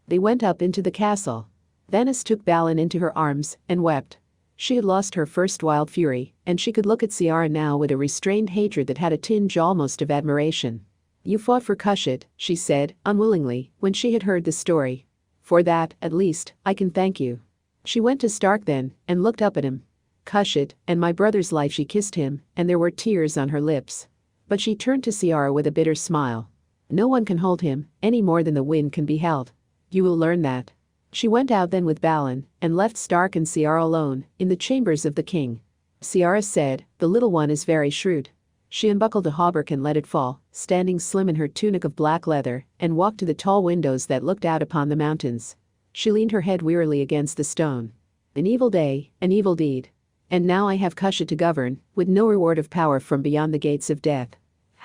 They went up into the castle. Venice took Balin into her arms and wept. She had lost her first wild fury, and she could look at Ciara now with a restrained hatred that had a tinge almost of admiration. "You fought for Cushit," she said, unwillingly, when she had heard the story. "For that, at least, I can thank you." She went to Stark then, and looked up at him. "Cushit, and my brother's life," she kissed him, and there were tears on her lips. But she turned to Ciara with a bitter smile. "No one can hold him, any more than the wind can be held. You will learn that." She went out then with Balin, and left Stark and Ciara alone, in the chambers of the king. Ciara said, "The little one is very shrewd." She unbuckled a hauberk and let it fall, standing slim in her tunic of black leather, and walked to the tall windows that looked out upon the mountains. She leaned her head wearily against the stone. "An evil day, an evil deed. And now I have Cushit to govern, with no reward of power from beyond the gates of death.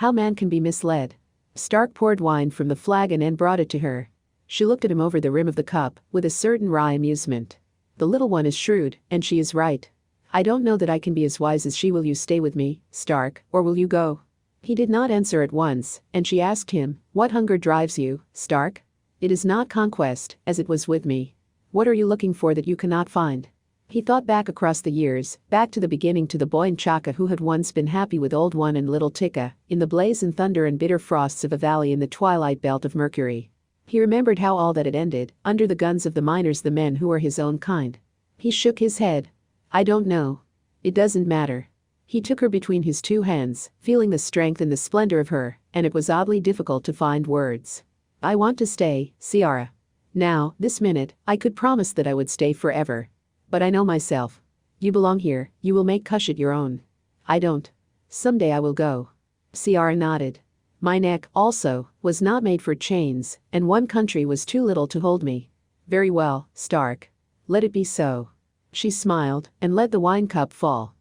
How man can be misled?" Stark poured wine from the flagon and brought it to her. She looked at him over the rim of the cup, with a certain wry amusement. "The little one is shrewd, and she is right. I don't know that I can be as wise as she. Will you stay with me, Stark, or will you go?" He did not answer at once, and she asked him, "What hunger drives you, Stark? It is not conquest, as it was with me. What are you looking for that you cannot find?" He thought back across the years, back to the beginning, to the boy in Chaka who had once been happy with Old One and little Tika, in the blaze and thunder and bitter frosts of a valley in the twilight belt of Mercury. He remembered how all that had ended, under the guns of the miners, the men who were his own kind. He shook his head. "I don't know. It doesn't matter." He took her between his two hands, feeling the strength and the splendor of her, and it was oddly difficult to find words. "I want to stay, Ciara. Now, this minute, I could promise that I would stay forever. But I know myself. You belong here, you will make Cushit your own. I don't. Someday I will go." Ciara nodded. "My neck, also, was not made for chains, and one country was too little to hold me." "Very well, Stark. Let it be so." She smiled, and let the wine cup fall.